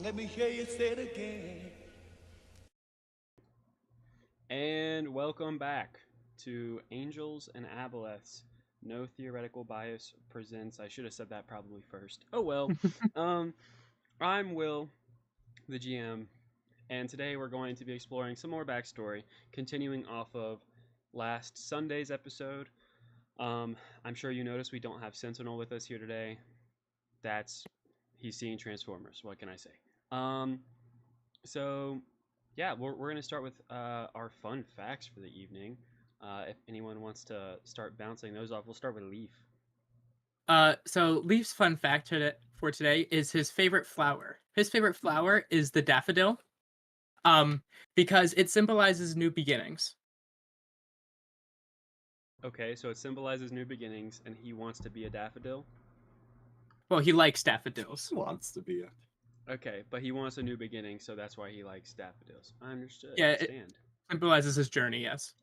Let me hear you say it again. And welcome back to Angels and Aboleths. No theoretical bias presents. I should have said that probably first. Oh well. um, I'm Will, the GM, and today we're going to be exploring some more backstory, continuing off of last Sunday's episode. I'm sure you noticed we don't have Sentinel with us here today. That's he's seeing Transformers. What can I say? Um, so yeah, we're gonna start with our fun facts for the evening. If anyone wants to start bouncing those off, we'll start with Leaf. So Leaf's fun fact for today is his favorite flower. His favorite flower is the daffodil, um, because it symbolizes new beginnings. Okay, so it symbolizes new beginnings, and he wants to be a daffodil. Well, he likes daffodils. Wants to be a. Okay, but he wants a new beginning, so that's why he likes daffodils. I understood. Yeah, I it stand. symbolizes his journey. Yes.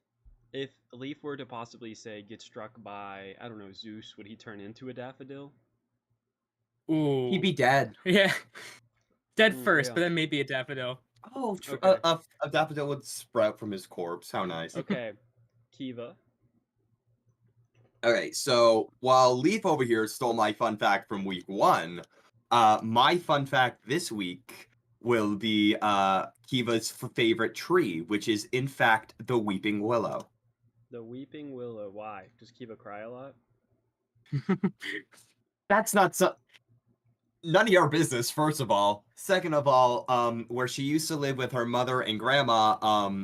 If Leaf were to possibly say get struck by I don't know Zeus, would he turn into a daffodil? Ooh. He'd be dead. Yeah. Dead first, yeah. but then maybe a daffodil. Oh, Okay. a daffodil would sprout from his corpse. How nice. Okay, Kiva. Okay, so while Leaf over here stole my fun fact from week 1, my fun fact this week will be Kiva's favorite tree, which is in fact the weeping willow. The weeping willow. Why? Does Kiva cry a lot? That's not so. None of your business, first of all. Second of all, where she used to live with her mother and grandma,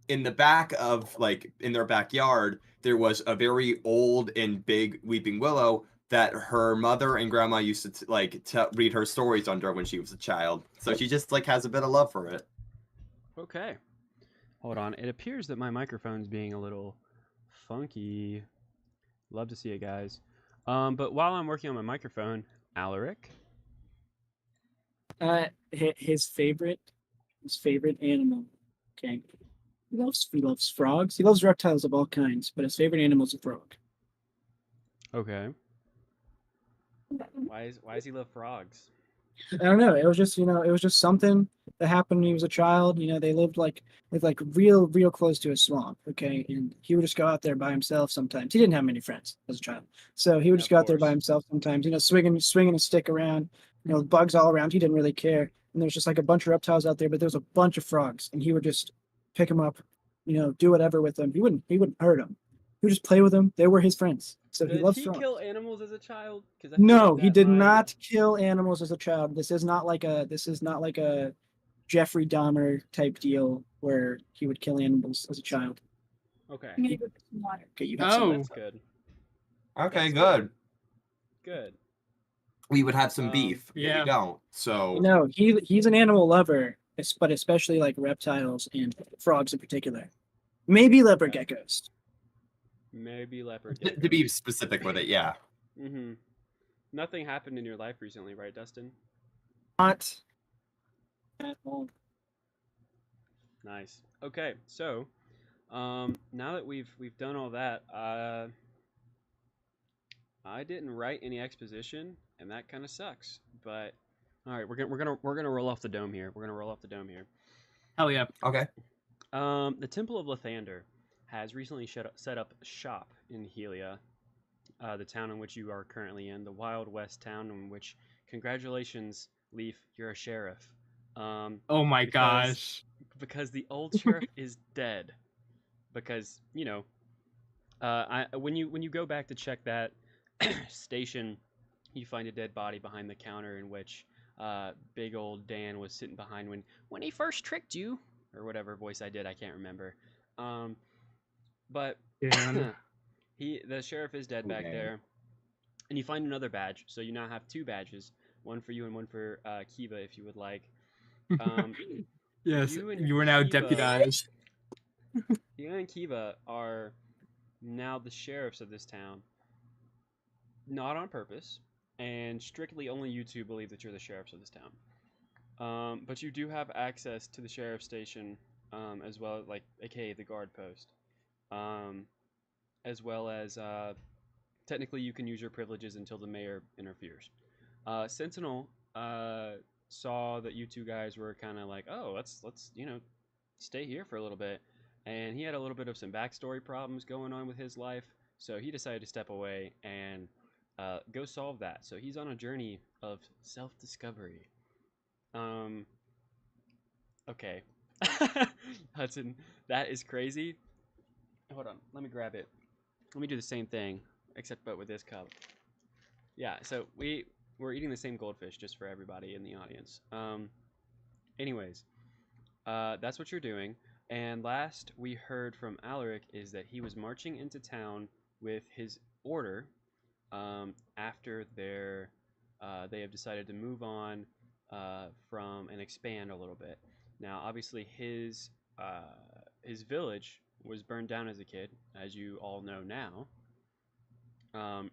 in the back of, like, in their backyard, there was a very old and big weeping willow that her mother and grandma used to read her stories under when she was a child. So she just, like, has a bit of love for it. Okay. Hold on. It appears that my microphone's being a little funky. Love to see it, guys. But while I'm working on my microphone, Alaric. His favorite animal. Okay, he loves frogs. He loves reptiles of all kinds, but his favorite animal is a frog. Okay. Why does he love frogs? I don't know. It was just something that happened when he was a child. They lived real close to a swamp. Okay, and he would just go out there by himself sometimes. He didn't have many friends as a child, so he would just Of go out there by course. himself sometimes. Swinging a stick around. Bugs all around. He didn't really care. And there's just like a bunch of reptiles out there, but there's a bunch of frogs, and he would just pick them up. Do whatever with them. He wouldn't hurt them. He would just play with them. They were his friends. So he Did loves he frogs. kill animals as a child? Because No, he did not kill animals as a child. This is not like a Jeffrey Dahmer type deal where he would kill animals as a child. Okay. Okay, you have Oh. some. That's good. Okay, That's good. Good. We would have some beef, but yeah. you don't. So No, he's an animal lover, but especially like reptiles and frogs in particular. Maybe leopard Okay. geckos. Maybe leopard. to be specific with it, yeah. Mm-hmm. Nothing happened in your life recently, right, Dustin? Not at all. Nice. Okay, so now that we've done all that, I didn't write any exposition, and that kind of sucks. But all right, we're gonna roll off the dome here. We're gonna roll off the dome here. Hell yeah. Okay. The Temple of Lathander has recently set up shop in Helia, the town in which you are currently in, the Wild West town in which, congratulations, Leaf, you're a sheriff. Oh my gosh. Because the old sheriff is dead. Because when you go back to check that station, you find a dead body behind the counter in which big old Dan was sitting behind when he first tricked you, or whatever voice I did, I can't remember. But Dan. the sheriff is dead back Okay. there, and you find another badge. So you now have 2 badges, one for you and one for Kiva, if you would like. Yes, you and you are now Kiva- deputized. You and Kiva are now the sheriffs of this town, not on purpose, and strictly only you two believe that you're the sheriffs of this town. But you do have access to the sheriff's station, as well, like aka the guard post, as well as technically you can use your privileges until the mayor interferes. Sentinel saw that you two guys were kind of like, oh, let's stay here for a little bit, and he had a little bit of some backstory problems going on with his life, so he decided to step away and go solve that. So he's on a journey of self-discovery. Okay. Hudson, that is crazy. Hold on, let me grab it. Let me do the same thing, except but with this cup. Yeah, so we're eating the same goldfish, just for everybody in the audience. Anyways, that's what you're doing. And last we heard from Alaric is that he was marching into town with his order after they have decided to move on from and expand a little bit. Now, obviously, his village was burned down as a kid, as you all know now,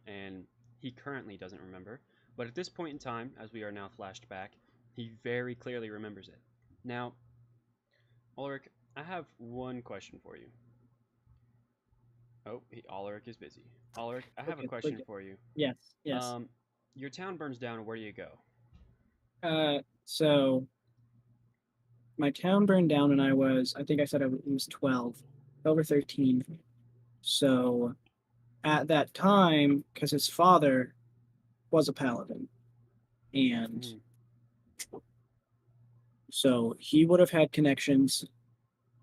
and he currently doesn't remember. But at this point in time, as we are now flashed back, he very clearly remembers it. Now, Ulrich, I have one question for you. Oh, Ulrich is busy. Ulrich, I have a question for you. Yes, yes. Your town burns down. Where do you go? So my town burned down when I think I said I was 12 or 13. So at that time, because his father was a paladin, and so he would have had connections.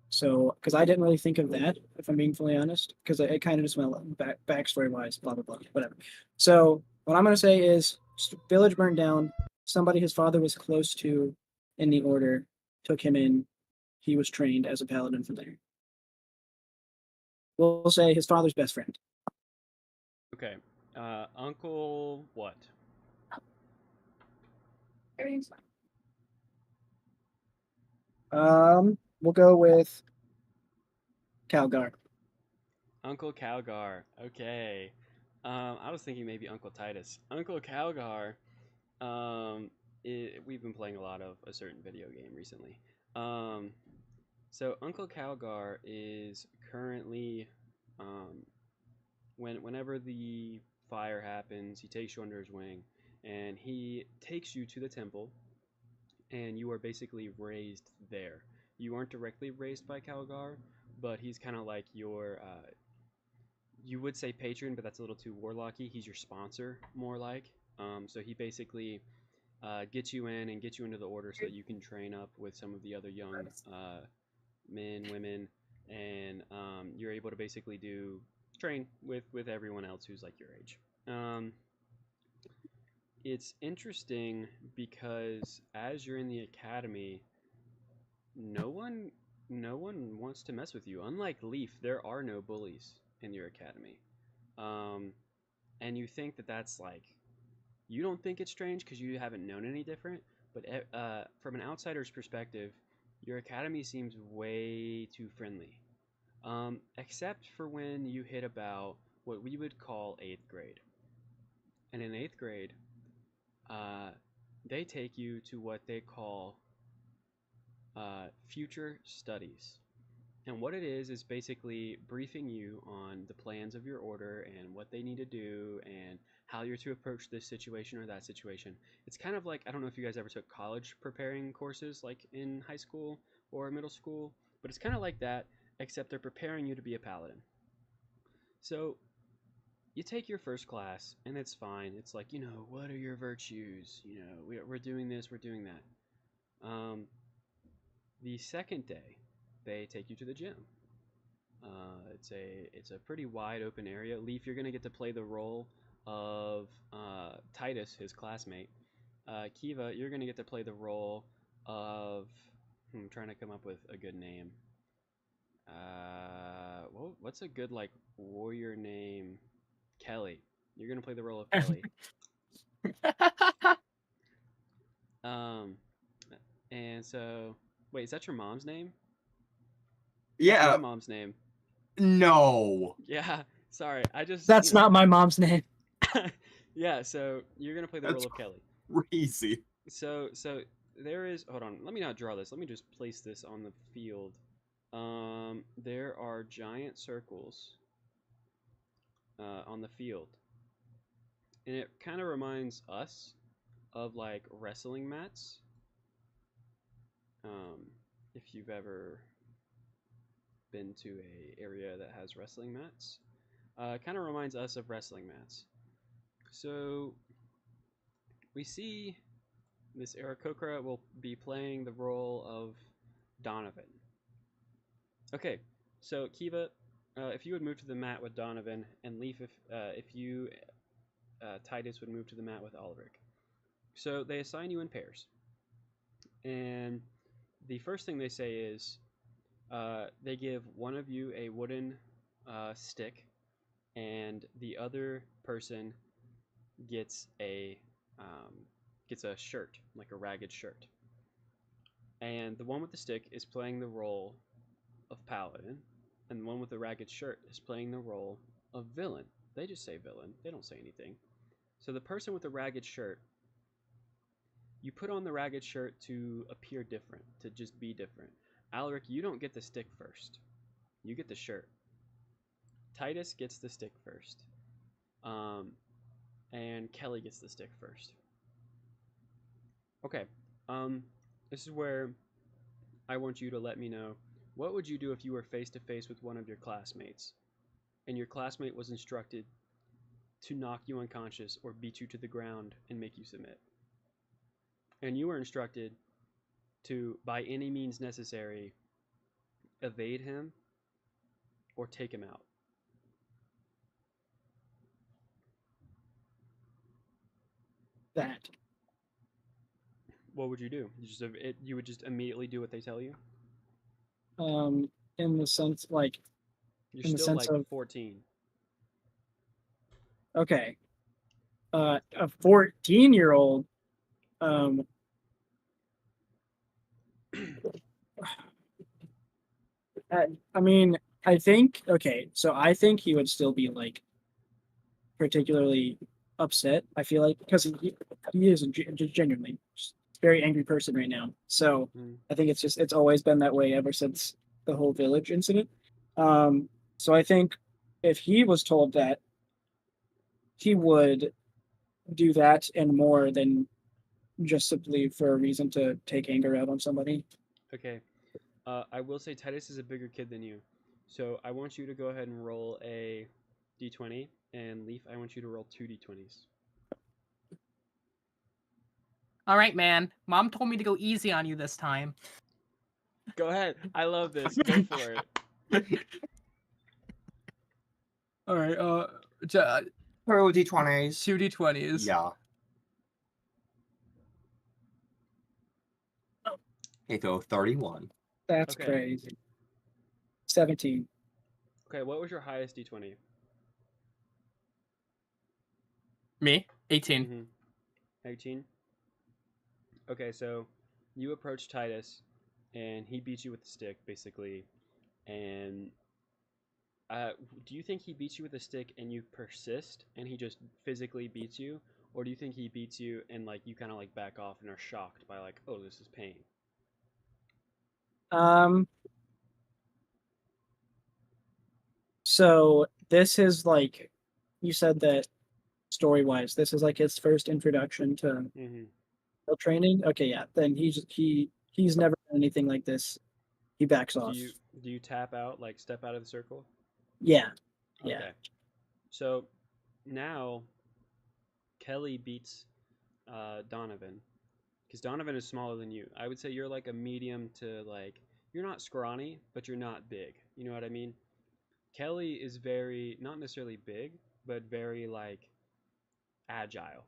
So, because I didn't really think of that, if I'm being fully honest, because it kind of just went backstory wise, blah, blah, blah, whatever. So, what I'm going to say is village burned down. Somebody his father was close to in the order took him in. He was trained as a paladin from there. We'll say his father's best friend. Okay. Uncle what? We'll go with Calgar. Uncle Calgar. Okay. I was thinking maybe Uncle Titus. Uncle Calgar. We've been playing a lot of a certain video game recently. So Uncle Calgar is currently, whenever the fire happens, he takes you under his wing, and he takes you to the temple, and you are basically raised there. You aren't directly raised by Calgar, but he's kind of like your, you would say patron, but that's a little too warlocky. He's your sponsor, more like. So he basically gets you in and gets you into the order so that you can train up with some of the other young men, women, and you're able to basically train with everyone else who's like your age. It's interesting because as you're in the academy, no one wants to mess with you. Unlike Leaf, there are no bullies in your academy. And you think that that's like, you don't think it's strange because you haven't known any different, but from an outsider's perspective, your academy seems way too friendly. Except for when you hit about what we would call 8th grade. And in 8th grade, they take you to what they call future studies. And what it is basically briefing you on the plans of your order and what they need to do and how you're to approach this situation or that situation. It's kind of like, I don't know if you guys ever took college preparing courses like in high school or middle school, but it's kind of like that, except they're preparing you to be a paladin. So you take your first class and it's fine. It's like, what are your virtues? We're doing this, we're doing that. The second day, they take you to the gym. It's a pretty wide open area. Leaf, you're gonna get to play the role of Titus, his classmate. Kiva, you're gonna get to play the role of. I'm trying to come up with a good name. What's a good like warrior name? Kelly. You're gonna play the role of Kelly. And so, wait, is that your mom's name? Yeah. That's my mom's name. No. Yeah, sorry. That's not my mom's name. Yeah, so you're gonna play the role of Kelly. Crazy. So there is. Hold on. Let me not draw this. Let me just place this on the field. There are giant circles on the field, and it kind of reminds us of like wrestling mats. if you've ever been to a area that has wrestling mats. Kind of reminds us of wrestling mats. So we see Miss Aarakocra will be playing the role of Donovan. Okay, so Kiva, if you would move to the mat with Donovan, and Leaf, if you, Titus would move to the mat with Ulrich. So they assign you in pairs, and the first thing they say is they give one of you a wooden stick, and the other person gets a shirt, like a ragged shirt. And the one with the stick is playing the role of paladin, and the one with the ragged shirt is playing the role of villain. They just say villain. They don't say anything. So the person with the ragged shirt, you put on the ragged shirt to appear different, to just be different. Alaric, you don't get the stick first. You get the shirt. Titus gets the stick first. And Kelly gets the stick first. Okay. This is where I want you to let me know, what would you do if you were face to face with one of your classmates and your classmate was instructed to knock you unconscious or beat you to the ground and make you submit? And you were instructed to, by any means necessary, evade him or take him out. That. What would you do? You would just immediately do what they tell you? In the sense, like, You're in the still sense like of 14. okay, a 14-year-old, I mean, I think okay, so I think he would still be like particularly upset. I feel like because he is a genuinely just very angry person right now. So Mm. I think it's always been that way ever since the whole village incident. So I think if he was told that, he would do that and more than just simply for a reason to take anger out on somebody. Okay. I will say Titus is a bigger kid than you. So I want you to go ahead and roll a d20. And Leaf, I want you to roll 2 d20s. All right, man. Mom told me to go easy on you this time. Go ahead. I love this. Go for it. All right. Pro D20s. 2 d20s. Yeah. It go 31. That's Okay. crazy. 17. Okay, what was your highest d20? Me? 18. Mm-hmm. 18? Okay, so you approach Titus, and he beats you with the stick, basically. And do you think he beats you with a stick and you persist, and he just physically beats you? Or do you think he beats you and like you kind of like back off and are shocked by like, oh, this is pain? So this is like, you said that story-wise, this is like his first introduction to Mm-hmm. training. Okay, yeah. Then he's never done anything like this. He backs off. Do you tap out, like step out of the circle? Yeah. Yeah. Okay. So now Kelly beats Donovan, because Donovan is smaller than you. I would say you're like a medium to like, you're not scrawny, but you're not big. You know what I mean? Kelly is very, not necessarily big, but very like agile.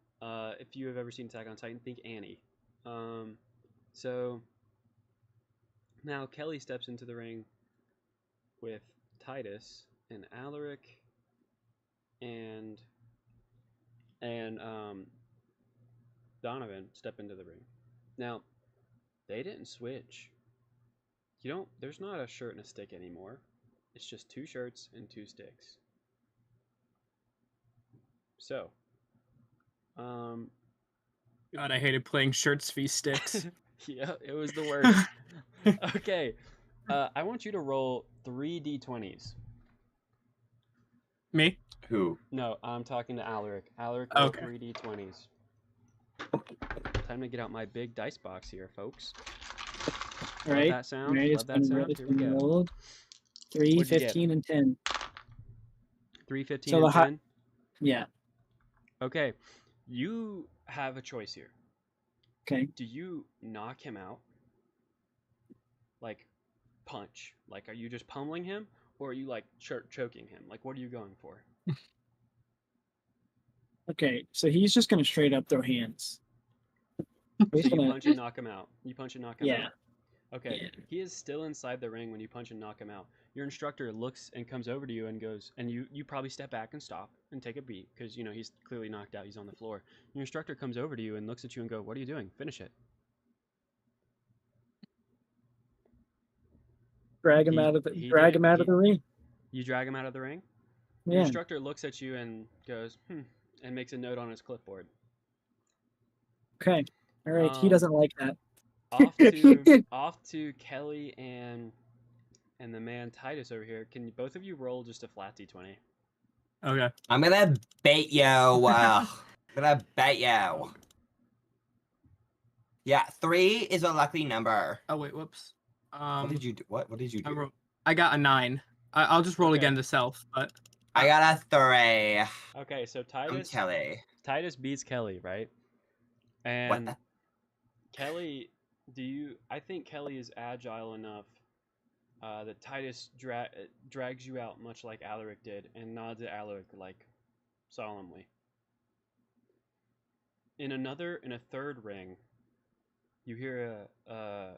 If you have ever seen Attack on Titan, think Annie. So now Kelly steps into the ring with Titus and Alaric and Donovan step into the ring. Now, they didn't switch. You don't. There's not a shirt and a stick anymore. It's just 2 shirts and 2 sticks. So, God, I hated playing shirts v sticks. yeah, it was the worst. Okay, I want you to roll 3 d20s. Me? Who? No, I'm talking to Alaric. Alaric, roll Okay. 3 d20s. Time to get out my big dice box here, folks. All right. that sound. All right, Love that sound. it's Here we been go. rolled. 3, What'd you get? 15, and 10. 3, 15, So the and high- 10. Yeah. Okay, you have a choice here. Okay. Do you knock him out? Like punch? Like are you just pummeling him, or are you like choking him? Like what are you going for? Okay. So he's just gonna straight up throw hands. He's So you gonna. punch and knock him out. You punch and knock him Yeah. out. Okay. Yeah. He is still inside the ring when you punch and knock him out. Your instructor looks and comes over to you and goes, and you probably step back and stop and take a beat because you know he's clearly knocked out. He's on the floor. Your instructor comes over to you and looks at you and go, "What are you doing? Finish it." Drag him out of the ring. You drag him out of the ring. Your Yeah. instructor looks at you and goes, and makes a note on his clipboard. Okay. All right. He Um, doesn't like that. Off to Kelly and the man Titus over here. Can both of you roll just a flat d20? Okay. I'm gonna bait you. I'm gonna bait you. Yeah, 3 is a lucky number. Oh wait, whoops. What did you do? What did you do? I got a 9. I'll just roll Okay. again to self, but I got a 3. Okay, so I'm Kelly. Titus beats Kelly, right? What And the? Kelly, I think Kelly is agile enough that Titus drags you out much like Alaric did and nods at Alaric like solemnly. In a third ring, you hear an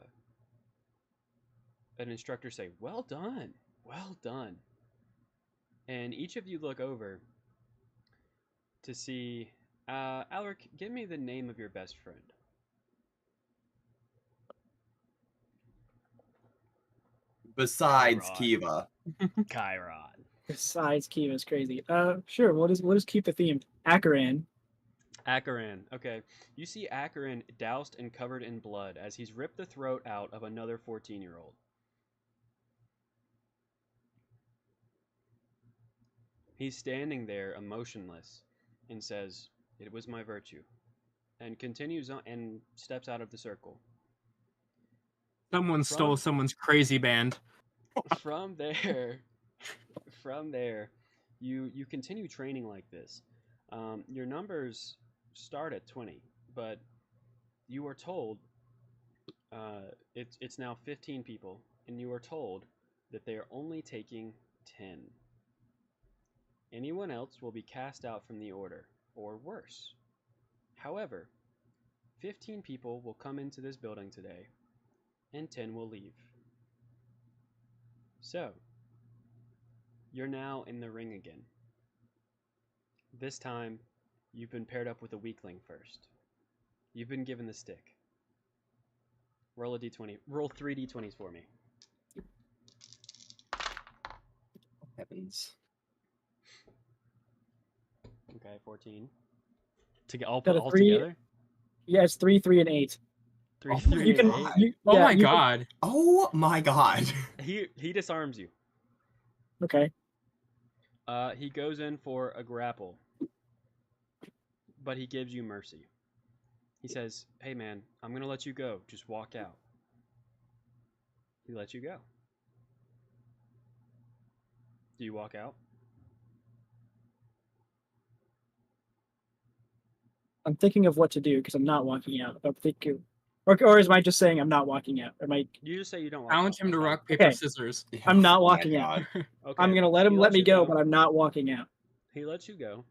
instructor say, "Well done, well done." And each of you look over to see, Alaric, give me the name of your best friend. Besides Rod. Kiva. Chiron. Besides Kiva's crazy. Sure. What is keep the theme? Akaran. Akaran. Okay. You see Akaran doused and covered in blood as he's ripped the throat out of another 14-year-old. He's standing there emotionless and says, "It was my virtue," and continues on and steps out of the circle. someone stole someone's crazy band. From there, you continue training like this. Your numbers start at 20, but you are told it's now 15 people, and you are told that they are only taking 10. Anyone else will be cast out from the order, or worse. However, 15 people will come into this building today, and 10 will leave. So, you're now in the ring again. This time, you've been paired up with a weakling first. You've been given the stick. Roll a d20. Roll 3 d20s for me. Heavens. Okay, 14. To get all Got a all 3. together? Yeah, it's 3, 3, and 8. 3, Oh, 3, You can. and 8? You, Oh yeah, my you can- god. Oh my god. He disarms you. Okay. He goes in for a grapple, but he gives you mercy. He says, "Hey man, I'm gonna let you go. Just walk out." He lets you go. Do you walk out? I'm thinking of what to do because I'm not walking out. I'm thinking, or is I just saying I'm not walking out? Am I? You just say you don't walk Challenge out. him to That's fine. rock, paper, Okay. scissors. I'm not Oh my walking out. God. Okay. I'm gonna let him He let lets me you go, but I'm not walking out. He lets you go,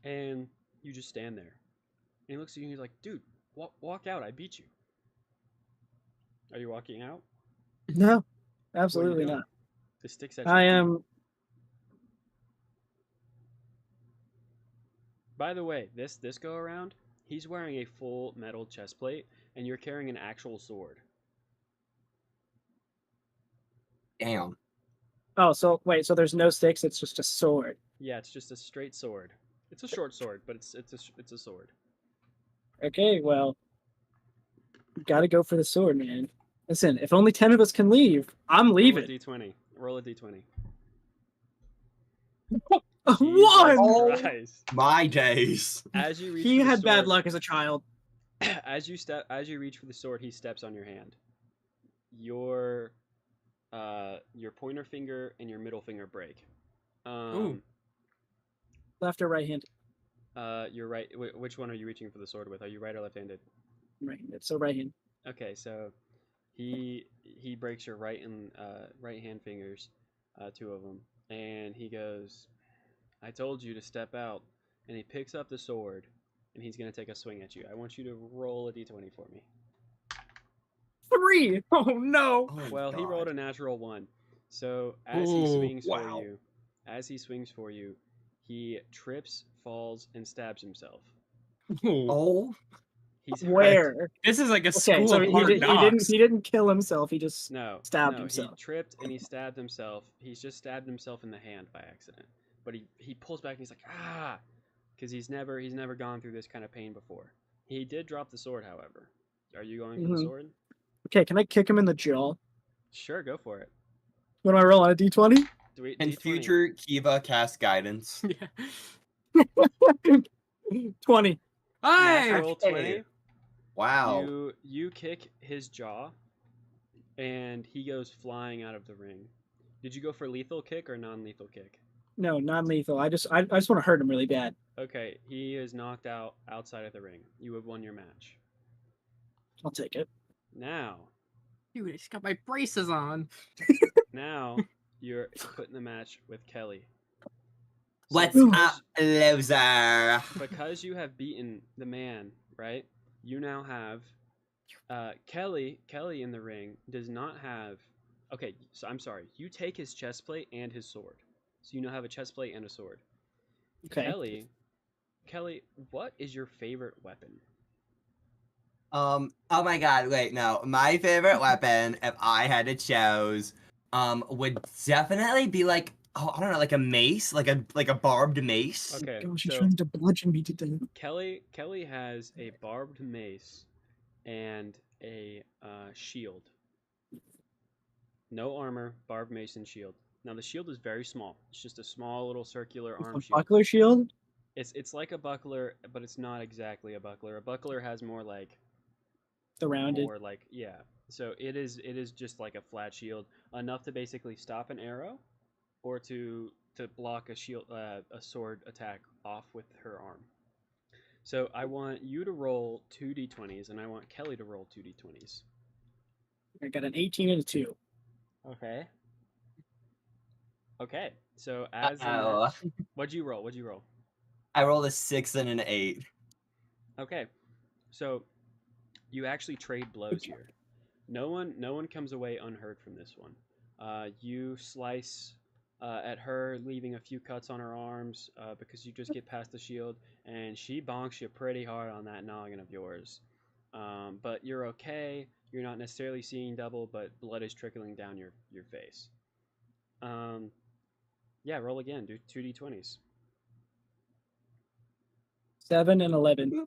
and you just stand there. And he looks at you and he's like, "Dude, walk out. I beat you." Are you walking out? No, What are you absolutely doing? not. The stick's at your I feet. am. By the way, this go around, he's wearing a full metal chest plate, and you're carrying an actual sword. Damn. Oh, so wait. So there's no sticks. It's just a sword. Yeah, it's just a straight sword. It's a short sword, but it's a sword. Okay, well, got to go for the sword, man. Listen, if only 10 of us can leave, I'm Roll a leaving. d20. Roll a d20. One. Jesus Christ. My days. As you reach He for the had bad sword- luck as a child. As you reach for the sword, he steps on your hand. your pointer finger and your middle finger break. Left or right hand? You're right. Which one are you reaching for the sword with? Are you right or left-handed? Right-handed. So right hand. Okay, so he breaks your right and right hand fingers, two of them, and he goes, "I told you to step out." And he picks up the sword, and he's gonna take a swing at you. I want you to roll a d20 for me. 3. Oh no. Oh, Well, he God. rolled a natural 1. So as he swings wow. for you, he trips, falls, and stabs himself. Oh, He's hurt. Where? This is like a Okay, school so of he, hard did, knocks. he didn't kill himself. He just No, stabbed no, himself. he tripped and he stabbed himself. He's just stabbed himself in the hand by accident. But he pulls back and he's like, ah, because he's never gone through this kind of pain before. He did drop the sword, however. Are you going for the Mhm. sword? Okay, can I kick him in the jaw? Sure, go for it. What do I roll on a d20? in D20. future, Kiva cast guidance. Yeah. 20. Hey! Natural Hey. 20. Wow. You kick his jaw, and he goes flying out of the ring. Did you go for lethal kick or non-lethal kick? No, non-lethal. I just want to hurt him really bad. Okay, he is knocked out outside of the ring. You have won your match. I'll take it. Now, Dude, I just got my braces on. you're put in the match with Kelly. So What's because- up, loser? Because you have beaten the man, right? You now have Kelly in the ring does not have. Okay, so I'm sorry. You take his chest plate and his sword, so you now have a chest plate and a sword. Okay. Kelly, what is your favorite weapon? Oh my God! Wait, no. My favorite weapon, if I had to choose, would definitely be like, oh, I don't know, like a mace, like a barbed mace. Okay, Gosh, he's so trying to bludgeon me to death. Kelly has a barbed mace and a shield. No armor, barbed mace and shield. Now the shield is very small. It's just a small little circular arm A shield. buckler shield? It's like a buckler, but it's not exactly a buckler. A buckler has more like The rounded. yeah. So it is just like a flat shield, enough to basically stop an arrow, or to block a sword attack off with her arm. So I want you to roll 2d20s, and I want Kelly to roll 2d20s. I got an 18 and a 2. Okay. Okay. So as Uh-oh. what'd you roll? What'd you roll? I rolled a 6 and an 8. Okay. So you actually trade blows here. No one comes away unhurt from this one. You slice at her, leaving a few cuts on her arms because you just get past the shield, and she bonks you pretty hard on that noggin of yours. But you're okay. You're not necessarily seeing double, but blood is trickling down your face. Yeah, roll again. Do 2d20s. 7 and 11.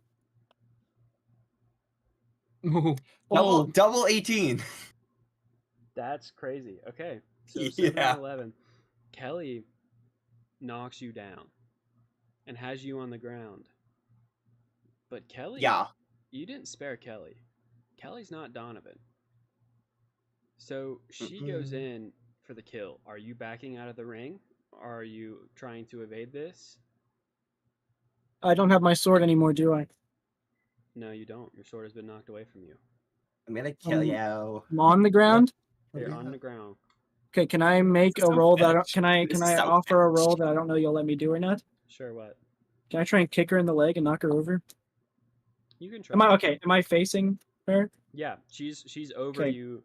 Double 18. That's crazy. Okay, so 7 Yeah. and 11. Kelly knocks you down and has you on the ground. But Kelly, Yeah. you didn't spare Kelly. Kelly's not Donovan. So she Mm-mm. goes in for the kill. Are you backing out of the ring? Are you trying to evade this? I don't have my sword anymore, do I? No, you don't. Your sword has been knocked away from you. I'm gonna kill you. I'm on the ground. You're on the ground. Okay, can I make a So roll that fetch. can I This can is I so offer a fetch. roll that I don't know you'll let me do or not? Sure, what? Can I try and kick her in the leg and knock her over? You can try. Am I okay? Am I facing her? Yeah, she's over Okay. you,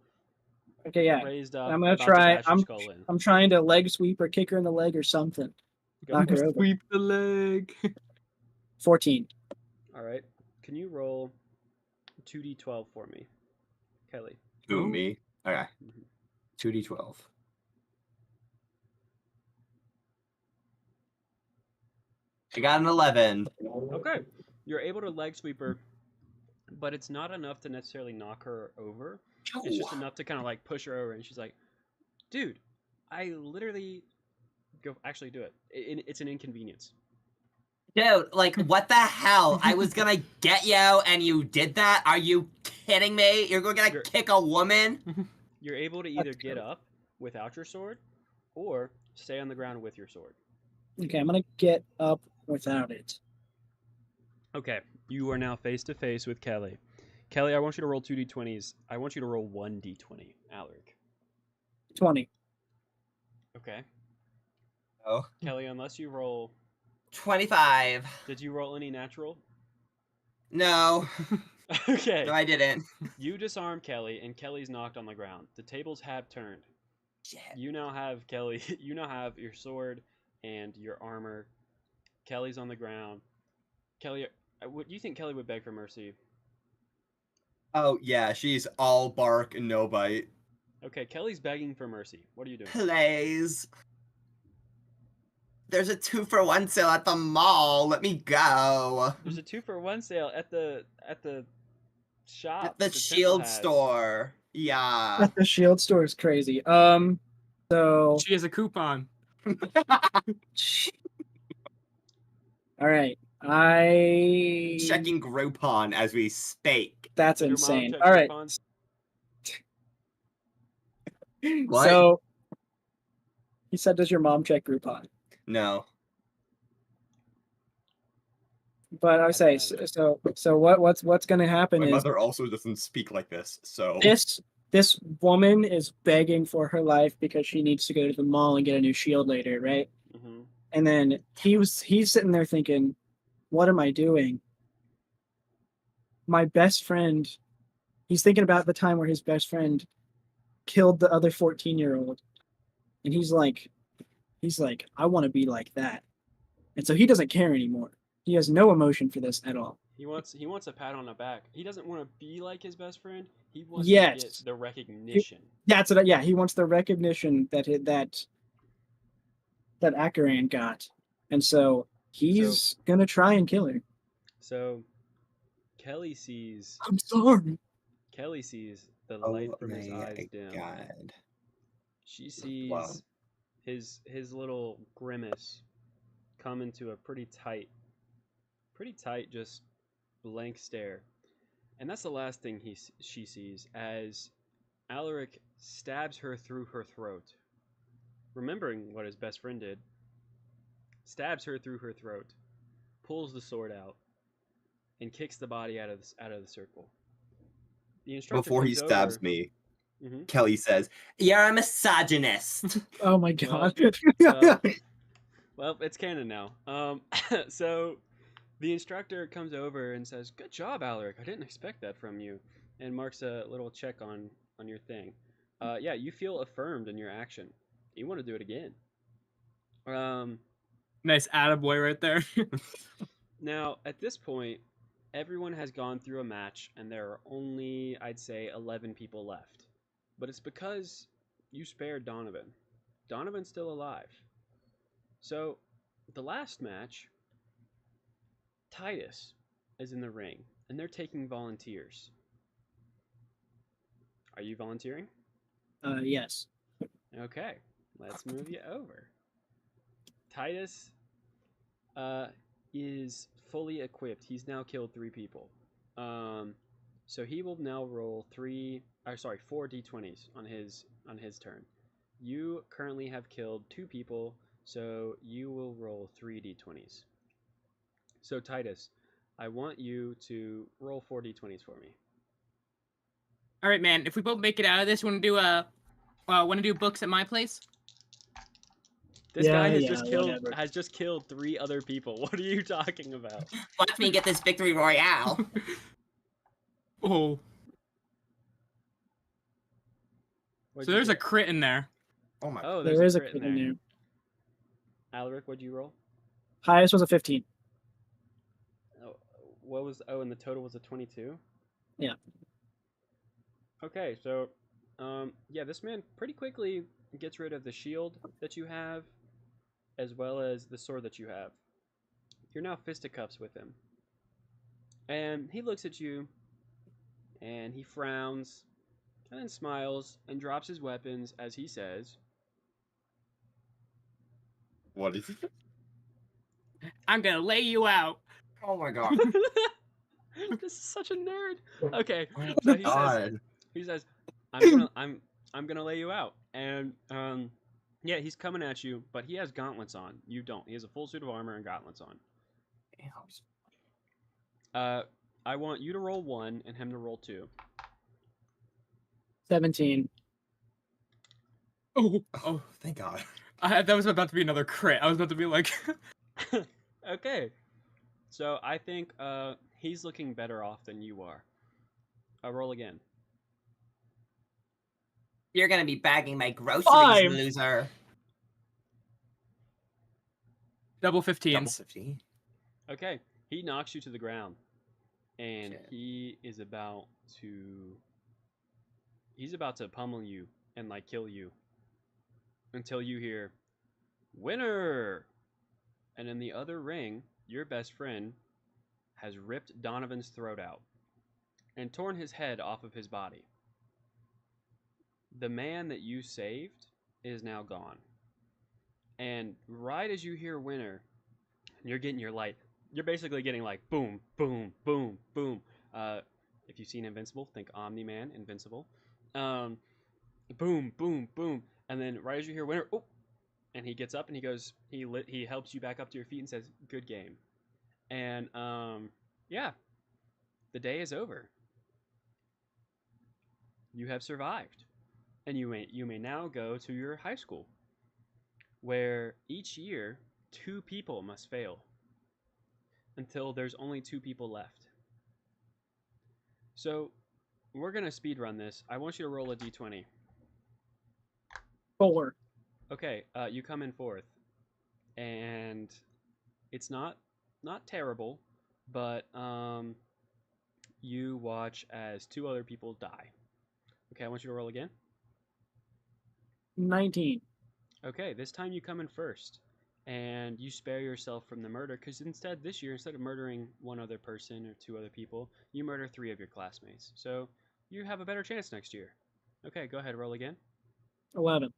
Okay, yeah. raised up. I'm gonna about to try. bash your skull in. I'm trying to leg sweep or kick her in the leg or something. Go Knock for her it. over. Sweep the leg. 14. All right. Can you roll 2d12 for me, Kelly? Ooh, me. Okay. Mhm. 2d12. I got an 11. Okay. You're able to leg sweep her, but it's not enough to necessarily knock her over. It's just enough to kind of like push her over, and she's like, "Dude, I literally go actually do it. It's an inconvenience." Dude, like, what the hell? I was gonna get you, and you did that? Are you kidding me? You're gonna You're- kick a woman? You're able to either That's get cool. up without your sword, or stay on the ground with your sword. Okay, I'm gonna get up without it. Okay, you are now face to face with Kelly. Kelly, I want you to roll 2d20s. I want you to roll 1d20, Alaric. 20. Okay. Oh. Kelly, unless you roll... 25. Did you roll any natural? No. Okay. No, I didn't. You disarm Kelly, and Kelly's knocked on the ground. The tables have turned. Shit. You now have Kelly. You now have your sword and your armor. Kelly's on the ground. Kelly, what do you think Kelly would beg for mercy? Oh, yeah, she's all bark and no bite. Okay, Kelly's begging for mercy. What are you doing? Please. There's a 2-for-1 sale at the mall. Let me go. There's a 2-for-1 sale at the shop. At the that Temple Shield has. store. Yeah. At the Shield store is crazy. So She has a coupon. all right. I Checking Groupon as we speak. That's Did your mom insane. check All right. Groupon? What? So he said, "Does your mom check Groupon?" No. But I would say so. What's going to happen My is mother also doesn't speak like this, so. this woman is begging for her life because she needs to go to the mall and get a new shield later, right? Mm-hmm. And then he's sitting there thinking, "What am I doing?" My best friend. He's thinking about the time where his best friend killed the other 14-year-old, and he's like, "I want to be like that," and so he doesn't care anymore. He has no emotion for this at all. He wants a pat on the back. He doesn't want to be like his best friend. He wants to Yes. get the recognition. That's what. Yeah, he wants the recognition that Akaran got, and so he's gonna try and kill her. So Kelly sees I'm sorry. the light from his eyes dim. God. She sees Wow. his little grimace come into a pretty tight just blank stare. And that's the last thing she sees as Alaric stabs her through her throat. Remembering what his best friend did, stabs her through her throat, pulls the sword out, and kicks the body out of the circle. The instructor Before he comes stabs over. me, Mhm. Kelly says, "You're a misogynist." Oh my god. Well, it's canon now. So the instructor comes over and says, "Good job, Alaric. I didn't expect that from you," and marks a little check on your thing. Yeah, you feel affirmed in your action. You want to do it again. Nice attaboy right there. Now, at this point, everyone has gone through a match, and there are only, I'd say, 11 people left. But it's because you spared Donovan. Donovan's still alive. So, the last match, Titus is in the ring, and they're taking volunteers. Are you volunteering? Yes. Okay, let's move you over. Titus is fully equipped. He's now killed 3 people. So he will now roll 4 d20s on his turn. You currently have killed 2 people, so you will roll 3 d20s. So Titus, I want you to roll 4 d20s for me. All right, man. If we both make it out of this, want to do books at my place? This guy whatever. has just killed 3 other people. What are you talking about? Watch me get this victory royale. Oh. So there's a crit in there. Oh my. Oh, There is a crit crit in there. Alaric, what'd you roll? Highest was a 15. Oh, and the total was a 22? Yeah. Okay, so, yeah, this man pretty quickly gets rid of the shield that you have, as well as the sword that you have. You're now fisticuffs with him. And he looks at you, and he frowns, and then smiles, and drops his weapons as he says, What is it? I'm gonna lay you out. Oh my god. This is such a nerd. Okay, Oh so my god. he says, I'm gonna lay you out. And yeah, he's coming at you, but he has gauntlets on. You don't. He has a full suit of armor and gauntlets on. Uh, I want you to roll 1 and him to roll 2. 17. Oh, Oh, thank God. that was about to be another crit. I was about to be like, Okay. So I think he's looking better off than you are. I'll roll again. You're gonna be bagging my groceries, 5. loser. double 15s. Double 50. Okay. He knocks you to the ground. And Shit. he's about to pummel you and like kill you until you hear winner. And in the other ring, your best friend has ripped Donovan's throat out and torn his head off of his body. The man that you saved is now gone. And right as you hear winner, you're getting your light. You're basically getting like boom, boom, boom, boom. If you've seen Invincible, think Omni Man, Invincible. Boom, boom, boom, and then right as you hear winner, oh, and he gets up and he goes, he helps you back up to your feet and says, "Good game," and yeah, the day is over. You have survived, and you may now go to your high school, where each year 2 people must fail until there's only 2 people left. So we're gonna speed run this. I want you to roll a d20. 4. Okay, you come in 4th, and it's not terrible, but you watch as 2 other people die. Okay, I want you to roll again. 19. Okay, this time you come in first, and you spare yourself from the murder because instead this year, instead of murdering 1 other person or 2 other people, you murder 3 of your classmates. So you have a better chance next year. Okay, go ahead, roll again. 11.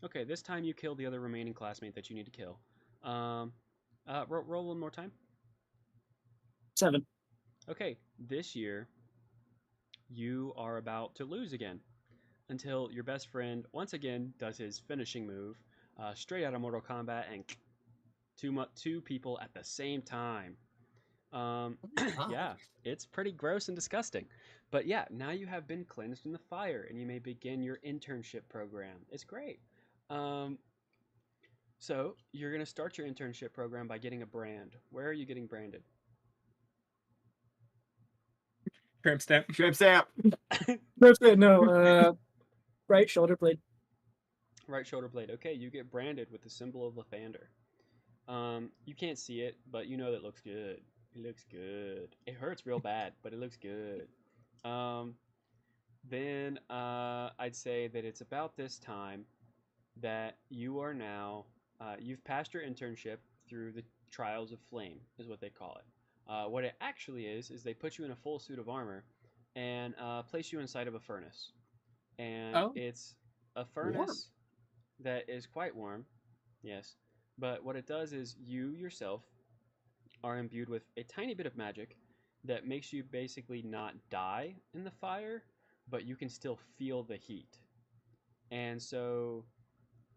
Okay, this time you kill the other remaining classmate that you need to kill. Roll 1 more time. 7. Okay, this year you are about to lose again until your best friend once again does his finishing move, straight out of Mortal Kombat, and 2 people at the same time. Yeah, it's pretty gross and disgusting. But yeah, now you have been cleansed in the fire, and you may begin your internship program. It's great. So you're gonna start your internship program by getting a brand. Where are you getting branded? Tramp stamp. Tramp stamp. That's it. No, right shoulder blade. Right shoulder blade. Okay, you get branded with the symbol of Lathander. You can't see it, but you know that looks good. It looks good. It hurts real bad, but it looks good. Then I'd say that it's about this time that you are now you've passed your internship through the Trials of Flame, is what they call it. What it actually is they put you in a full suit of armor and place you inside of a furnace. And Oh. it's a furnace that is quite warm, yes. But what it does is you yourself are imbued with a tiny bit of magic that makes you basically not die in the fire, but you can still feel the heat. And so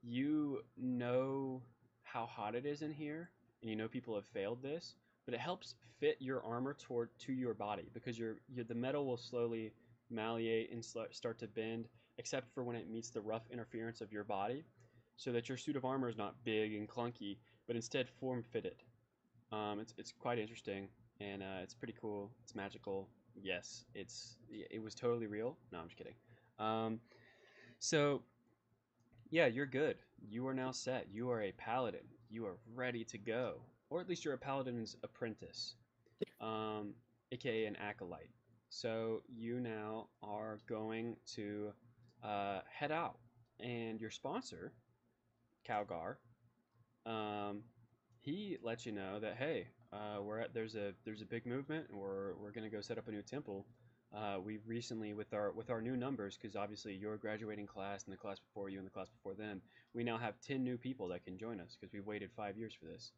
you know how hot it is in here, and you know people have failed this, but it helps fit your armor to your body because the metal will slowly malleate and start to bend, except for when it meets the rough interference of your body, so that your suit of armor is not big and clunky, but instead form fitted. It's quite interesting, and it's pretty cool. It's magical. Yes, it was totally real. No, I'm just kidding. So yeah, you're good. You are now set. You are a paladin. You are ready to go, or at least you're a paladin's apprentice, aka an acolyte. So you now are going to head out, and your sponsor, Calgar, um, he lets you know that hey, there's a big movement, and we're gonna go set up a new temple. We recently with our new numbers, because obviously you're a graduating class, and the class before you and the class before them, we now have 10 new people that can join us because we've waited 5 years for this.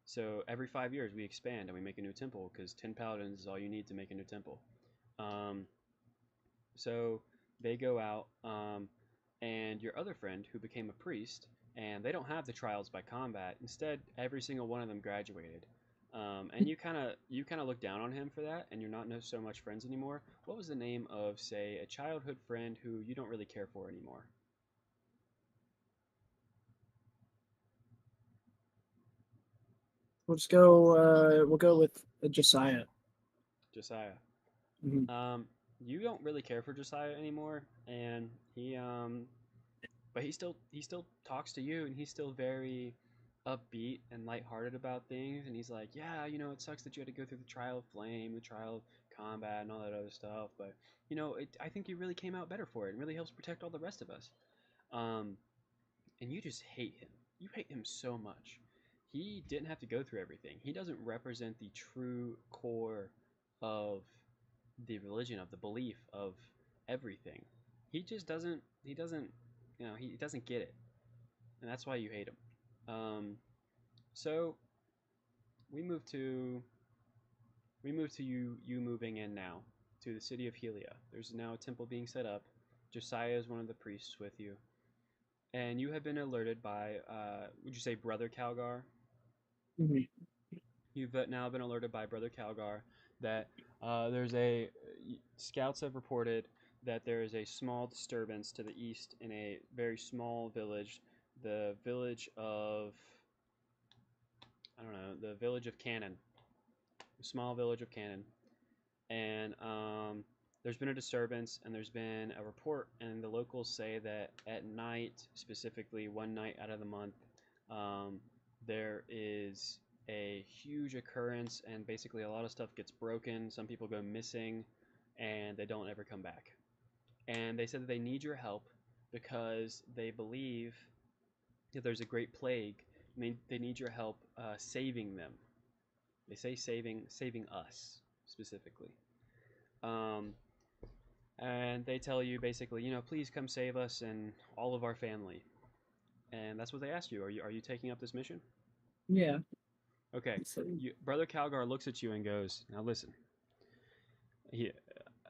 So every 5 years we expand and we make a new temple because 10 paladins is all you need to make a new temple. So they go out, and your other friend who became a priest, and they don't have the trials by combat. Instead, every single one of them graduated. And you kind of look down on him for that, and you're not so much friends anymore. What was the name of, say, a childhood friend who you don't really care for anymore? We'll just go. We'll go with Josiah. Josiah. Mhm. You don't really care for Josiah anymore, and but he still talks to you, and he's still very upbeat and lighthearted about things. And he's like, yeah, it sucks that you had to go through the trial of flame, the trial of combat, and all that other stuff. But I think you really came out better for it, and really helps protect all the rest of us. Um, and you just hate him. You hate him so much. He didn't have to go through everything. He doesn't represent the true core of the religion, of the belief, of everything. He just doesn't. He doesn't. He doesn't get it, and that's why you hate him. So we move to you moving in now to the city of Helia. There's now a temple being set up. Josiah is one of the priests with you, and you have been alerted by, would you say, Brother Calgar? Mhm. You've now been alerted by Brother Calgar that scouts have reported that there is a small disturbance to the east in a very small village, the village of, I don't know, the village of Cannon, a small village of Cannon, and there's been a disturbance, and there's been a report, and the locals say that at night, specifically one night out of the month, there is a huge occurrence, and basically a lot of stuff gets broken. Some people go missing, and they don't ever come back. And they said that they need your help because they believe that there's a great plague, and they need your help saving them. They say saving us specifically. Um, and they tell you basically, please come save us and all of our family. And that's what they asked you. Are you taking up this mission? Yeah. Okay. So, Brother Calgar looks at you and goes, now listen,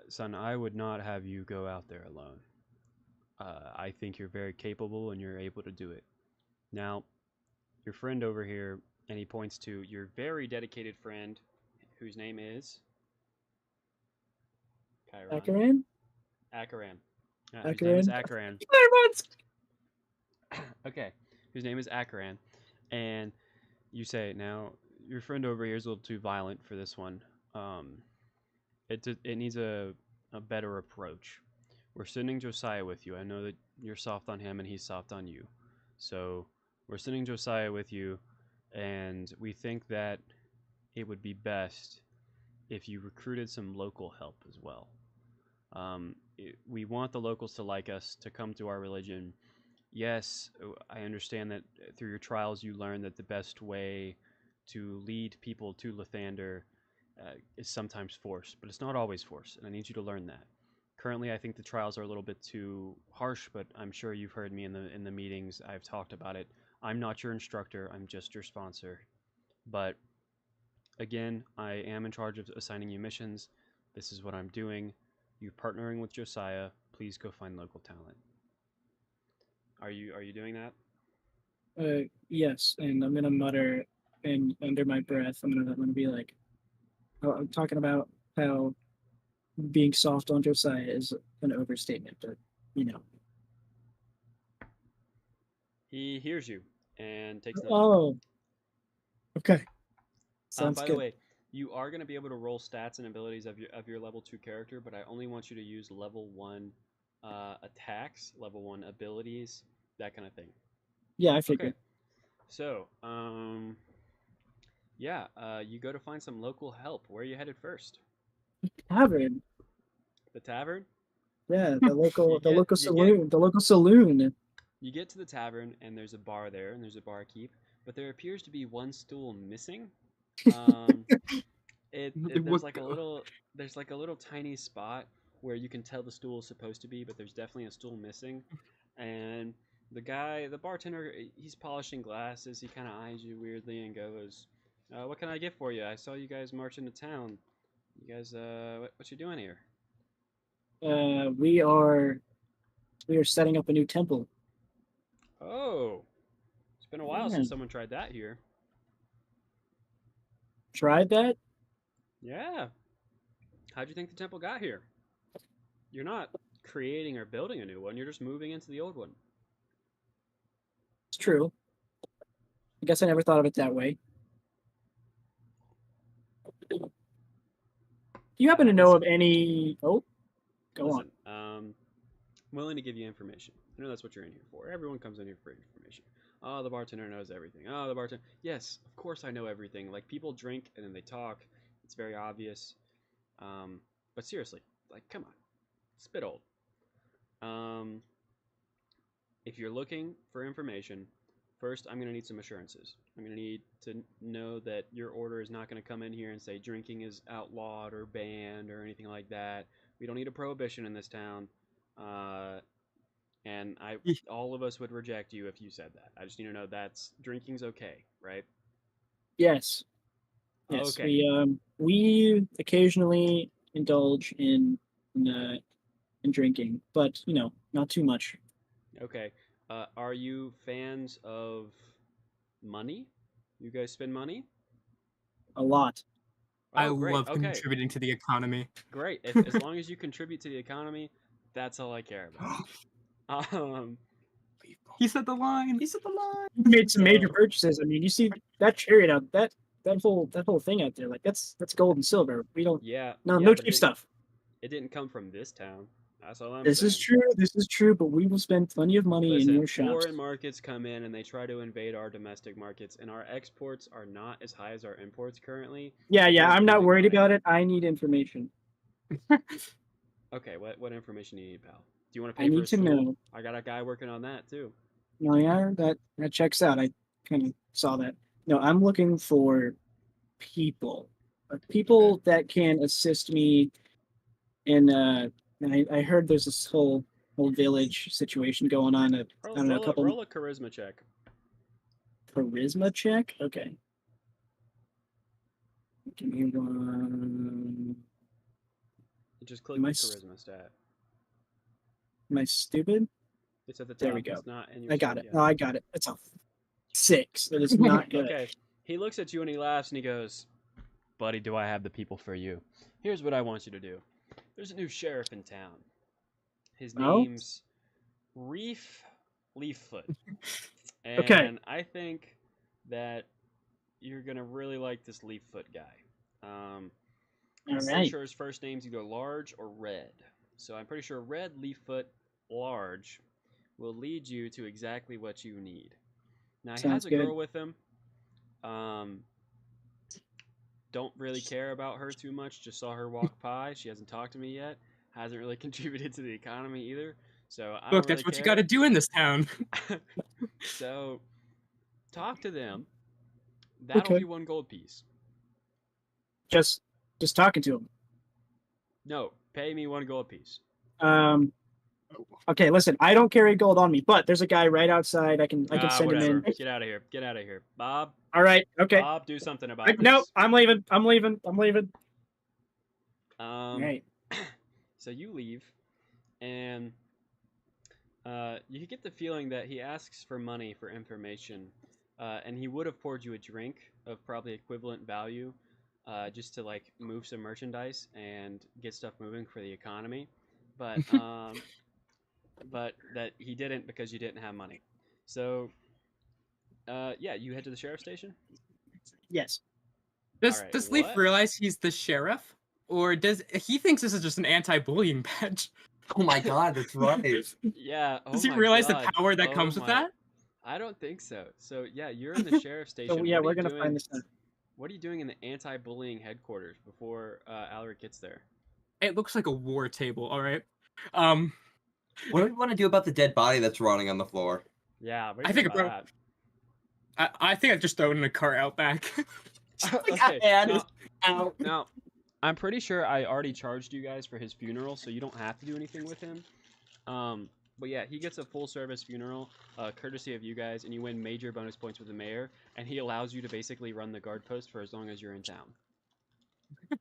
son, I would not have you go out there alone. I think you're very capable and you're able to do it. Now, your friend over here, and he points to your very dedicated friend, whose name is Chiron. Akaran. Akaran. Whose name is Akaran. Akaran. Okay, whose name is Akaran. And you say, now, your friend over here is a little too violent for this one. It needs a better approach. We're sending Josiah with you. I know that you're soft on him and he's soft on you. So we're sending Josiah with you, and we think that it would be best if you recruited some local help as well. We want the locals to like us, to come to our religion. Yes, I understand that through your trials you learn that the best way to lead people to Lathander is sometimes force, but it's not always force, and I need you to learn that. Currently, I think the trials are a little bit too harsh, but I'm sure you've heard me in the meetings. I've talked about it. I'm not your instructor. I'm just your sponsor. But again, I am in charge of assigning you missions. This is what I'm doing. You're partnering with Josiah. Please go find local talent. Are you doing that? Yes, and I'm gonna mutter, and under my breath, I'm gonna be like, oh, I'm talking about how being soft on Josiah is an overstatement, but you know. He hears you and takes note. Oh, okay, sounds By the good. way, you are going to be able to roll stats and abilities of your level 2 character, but I only want you to use level 1 attacks, level 1 abilities, that kind of thing. Yeah, I Okay. figured. So, yeah, you go to find some local help. Where are you headed first? Tavern. The tavern? Yeah, the local, You the get local you get saloon, the local saloon. you get to the tavern, and there's a bar there, and there's a barkeep, but there appears to be one stool missing. Um, What there's like a little tiny spot where you can tell the stool is supposed to be, but there's definitely a stool missing. And the bartender, he's polishing glasses. He kind of eyes you weirdly and goes, "What can I get for you? I saw you guys march into town. You guys, what you doing here?" We are setting up a new temple. Oh, it's been a while Yeah. since someone tried that here. Tried that? Yeah. How'd you think the temple got here? You're not creating or building a new one. You're just moving into the old one. It's true. I guess I never thought of it that way. Do you happen to know of any? Oh, go on. Listen, I'm willing to give you information. I know that's what you're in here for. Everyone comes in here for information. Oh, the bartender knows everything. Oh, the bartender. Yes, of course I know everything. Like, people drink and then they talk. It's very obvious. But seriously, like, come on. It's a bit old. If you're looking for information, first I'm going to need some assurances. I'm going to need to know that your order is not going to come in here and say drinking is outlawed or banned or anything like that. We don't need a prohibition in this town. And all of us would reject you if you said that. I just need to know that's drinking's okay, right? Yes. Yes. Okay. We occasionally indulge in drinking, but not too much. Okay. Are you fans of money? You guys spend money? A lot. I Oh, great. love Okay. contributing to the economy. Great. As long as you contribute to the economy, that's all I care about. He said the line. He said the line. We made some major So- purchases. I mean, you see that chariot out that whole thing out there. Like that's gold and silver. We don't. Yeah. No, yeah, no but cheap stuff. It didn't come from this town. That's all I'm This saying. is true. This is true. But we will spend plenty of money in Listen, your shops. foreign markets come in and they try to invade our domestic markets, and our exports are not as high as our imports currently. Yeah, We're I'm not losing worried money. about it. I need information. Okay, what information do you need, pal? Do you want to I pay for need a to stool? know. I got a guy working on that too. No, yeah, that checks out. I kind of saw that. No, I'm looking for people, people that can assist me in. And I heard there's this whole village situation going on. I don't know, a couple Roll a charisma check. charisma check. Okay. Give me one. Just click Am the I charisma stat. Am I stupid? It's at the top. There we go. It's not in your I got stat it. yet. No, I got it. It's a 6. That is not good. Okay. He looks at you and he laughs and he goes, "Buddy, do I have the people for you? Here's what I want you to do. There's a new sheriff in town. His Oh? name's Leaffoot. And Okay. I think that you're gonna really like this Leaffoot guy. I'm All pretty right. sure his first name's either Large or Red. So I'm pretty sure Red, Leaffoot, Large will lead you to exactly what you need. Now he has Sounds a good. girl with him. Don't really care about her too much. Just saw her walk by. She hasn't talked to me yet. Hasn't really contributed to the economy either. So I Look, don't that's really what you care. got to do in this town. So talk to them. That'll Okay. be 1 gold piece. Just talking to him. No, pay me 1 gold piece. Okay, listen, I don't carry gold on me, but there's a guy right outside. I can send Whatever. him in. Get out of here. Get out of here. Bob. All right, okay. Bob, do something about this. No, I'm leaving. I'm leaving. All right. So you leave, and you get the feeling that he asks for money for information, and he would have poured you a drink of probably equivalent value, just to like move some merchandise and get stuff moving for the economy, but that he didn't because you didn't have money. So yeah, you head to the sheriff's station. Yes. Does Alright, does Leaf what? realize he's the sheriff, or does he thinks this is just an anti-bullying badge? Oh my god, that's right. Yeah. Does he my realize God. the power that Oh comes with my- that? I don't think so. So yeah, you're in the sheriff's station. So yeah, What are we're you gonna doing? find this out. What are you doing in the anti-bullying headquarters before Alaric gets there? It looks like a war table. All right. What do we want to do about the dead body that's rotting on the floor? Yeah, what do I you think think about I think I'd just throw it in a cart out back. that? Okay. Now, I'm pretty sure I already charged you guys for his funeral, so you don't have to do anything with him. But yeah, he gets a full service funeral, courtesy of you guys, and you win major bonus points with the mayor, and he allows you to basically run the guard post for as long as you're in town.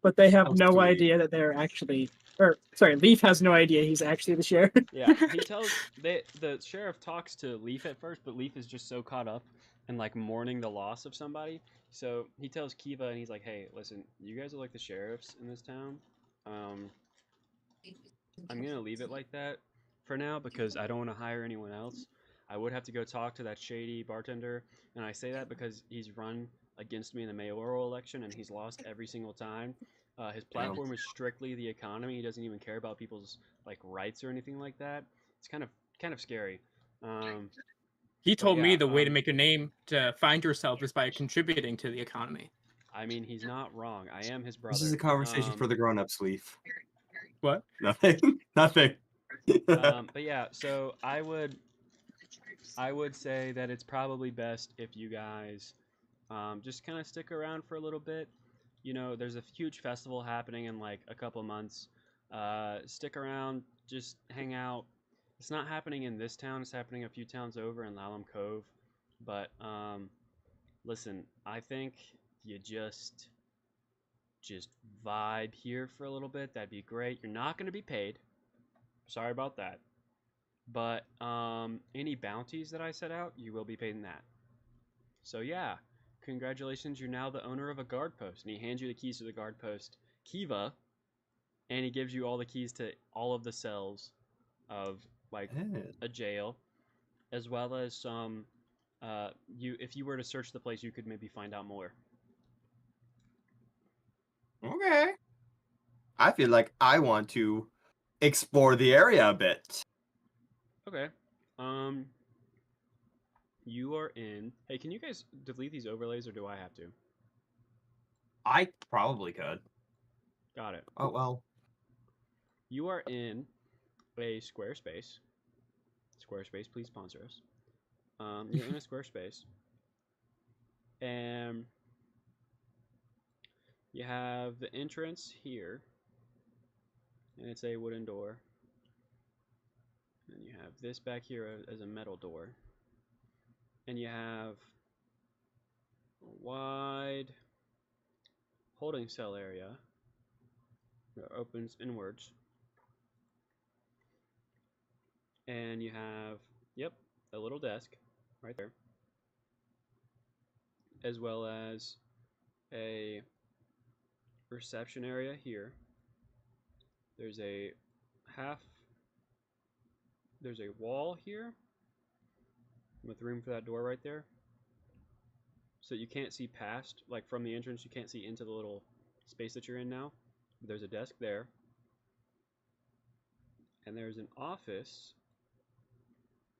but they have How no sweet. idea that they're actually. Or sorry, Leaf has no idea he's actually the sheriff. Yeah, he tells the sheriff talks to Leaf at first, but Leaf is just so caught up in like mourning the loss of somebody. So he tells Kiva, and he's like, "Hey, listen, you guys are like the sheriffs in this town. Um, I'm gonna leave it like that for now because I don't want to hire anyone else. I would have to go talk to that shady bartender, and I say that because he's run against me in the mayoral election and he's lost every single time. His platform is strictly the economy. He doesn't even care about people's like rights or anything like that. It's kind of scary. Um, He but told me yeah, the way to make a name to find yourself is by contributing to the economy. I mean, he's not wrong. I am his This is brother. a conversation for the grown-ups, Leaf. What? Nothing. Nothing. But yeah, so I would say that it's probably best if you guys just kind of stick around for a little bit. You know, there's a huge festival happening in like a couple months. Stick around, just hang out. It's not happening in this town. It's happening a few towns over in Lallam Cove. But listen, I think you just vibe here for a little bit. That'd be great. You're not going to be paid. Sorry about that. But any bounties that I set out, you will be paid in that. So yeah, congratulations, you're now the owner of a guard post. And he hands you the keys to the guard post, Kiva, and he gives you all the keys to all of the cells of like a jail, as well as some. You if you were to search the place, you could maybe find out more. Okay. I feel like I want to explore the area a bit. Okay. Um, you are in. Hey, can you guys delete these overlays, or do I have to? I probably could. Got it. Oh well. You are in a Squarespace. Squarespace, please sponsor us. You're in a Squarespace, and you have the entrance here, and it's a wooden door. And you have this back here as a metal door, and you have a wide holding cell area that opens inwards, and you have a little desk right there, as well as a reception area here. There's a half there's a wall here with room for that door right there. So you can't see past, like from the entrance, you can't see into the little space that you're in now. But there's a desk there. And there's an office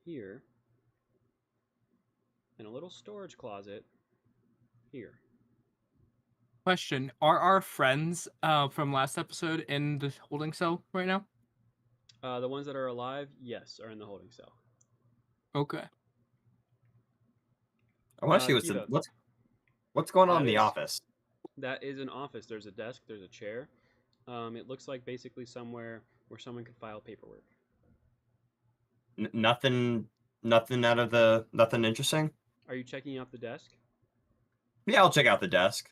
here. And a little storage closet here. Question: are our friends from last episode in the holding cell right now? The ones that are alive, yes, are in the holding cell. Okay. I want to see Kiva, what's going on in that the is- office. that is an office. There's a desk, there's a chair. It looks like basically somewhere where someone could file paperwork. Nothing nothing interesting. Are you checking out the desk? Yeah, I'll check out the desk.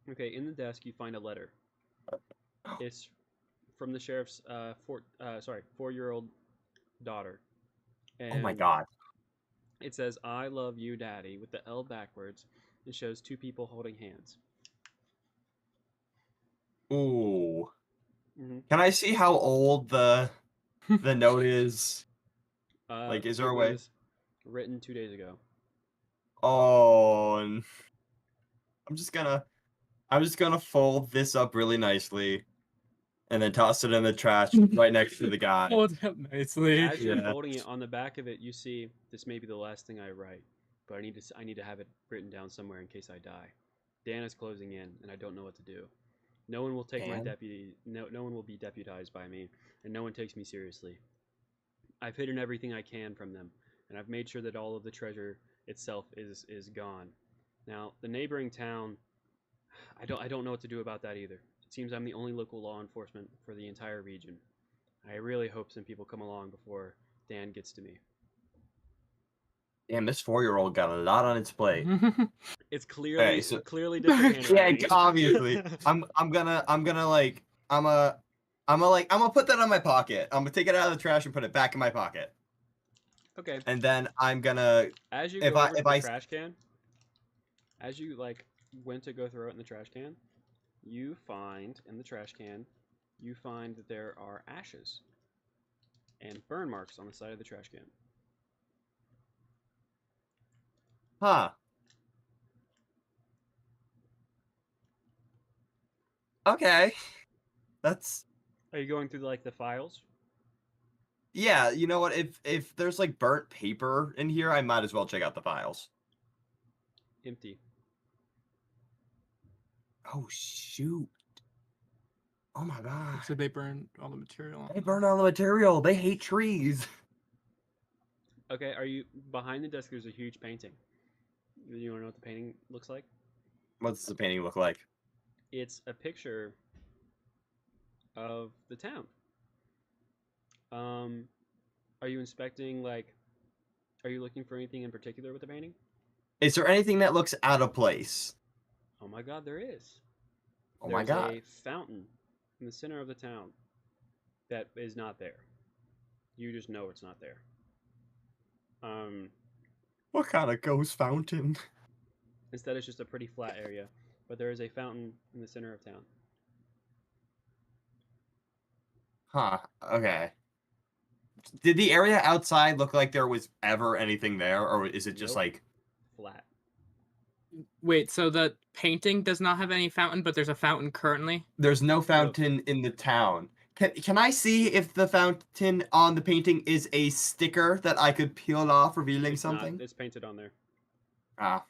Okay, in the desk you find a letter. It's from the sheriff's 4-year-old daughter. And Oh my god. it says, "I love you, Daddy," with the L backwards. It shows two people holding hands. Ooh. Mm-hmm. Can I see how old the note is? Like, is there it a way? was written 2 days ago. Oh, I'm just gonna fold this up really nicely, and then toss it in the trash right next to the guy. Hold up nicely. As you're Yeah. folding it, on the back of it, you see this may be the last thing I write, but I need to have it written down somewhere in case I die. Dan is closing in, and I don't know what to do. No one will take my Dan? deputy. No one will be deputized by me, and no one takes me seriously. I've hidden everything I can from them, and I've made sure that all of the treasure itself is gone. Now, the neighboring town, I don't know what to do about that either. It seems I'm the only local law enforcement for the entire region. I really hope some people come along before Dan gets to me. Damn, this 4-year-old got a lot on its plate. It's clearly Okay, so- clearly different Yeah, handwriting. obviously. I'm gonna like I'm gonna put that on my pocket. I'm gonna take it out of the trash and put it back in my pocket. Okay. And then I'm gonna As you if go I over to if the I trash can, as you like went to go throw it in the trash can, you find in the trash can, you find that there are ashes and burn marks on the side of the trash can. huh. Okay. That's Are you going through like the files? yeah, you know what? If there's like burnt paper in here, I might as well check out the files. Empty. Oh shoot. Oh my god. So they burned all the material. They burn all the material. They hate trees. Okay, are you behind the desk? There's a huge painting. You want to know what the painting looks like? What does the painting look like? It's a picture of the town. Are you inspecting like? Are you looking for anything in particular with the painting? Is there anything that looks out of place? Oh my God, there is. Oh my There's god. a fountain in the center of the town that is not there. You just know it's not there. What kind of ghost fountain? Instead, it's just a pretty flat area, but there is a fountain in the center of town. Huh. Okay. Did the area outside look like there was ever anything there, or is it just Nope. like Flat. Wait, so the painting does not have any fountain, but there's a fountain currently? there's no fountain in the town? Can I see if the fountain on the painting is a sticker that I could peel off, revealing It's something? not. It's painted on there. Ah.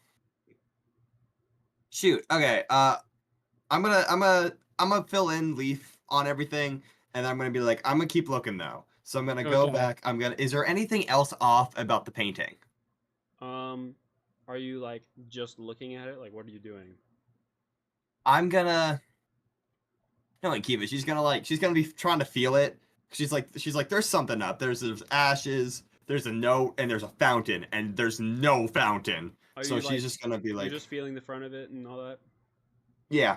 Shoot. Okay. I'm gonna fill in Leaf on everything, and I'm gonna be like, I'm gonna keep looking though. So I'm gonna go Okay. back. Is there anything else off about the painting? Are you like just looking at it? Like, what are you doing? I'm gonna like keep it. She's gonna be trying to feel it. She's like, there's something up. There's ashes. There's a note, and there's a fountain, and there's no fountain. Are So you she's like? just gonna be You're like, just feeling the front of it and all that. yeah.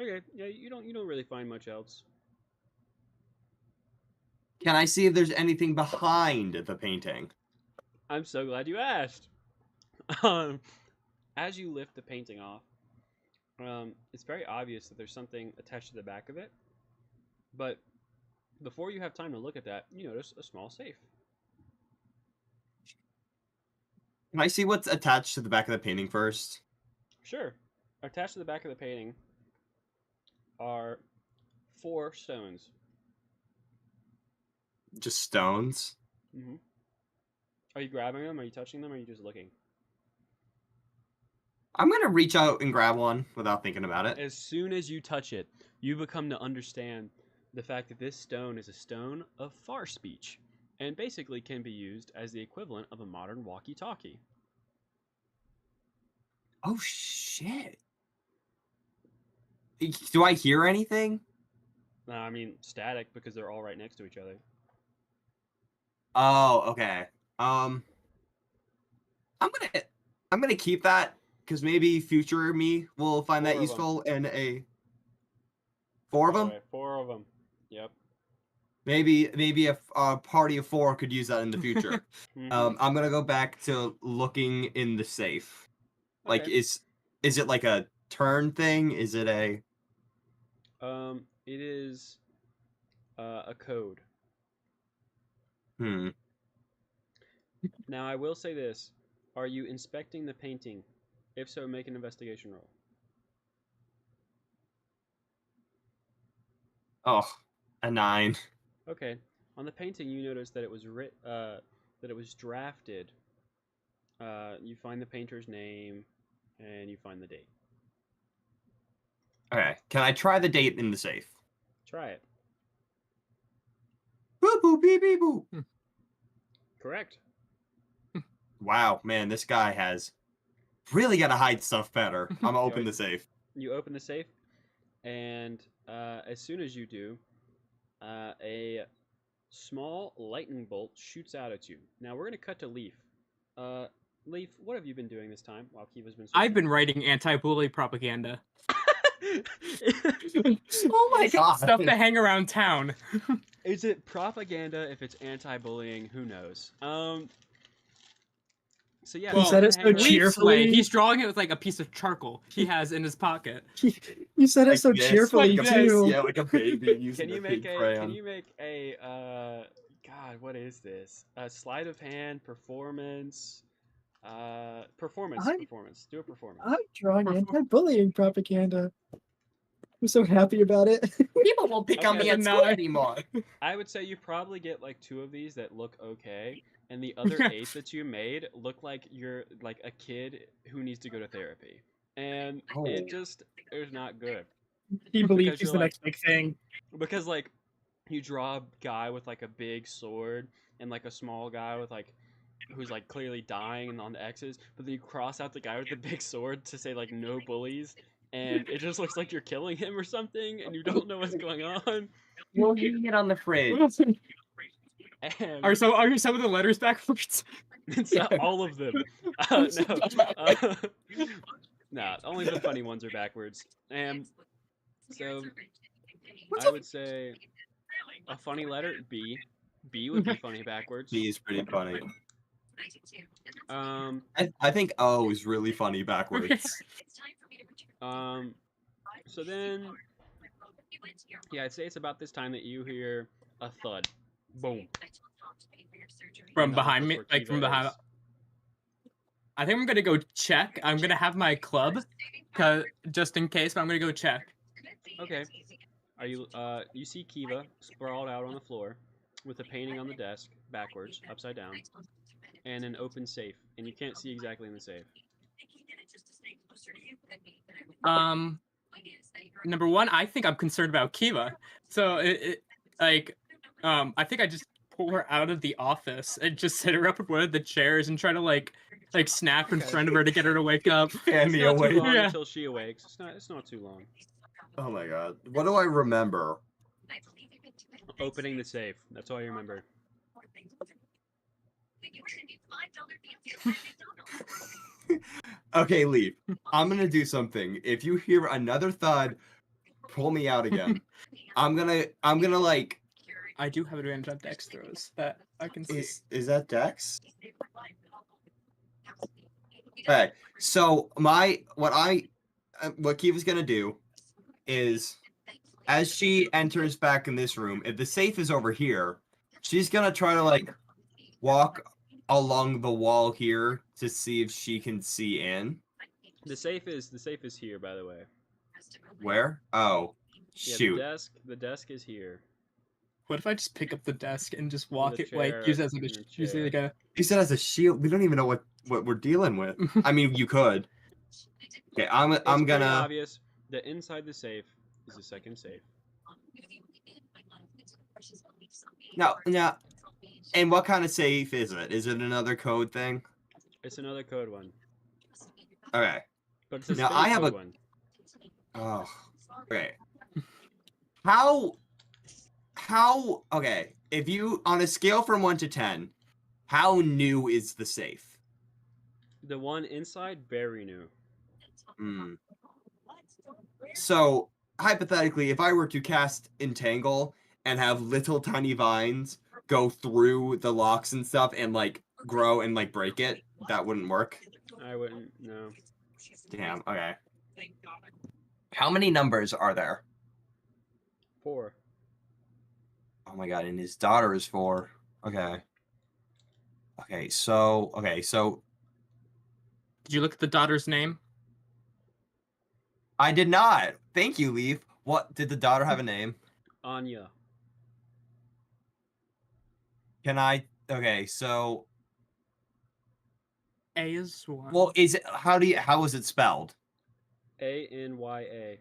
Okay. Yeah. You don't really find much else. Can I see if there's anything behind the painting? I'm so glad you asked. Um, as you lift the painting off, it's very obvious that there's something attached to the back of it. But before you have time to look at that, you notice a small safe. Can I see what's attached to the back of the painting first? Sure. Attached to the back of the painting are 4 stones. Just stones. Mm-hmm. Are you grabbing them? Are you touching them? Or are you just looking? I'm gonna reach out and grab one without thinking about it. As soon as you touch it, you become to understand the fact that this stone is a stone of far speech, and basically can be used as the equivalent of a modern walkie-talkie. Oh shit! Do I hear anything? I mean, static because they're all right next to each other. Oh, okay. I'm gonna keep that because maybe future me will find 4 that of 'em. useful in a 4 of By the them. way, 4 of them. Yep. Maybe a party of 4 could use that in the future. Mhm. I'm gonna go back to looking in the safe. Like, Okay. is it like a turn thing? Is it a It is a code. hmm? Now, I will say this: are you inspecting the painting? If so, make an investigation roll. Oh, a 9. Okay. On the painting, you notice that it was that it was drafted. You find the painter's name, and you find the date. Okay, can I try the date in the safe? Try it. Boop boop beep beep boop. Correct. Wow, man, this guy has really got to hide stuff better. I'm gonna open the safe. You open the safe, and as soon as you do, a small lightning bolt shoots out at you. Now we're gonna cut to Leaf. Leaf, what have you been doing this time while Kiva's been I've searching? been writing anti-bully propaganda. Oh my god. Stuff to hang around town. Is it propaganda if it's anti-bullying? Who knows? So yeah, Well, He said it stuff to hang so around- Leaf's way, cheerfully. he's drawing it with like a piece of charcoal he has in his pocket. You said it Like so this, cheerfully like too. Yeah, like a baby using Can you a make big a? crayon. Can you make a? God, what is this? A sleight of hand performance. Performance. I'm- Performance. Do a performance. I'm drawing anti-bullying propaganda. I'm so happy about it. People won't pick on Okay. me at No. school anymore. I would say you probably get like 2 of these that look okay, and the other 8 that you made look like you're like a kid who needs to go to therapy, and it Oh. just is not good He Because believes you're is the like- next big thing. because like you draw a guy with like a big sword and like a small guy with like who's like clearly dying and on the X's, but then you cross out the guy with the big sword to say like no bullies, and it just looks like you're killing him or something, and you don't know what's going on. You're hitting it on the fridge. And Are some of the letters backwards? it's not all of them. No, nah, only the funny ones are backwards. And so I would say a funny letter B. B would be funny backwards. B is pretty funny. Um, I think O is really funny backwards. So then, yeah, I'd say it's about this time that you hear a thud. Boom. From in the behind office me, where like Kiva from behind. is. I think I'm gonna go check. I'm gonna have my club, just in case. But I'm gonna go check. Okay. Are you? You see Kiva sprawled out on the floor, with a painting on the desk, backwards, upside down, and an open safe, and you can't see exactly in the safe. Number one, I think I'm concerned about Kiva. So I think I just pull her out of the office and just sit her up in one of the chairs and try to like snap in Okay. front of her to get her to wake up. Fan It's me not too away. long Yeah. until she awakes. It's not too long. Oh my god. What do I remember? Opening the safe. That's all you remember. Okay, leave. I'm gonna do something. If you hear another thud, pull me out again. I'm gonna like. I do have advantage on dex throws that I can see. Is that Dex? Okay. So what Kiva's gonna do is, as she enters back in this room, if the safe is over here, she's gonna try to like walk along the wall here to see if she can see in. The safe is here, by the way. Where? Oh, Yeah, shoot. the desk is here. What if I just pick up the desk and just walk the it like chair use it as like and the use it like a You said as a shield. We don't even know what we're dealing with. I mean, you could. Okay, I'm It's pretty gonna. obvious that inside the safe is the second safe. No. And what kind of safe is it? Is it another code thing? It's another code one, Okay. but it's a Now, spell I have code a- one. Oh. Okay. How? Okay. If you on a scale from 1 to 10, how new is the safe? The one inside, very new. Hmm. So hypothetically, if I were to cast Entangle and have little tiny vines go through the locks and stuff and like grow and like break it, that wouldn't work. I wouldn't know. Damn. Okay. How many numbers are there? 4. Oh my god, and his daughter is 4. Okay. So Did you look at the daughter's name? I did not. Thank you, Leaf. What did the daughter have a name? Anya. Can I? Okay, so A is one. well, is it how is it spelled? Anya.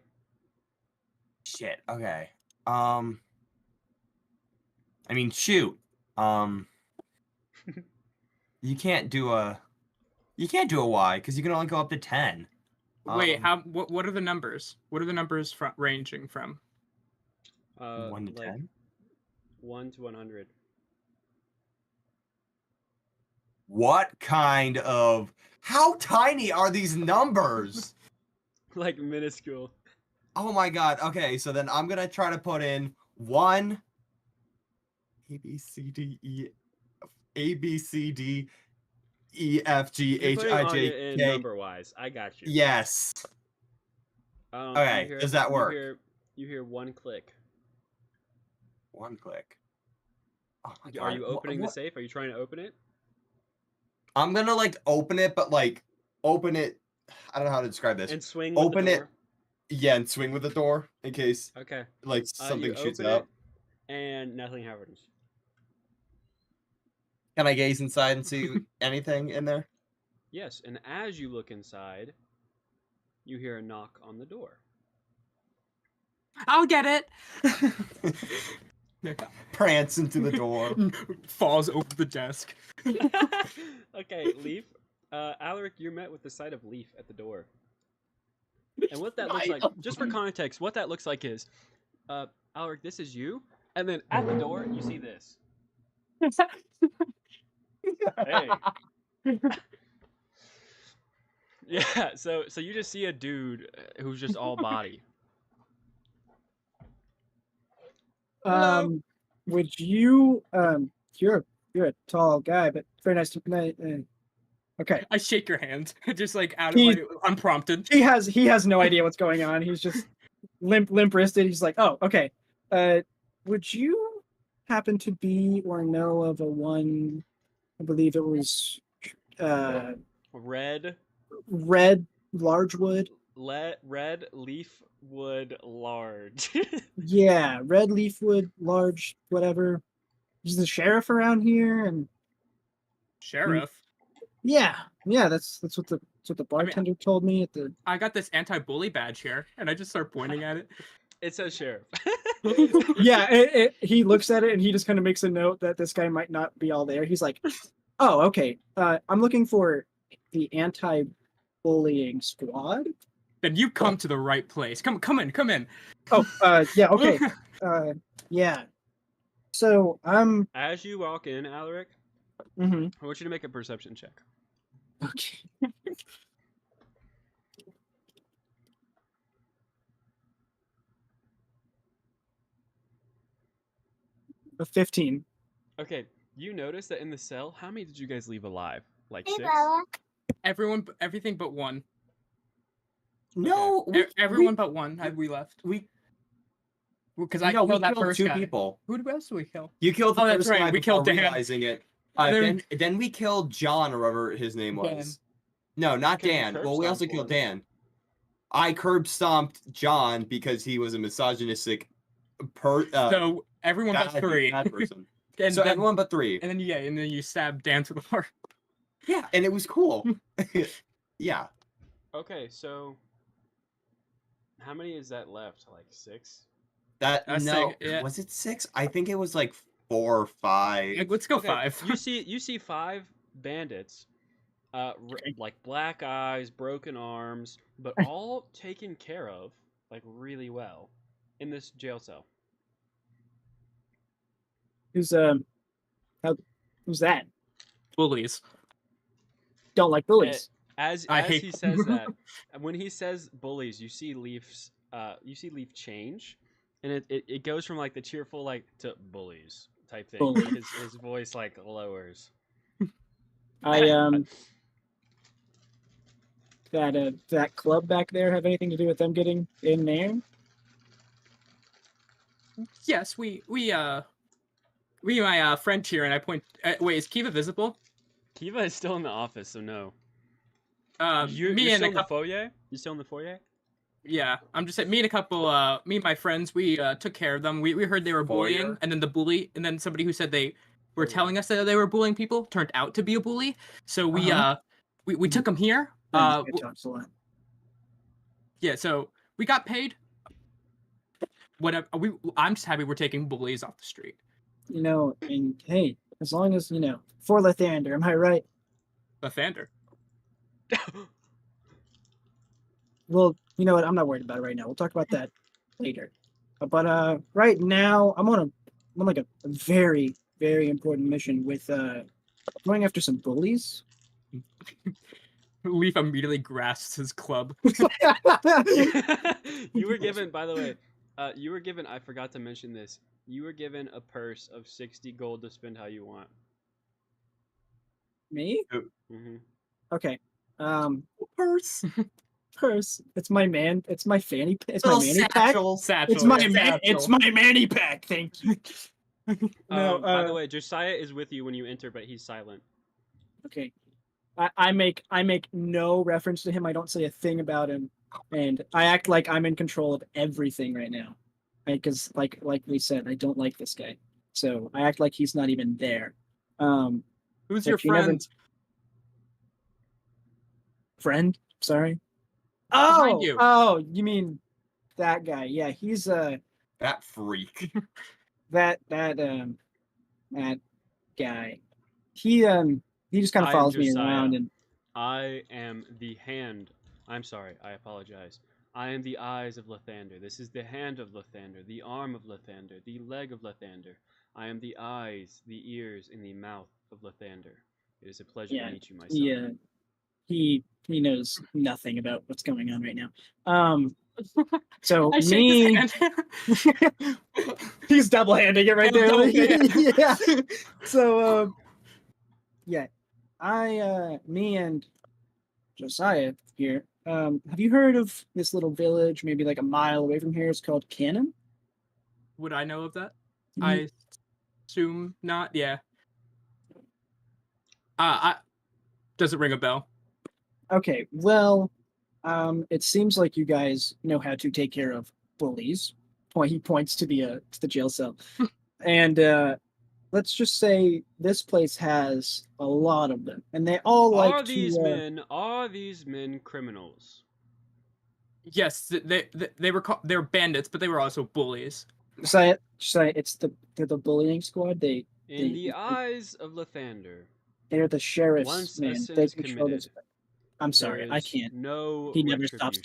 Shit. Okay. I mean, shoot. You can't do a Y because you can only go up to 10. Wait, what are the numbers? What are the numbers ranging from? 1 to Like 10? 1 to 100. What kind of... How tiny are these numbers? Like minuscule. Oh my god. Okay, so then I'm gonna try to put in 1 A B C D E F G You're H putting I on J it in K. number wise. I got you. Yes. You Okay, hear- does that work? You hear one click. 1 click. Oh my Are god. you opening the safe? Are you trying to open it? I'm gonna like open it, but like open it. I don't know how to describe this. And swing with Open the it. door? Yeah, and swing with the door in case Okay. like something You shoots open out. it, and nothing happens. Can I gaze inside and see anything in there? Yes, and as you look inside, you hear a knock on the door. I'll get it. Prance into the door. Falls over the desk. Okay, Leaf. Alaric, you're met with the sight of Leaf at the door. And what that looks like, just for context, what that looks like is, Alaric, this is you, and then at the door, you see this. Hey. Yeah, so you just see a dude who's just all body. Hello. Would you you're a tall guy, but very nice to okay. I shake your hand, just like out of He- like unprompted. He has no idea what's going on. He's just limp wristed. He's like, oh, okay. Would you happen to be or know of a one? I believe it was Red largewood. red leaf wood large. Yeah, red leafwood large, whatever. Is the sheriff around here? And Sheriff. yeah, that's what the bartender told me at the. I got this anti-bully badge here, and I just start pointing at it. It says sheriff. Yeah, he looks at it and he just kind of makes a note that this guy might not be all there. He's like, "Oh, okay. I'm looking for the anti-bullying squad." Then you come to the right place. Come in. Oh, yeah, okay. Yeah. So I'm. As you walk in, Alaric, Mhm. I want you to make a perception check. Okay. A 15. Okay, you notice that in the cell, how many did you guys leave alive? Like 6? Everything but one. No, Everyone but one had we left. Because I no, we killed that killed first 2 guy. people. Who else did we kill? You killed the Oh, that's first right, guy we before killed Dan. realizing it. Then we killed John or whatever his name Dan. was. No, not Because you Dan. curb Well, we also stomped killed one. Dan. I curb stomped John because he was a misogynistic So everyone but bad 3. person. And So then, everyone but 3. and then you stabbed Dan to the heart. Yeah, and it was cool. Yeah. Okay, so how many is that left? Like 6? That's No, sick, yeah. was it 6? I think it was like 4 or 5. Like, let's go Okay, 5. You see 5 bandits, like black eyes, broken arms, but all taken care of like really well in this jail cell. Who's that? Bullies. Don't like bullies. As I hate he says that, when he says bullies, you see Leaf change, and it goes from like the cheerful like to bullies type thing. Bully. His voice like lowers. That club back there have anything to do with them getting in there? Yes, we my friend here, and I point. Wait, is Kiva visible? Kiva is still in the office, so no. Me You're and still a in the couple. foyer. You still in the foyer? Yeah, I'm just saying. Me and a couple. Me and my friends. We took care of them. We heard they were bullying, Foyer? and then somebody who said they were telling us that they were bullying people turned out to be a bully. So we we took them here. This guy talks a lot. Yeah. So we got paid. Whatever. I'm just happy we're taking bullies off the street. And hey, as long as for Lathander, am I right? Lathander. Well, you know what? I'm not worried about it right now. We'll talk about that later. But right now, I'm on like a very, very important mission with going after some bullies. Leaf immediately grasps his club. You were given, by the way, you were given. I forgot to mention this. You were given a purse of 60 gold to spend how you want. Me? Mm-hmm. Okay. Purse. Purse. It's my man. It's my fanny. It's my Little manny pack. satchel. Satchel. It's my yeah. man. It's my manny pack. Thank you. No. By the way, Josiah is with you when you enter, but he's silent. Okay. I make no reference to him. I don't say a thing about him, and I act like I'm in control of everything right now, because like we said, I don't like this guy, so I act like he's not even there. Who's your if you never- friend? Friend? Sorry. Behind Oh, you. oh, you mean that guy? Yeah, he's That freak. that guy. He just kind of I am follows me Josiah. around and I am the hand. I'm sorry. I apologize. I am the eyes of Lathander. This is the hand of Lathander, the arm of Lathander, the leg of Lathander. I am the eyes, the ears, and the mouth of Lathander. It is a pleasure Yeah, to meet you, my son. he knows nothing about what's going on right now. So I shake his me, hand. he's double handing it right Yeah, there. double-handed. Yeah. So yeah, me and Josiah here. Have you heard of this little village, maybe like a mile away from here? It's called Cannon. Would I know of that? Ye- I assume not. Yeah. I does it ring a bell? Okay, well, it seems like you guys know how to take care of bullies. He points to the jail cell, and let's just say this place has a lot of them, and they all like Are these to. men criminals? Yes, they were they're bandits, but they were also bullies. Josiah, they're the bullying squad. In the eyes of Lathander, They're the sheriff's once man. a sin They is control committed, this. I'm there sorry, I is can't. no He never stops retribution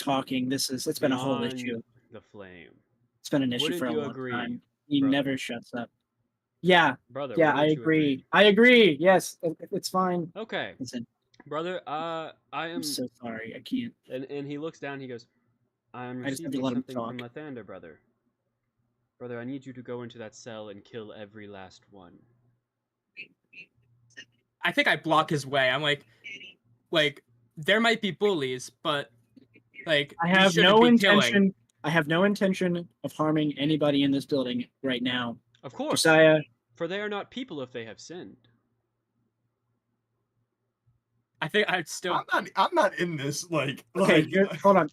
talking. It's been a whole beyond issue. the flame. It's been an issue Wouldn't for a you long agree, time. He brother? never shuts up. Yeah, Brother, yeah, wouldn't I you agree. I agree. Yes, it's fine. Okay, Listen, brother, I am, I'm so sorry. I can't. and he looks down. He goes, "I am I just have to receiving let him something from talk. Lathander, brother. Brother, I need you to go into that cell and kill every last one." I think I block his way. I'm like there might be bullies, but like I we have shouldn't no be intention. killing. I have no intention of harming anybody in this building right now. Of course, Josiah, for they are not people if they have sinned. I think I'd still. I'm not in this okay, like hold on.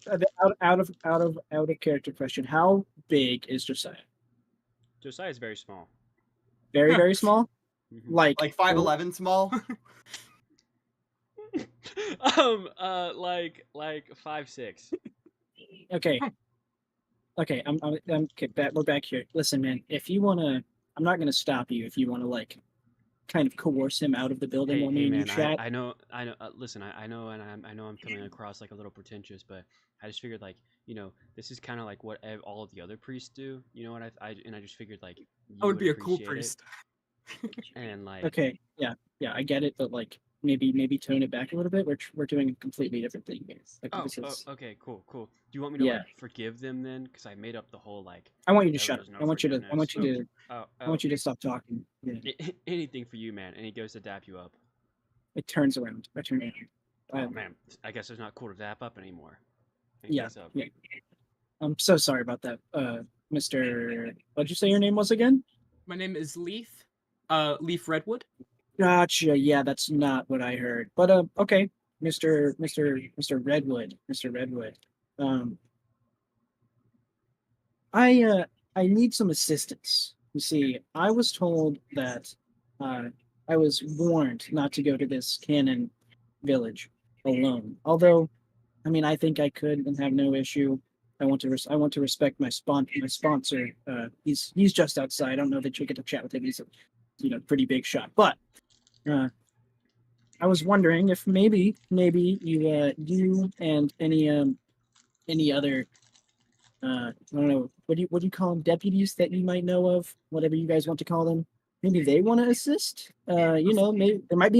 Out of character question. How big is Josiah? Josiah is very small. Very very small. Mhm. Like 5'11" small. Like 5'6". Okay. Okay, I'm okay, we're back here. Listen, man, if you wanna, I'm not gonna stop you if you wanna like, kind of coerce him out of the building while me and you Man, chat. I know. Listen, I know, and I know I'm coming across like a little pretentious, but I just figured like, this is kind of like what all of the other priests do. You know what? I just figured like you I would be a cool appreciate it. priest. And like, Okay, yeah, I get it, but like maybe tone it back a little bit. We're doing a completely different thing here. Like, this is, okay, cool. Do you want me to Yeah. like forgive them then? Because I made up the whole like. I want you to there shut up. was no I want you to forgiveness. I want you to stop talking. Yeah. Anything for you, man. And he goes to dap you up. It turns around. I turn around. Oh man, I guess it's not cool to dap up anymore. Yeah, What's up? yeah. I'm so sorry about that, Mr. What'd you say your name was again? My name is Leaf. Leaf Redwood. Gotcha. Yeah, that's not what I heard. But okay, Mr. Redwood, Mr. Redwood. I need some assistance. You see, I was told that I was warned not to go to this cannon village alone. Although, I mean, I think I could and have no issue. I want to respect my sponsor. He's just outside. I don't know that you get to chat with him. He's a pretty big shot. But I was wondering if maybe you and any other I don't know, what do you call them, deputies that you might know of, whatever you guys want to call them. maybe they want to assist. You know, maybe there might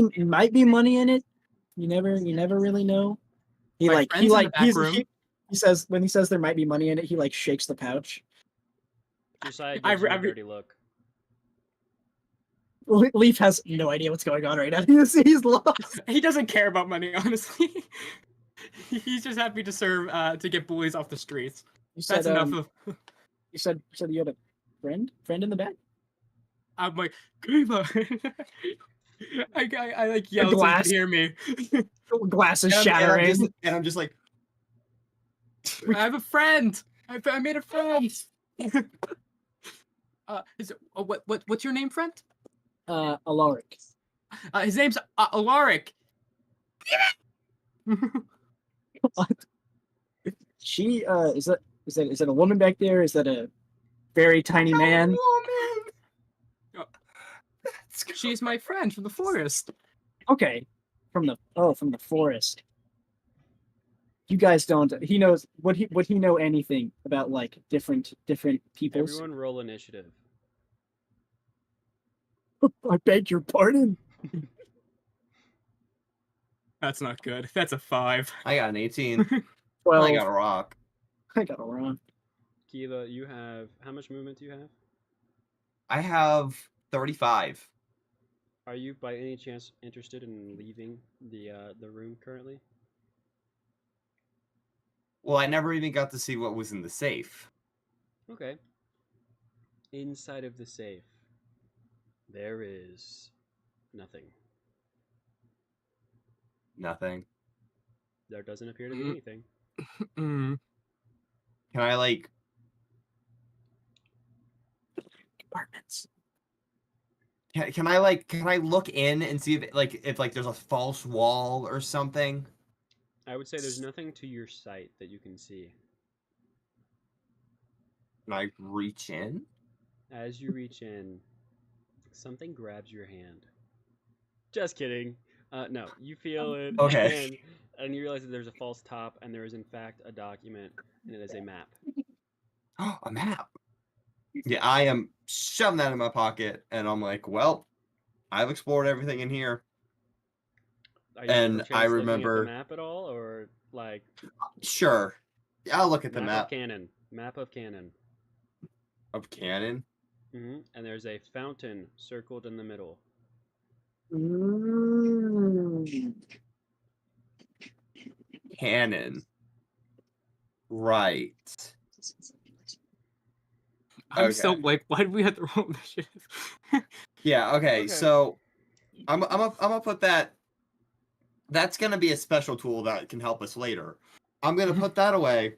be money in it. You never really know. He My like friend's in the back room. he says when he says there might be money in it, he like shakes the pouch. Josiah I gives you re- a dirty look. Leaf has no idea what's going on right now. He's lost. He doesn't care about money, honestly. He's just happy to serve to get bullies off the streets. You said That's enough of. you said you had a friend in the back. I'm like, Grima. I like yelled so you glass. could hear me. Glass is And shattering. I'm just like, I have a friend. I made a friend. What's your name, friend? Alaric. His name's Alaric. She is that a woman back there? Is that a very tiny man? She's my friend from the forest. Okay, from the forest. You guys don't. He knows would he know anything about like different peoples? Everyone roll initiative. I beg your pardon. That's not good. That's a 5. I got an 18. 12. I got a rock. I got a wrong. Kiva, you have how much movement do you have? I have 35. Are you by any chance interested in leaving the room currently? Well, I never even got to see what was in the safe. Okay. Inside of the safe, there is nothing. Nothing. There doesn't appear to be anything. Mm. Can I like? Compartments. Can I look in and see if there's a false wall or something? I would say there's nothing to your sight that you can see. Can I reach in? As you reach in, something grabs your hand. Just kidding. No, you feel it. Okay. And you realize that there's a false top, and there is in fact a document, and it is a map. Oh, a map. Yeah, I am shoving that in my pocket, and I'm like, well, I've explored everything in here. Are you And perchance I looking remember- at the map at all, or like Sure. Yeah, I'll look at the map map of Cannon? Map of Cannon. of Cannon. And there's a fountain circled in the middle. Mm. Cannon. Right. I'm so Okay. like, why did we have to roll initiative? Yeah. Okay. Okay. So, I'm gonna put that. That's gonna be a special tool that can help us later. I'm gonna put that away,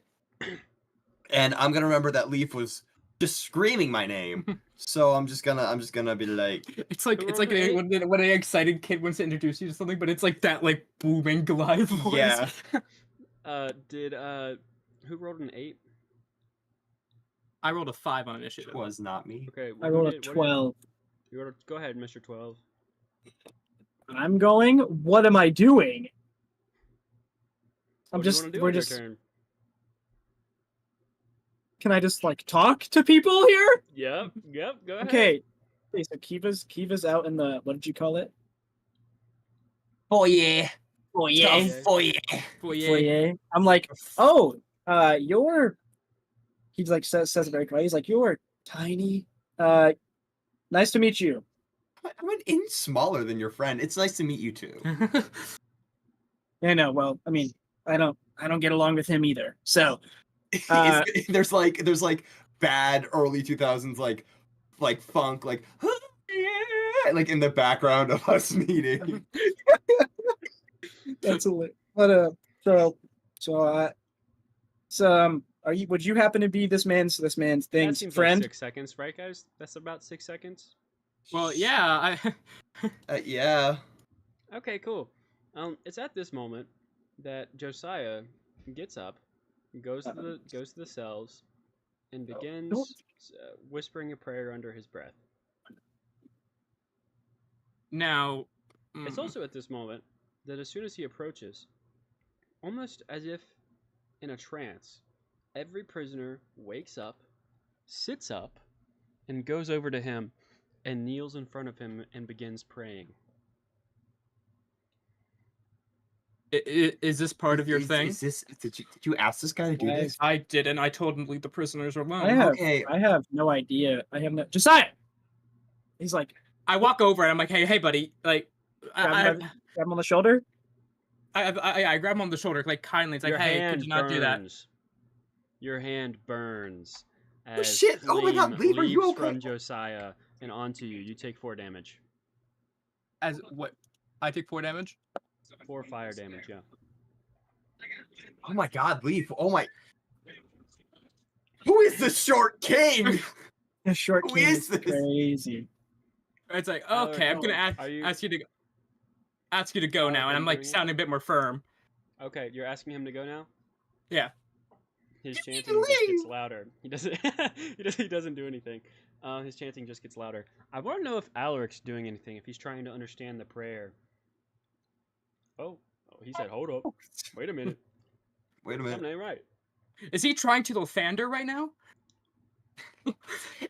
and I'm gonna remember that Leaf was just screaming my name. So I'm just gonna be like, It's like Who it's rolled like an when an excited kid wants to introduce you to something, but it's like that like booming Goliath voice. Yeah. Who rolled an 8? I rolled a 5 on initiative. was not me. Okay, I who rolled a did- what did- 12. Go ahead, Mr. 12. I'm going. What am I doing? What do you wanna do We're with your just. turn? Can I just like talk to people here? Yep, go ahead. Okay. Okay, so Kiva's out in the, what did you call it? Oh yeah. Oh yeah. Oh yeah. Foyer. I'm like, oh, you're. He's like says it very quiet. He's like, you're tiny. Nice to meet you. I'm an inch smaller than your friend. It's nice to meet you too. Yeah, no. Well, I mean, I don't get along with him either. So There's like bad early 2000s like funk like yeah, like in the background of us meeting. that's a lit. But would you happen to be this man's That thing's seems friend? like 6 seconds, right, guys? That's about 6 seconds. Well, yeah, Yeah. Okay, cool. It's at this moment that Josiah gets up, goes to the cells, and begins whispering a prayer under his breath. now. It's also at this moment that as soon as he approaches, almost as if in a trance, every prisoner wakes up, sits up, and goes over to him and kneels in front of him and begins praying. Is this part of your thing? Is this? Did you ask this guy to do this? I didn't. I told him to leave the prisoners alone. Okay. I have no idea. I have no Josiah. He's like, I walk over and I'm like, hey, buddy, like, grab him on the shoulder. I grab him on the shoulder, like, kindly. It's like, Your hey, hand could you not do that? burns. Your hand burns Oh as shit! Oh my god, flame Leaf, are you leaps okay? from Josiah and onto you. You take 4 damage. As what? I take 4 damage. 4 fire damage, yeah. Oh my god, Leaf. Oh my. Who is the short king? The short Who king is is this? crazy. It's like, Tyler, okay, I'm gonna ask you to go Tyler, now, and are I'm you like doing it? sounding a bit more firm. Okay, you're asking him to go now? Yeah. His You need chanting to just gets leave. louder. He doesn't do anything. His chanting just gets louder. I want to know if Alaric's doing anything, if he's trying to understand the prayer. Oh, he said, hold up. Wait a minute. Wait a minute. Something ain't right. Is he trying to Lathander right now?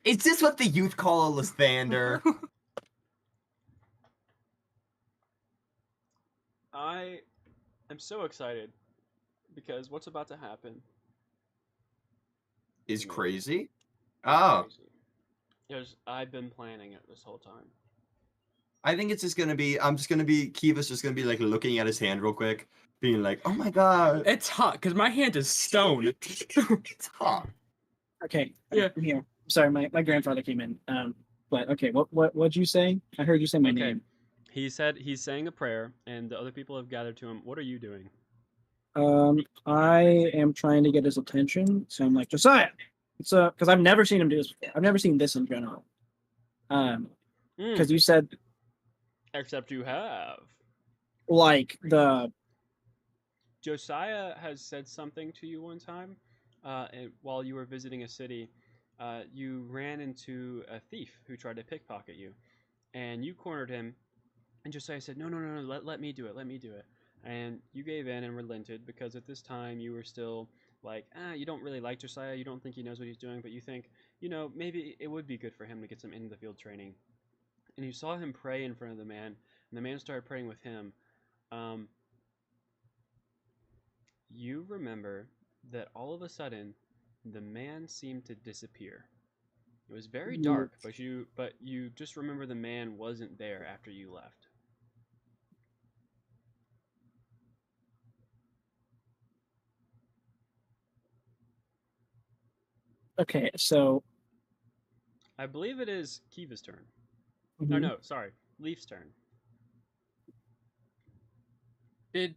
Is this what the youth call a Lathander? I am so excited because what's about to happen Is is crazy? Oh, crazy. Because I've been planning it this whole time. I think it's just gonna be. Kiva's just gonna be like looking at his hand real quick, being like, "Oh my god, It's hot because my hand is stone. it's hot." Okay. Yeah. I'm here. Sorry, my grandfather came in. But okay, what'd you say? I heard you say my Okay. name. He said he's saying a prayer, and the other people have gathered to him. What are you doing? I am trying to get his attention, so I'm like, Josiah. It's because I've never seen him do this before. I've never seen this in general. Because you said Except you have. like the Josiah has said something to you one time, and while you were visiting a city. You ran into a thief who tried to pickpocket you, and you cornered him. And Josiah said, "No, let me do it, let me do it." And you gave in and relented because at this time you were still like, you don't really like Josiah. You don't think he knows what he's doing, but you think, maybe it would be good for him to get some in the field training. And you saw him pray in front of the man, and the man started praying with him. You remember that all of a sudden, the man seemed to disappear. It was very dark, but you just remember the man wasn't there after you left. okay. So I believe it is Kiva's turn. mhm. No, sorry, Leaf's turn. Did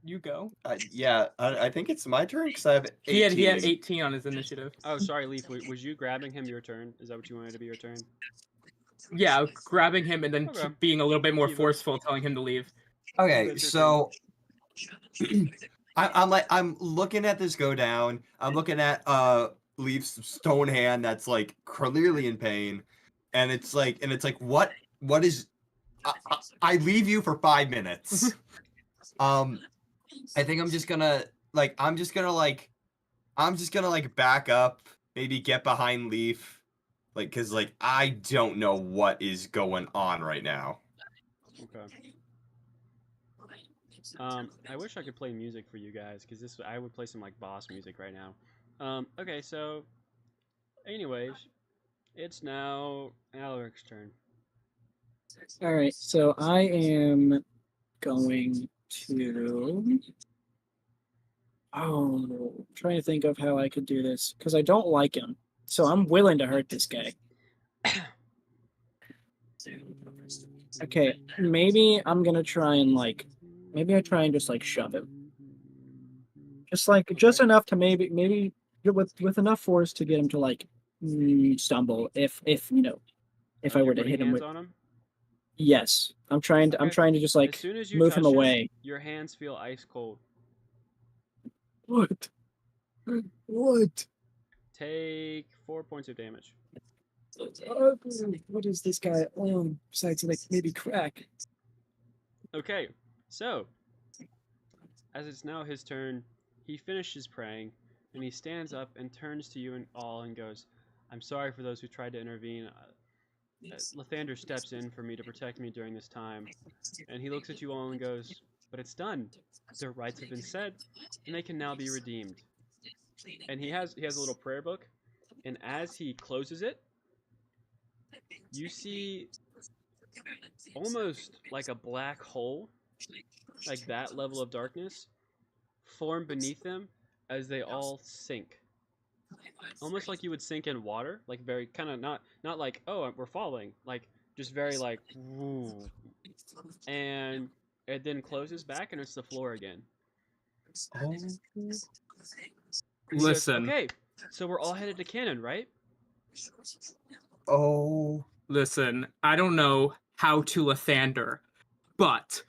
you go? Yeah, I think it's my turn because I have 18. He had 18 on his initiative. Oh, sorry, Leaf. Was you grabbing him your turn? Is that what you wanted to be your turn? Yeah, grabbing him and then Okay. being a little bit more Kiva. forceful, telling him to leave. Okay, That's your so I'm looking at this go down. I'm looking at Leaf's stone hand that's like clearly in pain, and it's like what is I leave you for 5 minutes. I think I'm just gonna back up, maybe get behind Leaf, cause I don't know what is going on right now. Okay. I wish I could play music for you guys, because I would play some like boss music right now. Okay, so, anyways, it's now Alaric's turn. All right. So I am going to. Oh, I'm trying to think of how I could do this because I don't like him. So I'm willing to hurt this guy. Okay, maybe I'm gonna try and maybe I try and just shove him, just enough to maybe with enough force to get him to stumble if if I were to hit him hands with. on him. Yes, I'm trying Okay. to just As soon as you move him touch away. your hands feel ice cold. What? What? Take 4 points of damage. What is this guy on besides maybe crack? Okay, so as it's now his turn, he finishes praying, and he stands up and turns to you in awe and goes, "I'm sorry for those who tried to intervene. Lathander steps in for me to protect me during this time, and he looks at you all and goes, "But it's done. Their rights have been said, and they can now be redeemed." And he has a little prayer book, and as he closes it, you see almost like a black hole, like that level of darkness, form beneath them as they all sink. Almost like you would sink in water, like very kind of not like, oh, we're falling, like just very like woo. And it then closes back and it's the floor again. Oh. And he goes, Listen, okay, so we're all headed to Cannon, right? Oh. listen. I don't know how to Lathander, but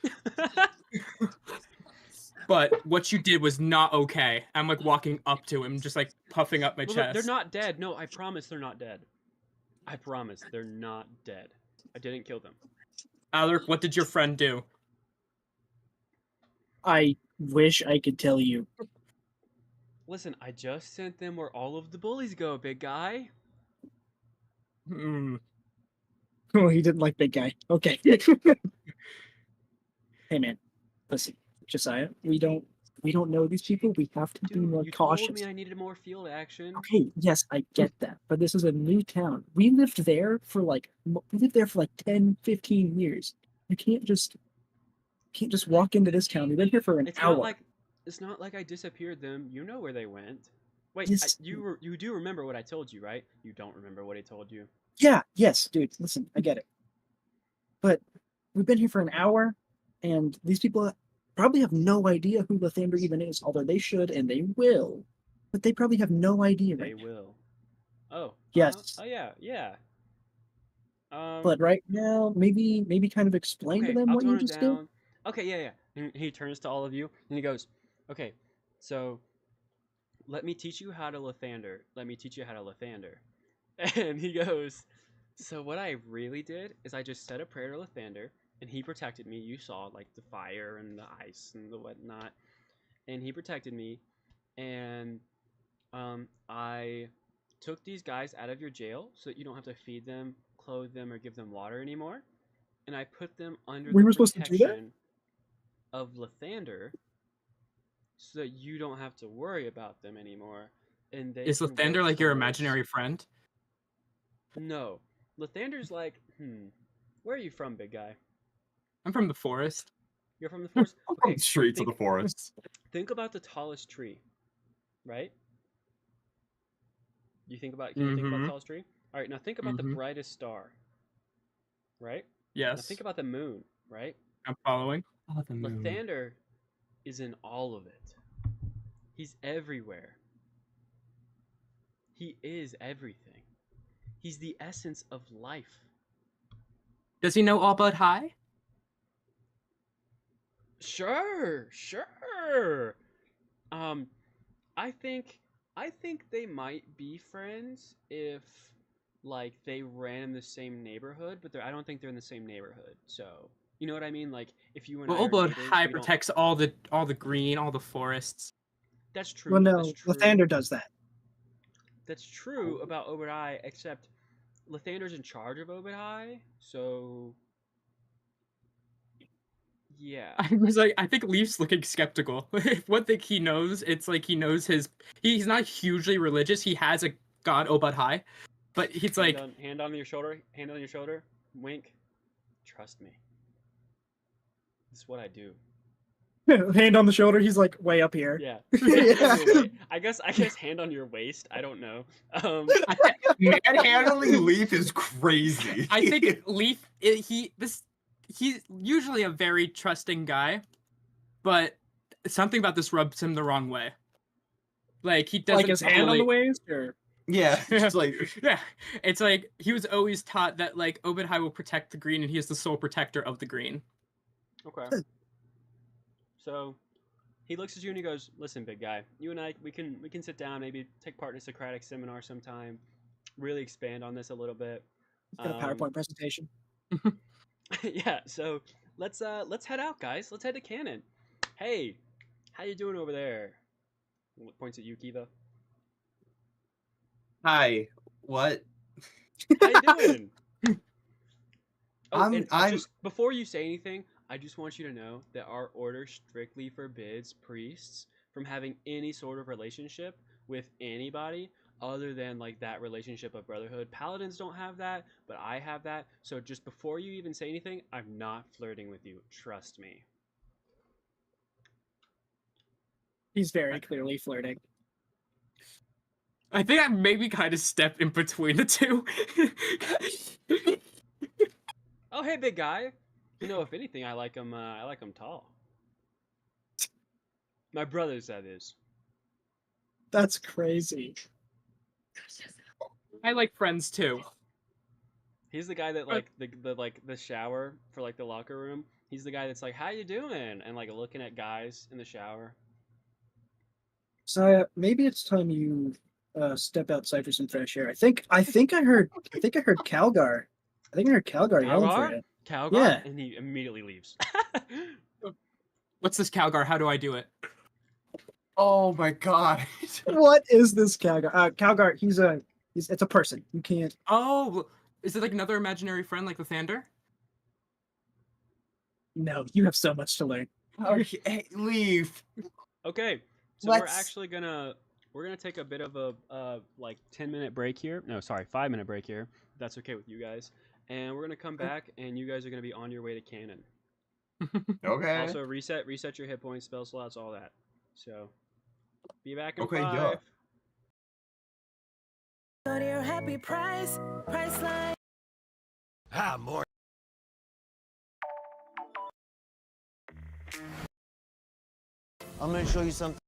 what you did was not okay. I'm like walking up to him, just like puffing up my Well, chest. they're not dead. No, I promise they're not dead. I promise they're not dead. I didn't kill them. Alaric, what did your friend do? I wish I could tell you. Listen, I just sent them where all of the bullies go, big guy. Hmm. Oh, he didn't like big guy. Okay. Hey man, listen, Josiah, we don't know these people. We have to be Dude, more you told cautious. me I needed more field action. Okay, yes, I get that, but this is a new town. We lived there for like 10, 15 years. You can't just walk into this town. We've been here for an It's hour. it's not like I disappeared them. You know where they went. Wait, Yes. you do remember what I told you, right? You don't remember what I told you. Yeah, yes, dude. Listen, I get it. But we've been here for an hour, and these people probably have no idea who Lathander even is, although they should and they will. But they probably have no idea They right now. will. Oh. Yes. Oh yeah, yeah. But right now, maybe kind of explain to Okay, them I'll what you tone it just did. down. Okay, yeah, yeah. And he turns to all of you and he goes, "Okay, so let me teach you how to Lathander. Let me teach you how to Lathander." And he goes, "So what I really did is I just said a prayer to Lathander, and he protected me. You saw like the fire and the ice and the whatnot, and he protected me. And I took these guys out of your jail so that you don't have to feed them, clothe them, or give them water anymore. And I put them under We the were supposed to do that? protection of Lathander so that you don't have to worry about them anymore. And they Is can Lathander work like your towards- imaginary friend? No. Lathander's like, where are you from, big guy? I'm from the forest. You're from the forest? Okay, Straight to think, the forest. think about the tallest tree, right? Can you think about the Mhm. tallest tree? All right, now think about the Mhm. brightest star, right? Now Yes, think about the moon, right? I'm following. Oh, the moon. Lathander is in all of it. He's everywhere. He is everything. He's the essence of life. Does he know all but high? Sure, sure. Um, I think they might be friends if like they ran in the same neighborhood, but I don't think they're in the same neighborhood. So you know what I mean? Like if you and Well, I are Obod neighbors, High we don't. protects all the green, all the forests. That's true. Well, no, That's true. Lathander does that. That's true about Obadiah, except Lathander's in charge of Obadiah, so yeah. I was like, I think Leaf's looking skeptical. If one thing he knows, it's like he knows he's not hugely religious. He has a god Obad High, but he's like, Hand on your shoulder, wink. Trust me. This is what I do. Hand on the shoulder. He's like way up here. Yeah. Yeah. I guess hand on your waist. I don't know. Manhandling Leaf is crazy. I think Leaf, he's usually a very trusting guy, but something about this rubs him the wrong way. Like he doesn't Like his hand on the waist, or Yeah, just like yeah, it's like he was always taught that like Obed High will protect the green, and he is the sole protector of the green. Okay. So he looks at you and he goes, "Listen, big guy, you and I, we can sit down, maybe take part in a Socratic seminar sometime, really expand on this a little bit." got a PowerPoint presentation. Yeah. So let's head out, guys. Let's head to Cannon. Hey, how you doing over there? Points at you, Kiva. hi. What? How you doing? Just before you say anything, I just want you to know that our order strictly forbids priests from having any sort of relationship with anybody other than like that relationship of brotherhood. Paladins don't have that, but I have that. So just before you even say anything, I'm not flirting with you. Trust me. He's very clearly flirting. I think I maybe kind of step in between the two. Oh, hey, big guy. You know, if anything, I like him tall. My brothers, that is. That's crazy. I like friends too. He's the guy that like the shower for like the locker room. He's the guy that's like, "How you doing?" and like looking at guys in the shower. So maybe it's time you step outside for some fresh air. I think I heard Calgar. I think I heard Calgar yelling for you. Calgar? Yeah. And he immediately leaves. What's this Calgar? How do I do it? Oh my god. What is this Calgar? Calgar, it's a person. You can't. Oh, is it like another imaginary friend like the Thander? No, you have so much to learn. Okay, hey, leave. Okay, so we're gonna take a bit of a like 10-minute break here. No, sorry, 5-minute break here. If that's okay with you guys. And we're gonna come back, and you guys are gonna be on your way to Cannon. Okay. Also, reset your hit points, spell slots, all that. So, be back in Okay, 5. yeah. Go to your happy price, Priceline. Ah, more. I'm gonna show you something.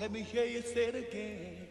Let me hear you say it again.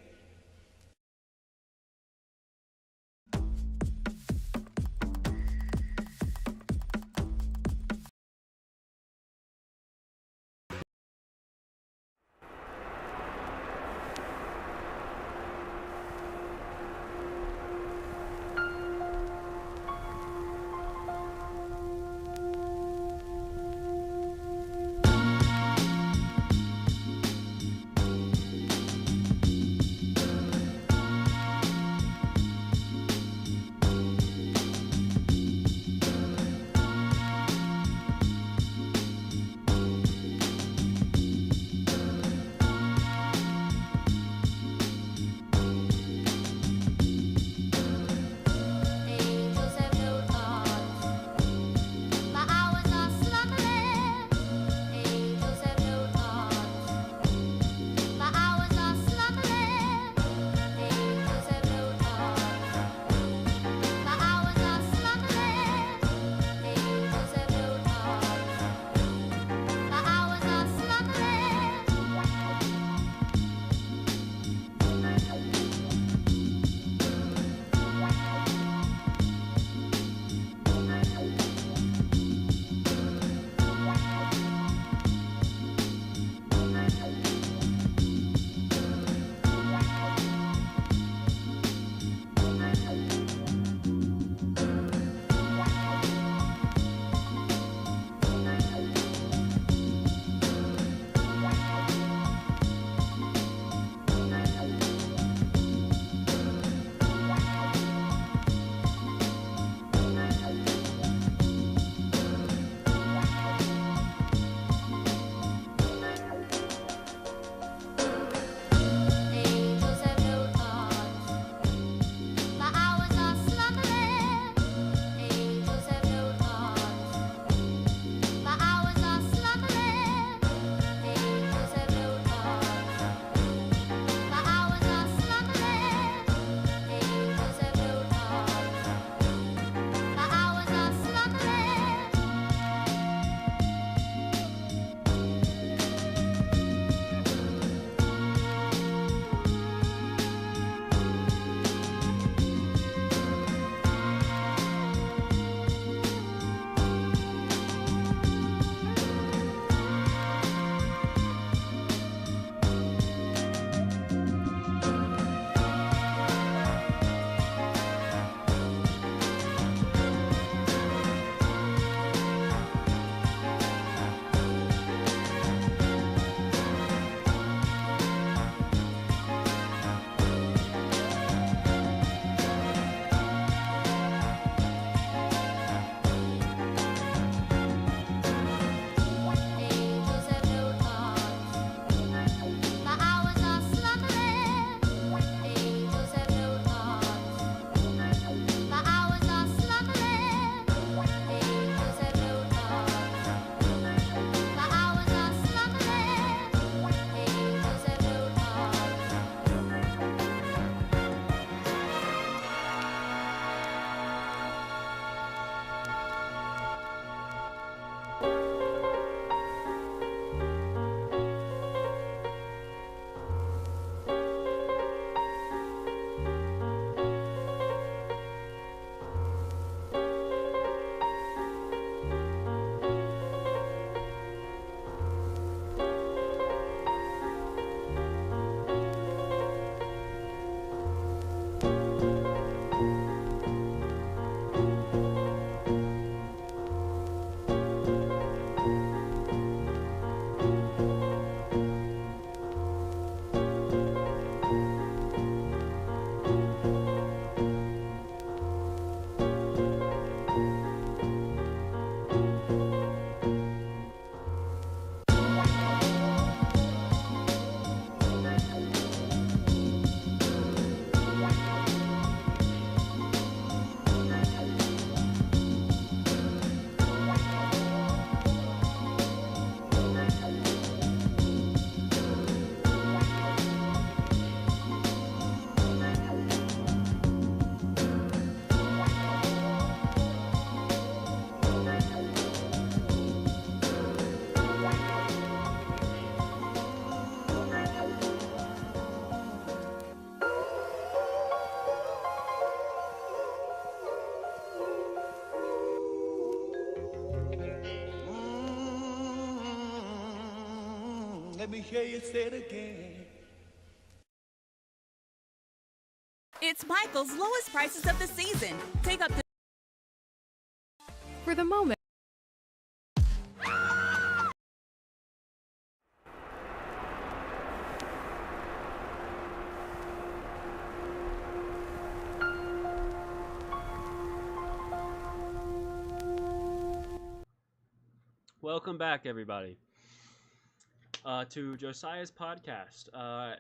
Let me hear you say it again. It's Michael's lowest prices of the season. Take up to For the moment. Welcome back, everybody, to Josiah's podcast.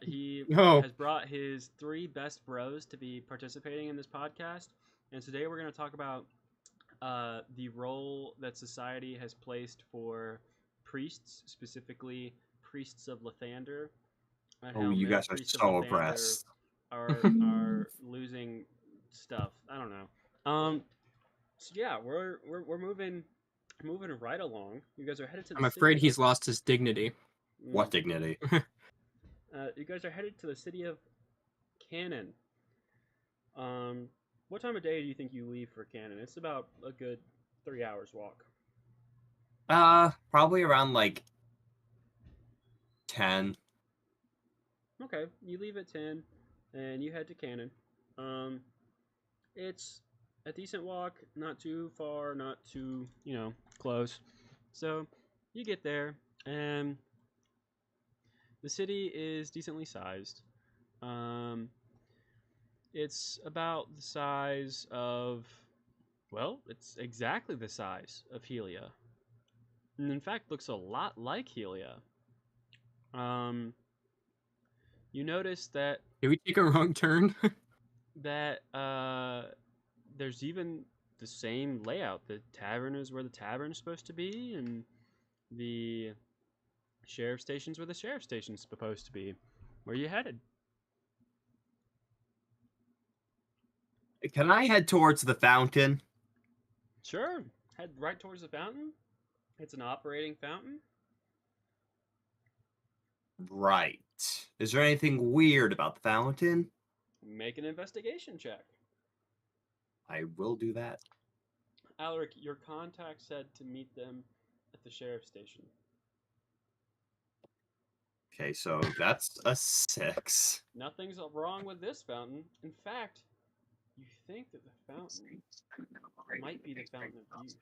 He Oh. has brought his 3 best bros to be participating in this podcast, and today we're going to talk about the role that society has placed for priests, specifically priests of Lathander. And Oh, how you male guys are priests of so Lathander oppressed. are losing stuff. I don't know. So yeah, we're moving right along. You guys are headed to the I'm city afraid of- he's lost his dignity. What dignity? You guys are headed to the city of Cannon. What time of day do you think you leave for Cannon? It's about a good 3 hours walk. Probably around like 10. Okay, you leave at 10, and you head to Cannon. It's a decent walk, not too far, not too, close. So, you get there, and the city is decently sized. It's about the size of, well, it's exactly the size of Helia. And in fact, looks a lot like Helia. You notice that Did we take a wrong turn? there's even the same layout. The tavern is where the tavern is supposed to be, and the sheriff station's where the sheriff station's supposed to be. Where are you headed? Can I head towards the fountain? Sure. Head right towards the fountain. It's an operating fountain. Right. Is there anything weird about the fountain? Make an investigation check. I will do that. Alaric, your contact said to meet them at the sheriff's station. Okay, so that's a 6. Nothing's wrong with this fountain. In fact, you think that the fountain might be the fountain of youth.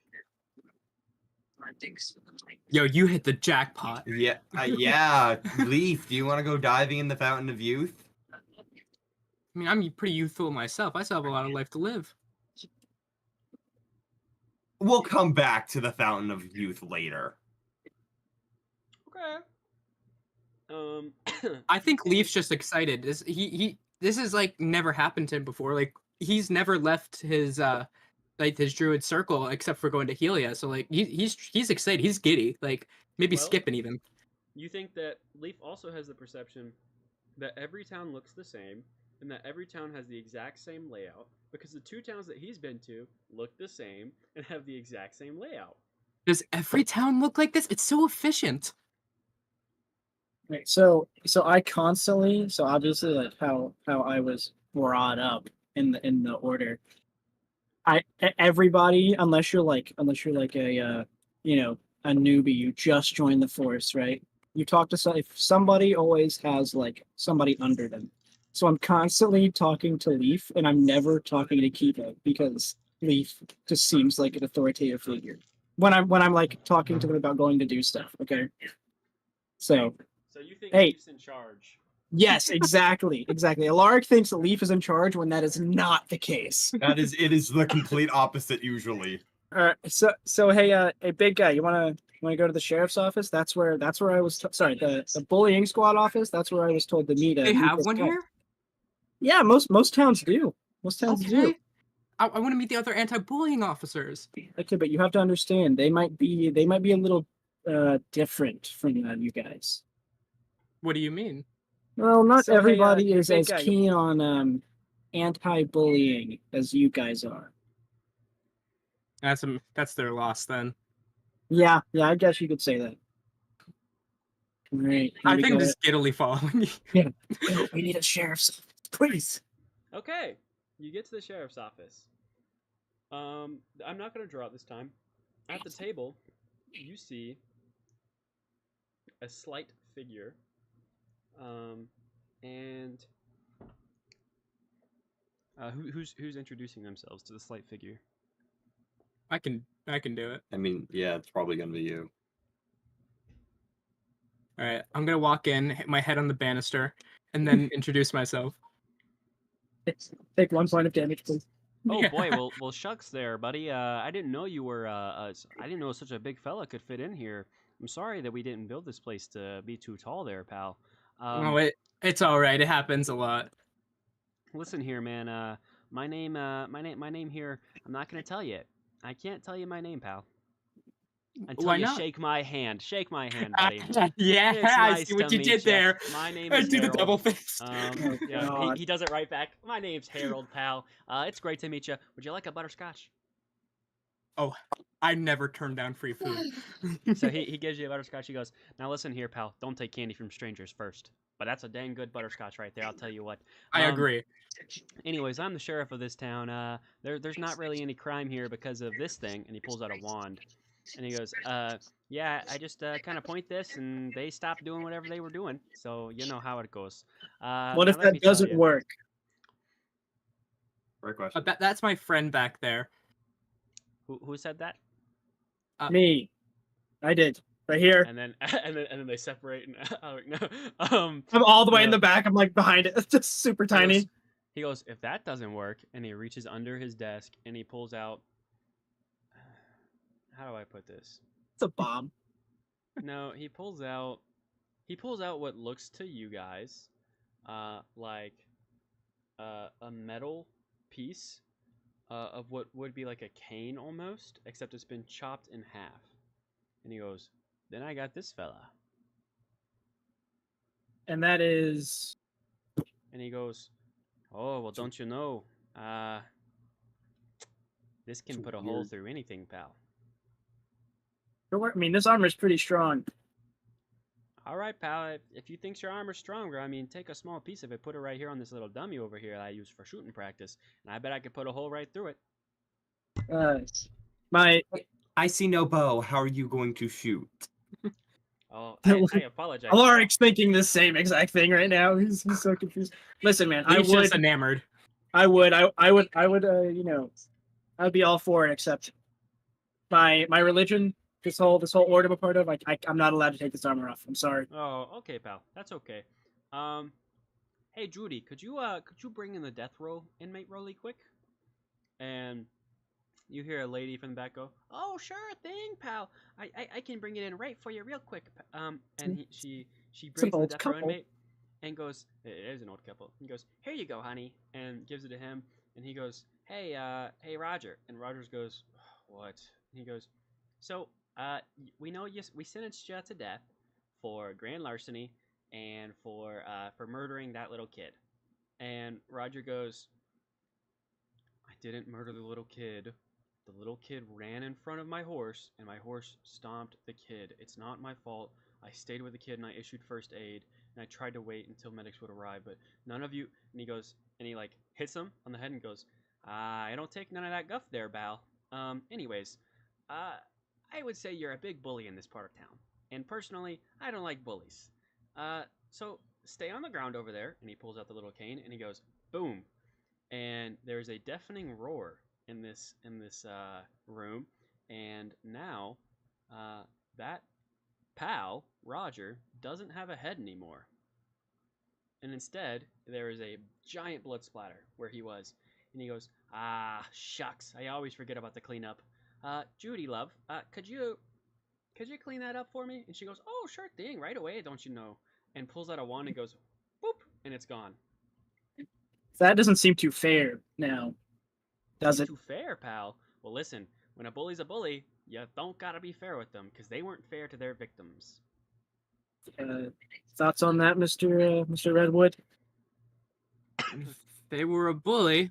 Yo, you hit the jackpot. Yeah, yeah. Leaf, do you want to go diving in the fountain of youth? I mean, I'm pretty youthful myself. I still have a lot of life to live. We'll come back to the fountain of youth later. Okay. I think Leaf's just excited. This is like never happened to him before. Like he's never left his his druid circle except for going to Helia. So like he's excited. He's giddy. Like maybe Well, skipping even. You think that Leaf also has the perception that every town looks the same and that every town has the exact same layout because the 2 towns that he's been to look the same and have the exact same layout. Does every town look like this? It's so efficient. Right. So I constantly, so obviously like how I was brought up in the order. Everybody, unless you're like a a newbie, you just joined the force, right? You talk to if somebody always has like somebody under them. So I'm constantly talking to Leaf, and I'm never talking to Kiva because Leaf just seems like an authoritative figure when I'm like talking to them about going to do stuff. Okay. So you think Hey. Leaf's in charge? yes, exactly. Alaric thinks that Leaf is in charge when that is not the case. It is the complete opposite usually. All right. So hey, big guy, you wanna go to the sheriff's office? That's where I was. Sorry, the bullying squad office. That's where I was told to meet. They meet have this one guy. here? Yeah, most towns do. Most towns do. Okay. I want to meet the other anti-bullying officers. Okay, but you have to understand they might be a little different from you guys. What do you mean? Well, not So, hey, everybody is big as guy, keen on anti-bullying as you guys are. That's their loss then. Yeah, I guess you could say that. All right. I think just giddily following. Yeah. We need a sheriff's, please. Okay, you get to the sheriff's office. I'm not going to draw it this time. At the table, you see a slight figure. And who's introducing themselves to the slight figure? I can do it. I mean, yeah, it's probably gonna be you. All right, I'm gonna walk in, hit my head on the banister, and then introduce myself. Take 1 point of damage, please. Oh Yeah. boy, well shucks there, buddy. I didn't know you were. I didn't know such a big fella could fit in here. I'm sorry that we didn't build this place to be too tall, there, pal. Oh, it's all right. It happens a lot. Listen here, man. My name here. I'm not gonna tell you. I can't tell you my name, pal. Until Why you not? shake my hand. Shake my hand, buddy. Yeah, It's I nice see what to you meet did ya. there. My name I is do the Harold. double fist. Yeah, God. he does it right back. My name's Harold, pal. It's great to meet you. Would you like a butterscotch? Oh, I never turn down free food. So he gives you a butterscotch. He goes, now listen here, pal. Don't take candy from strangers first. But that's a dang good butterscotch right there. I'll tell you what. I agree. Anyways, I'm the sheriff of this town. There's not really any crime here because of this thing. And he pulls out a wand. And he goes, yeah, I just kind of point this, and they stop doing whatever they were doing. So you know how it goes. What now if let me that tell doesn't ya. work? Great question. That's my friend back there. Who said that? Me. I did. Right here. And then and then they separate. And no. I'm all the way in no. the back. I'm like behind it. It's just super tiny. He goes, if that doesn't work, and he reaches under his desk and he pulls out. How do I put this? It's a bomb. No, he pulls out what looks to you guys, like a metal piece, of what would be like a cane almost, except it's been chopped in half. And he goes, then I got this fella. And that is. And he goes, oh, well, don't you know? This can put a hole through anything, pal. I mean, this armor's pretty strong. All right, pal. If you think your armor's stronger, I mean, take a small piece of it, put it right here on this little dummy over here that I use for shooting practice, and I bet I could put a hole right through it. I see no bow. How are you going to shoot? Oh, I apologize. Alaric's thinking the same exact thing right now. He's so confused. Listen, man, He's just enamored. I would, you know, I'd be all for it, except my religion, this whole order I'm a part of, I'm not allowed to take this armor off. I'm sorry. Oh, okay, pal. That's okay. Hey, Judy, could you bring in the death row inmate really quick? And you hear a lady from the back go, "Oh, sure thing, pal. I can bring it in right for you real quick." And she brings the death row inmate and goes, "It is an old couple." He goes, "Here you go, honey," and gives it to him. And he goes, "Hey, Roger." And Rogers goes, "What?" And he goes, "So, we know we sentenced you to death for grand larceny and for murdering that little kid." And Roger goes, "I didn't murder the little kid. The little kid ran in front of my horse, and my horse stomped the kid. It's not my fault. I stayed with the kid, and I issued first aid, and I tried to wait until medics would arrive, but none of you..." And he goes, and he, like, hits him on the head and goes, "I don't take none of that guff there, Bal. Anyways, I would say you're a big bully in this part of town. And personally, I don't like bullies. So stay on the ground over there." And he pulls out the little cane, and he goes, boom. And there's a deafening roar in this room, and now that pal Roger doesn't have a head anymore, and instead there is a giant blood splatter where he was. And he goes, "Ah, shucks, I always forget about the cleanup. Judy, love, could you clean that up for me?" And she goes, "Oh, sure thing, right away, don't you know," and pulls out a wand and goes, boop, and it's gone. That doesn't seem too fair now, does it? Too fair, pal? Well, listen, when a bully's a bully, you don't gotta be fair with them, because they weren't fair to their victims. Thoughts on that, Mr. Redwood? If they were a bully,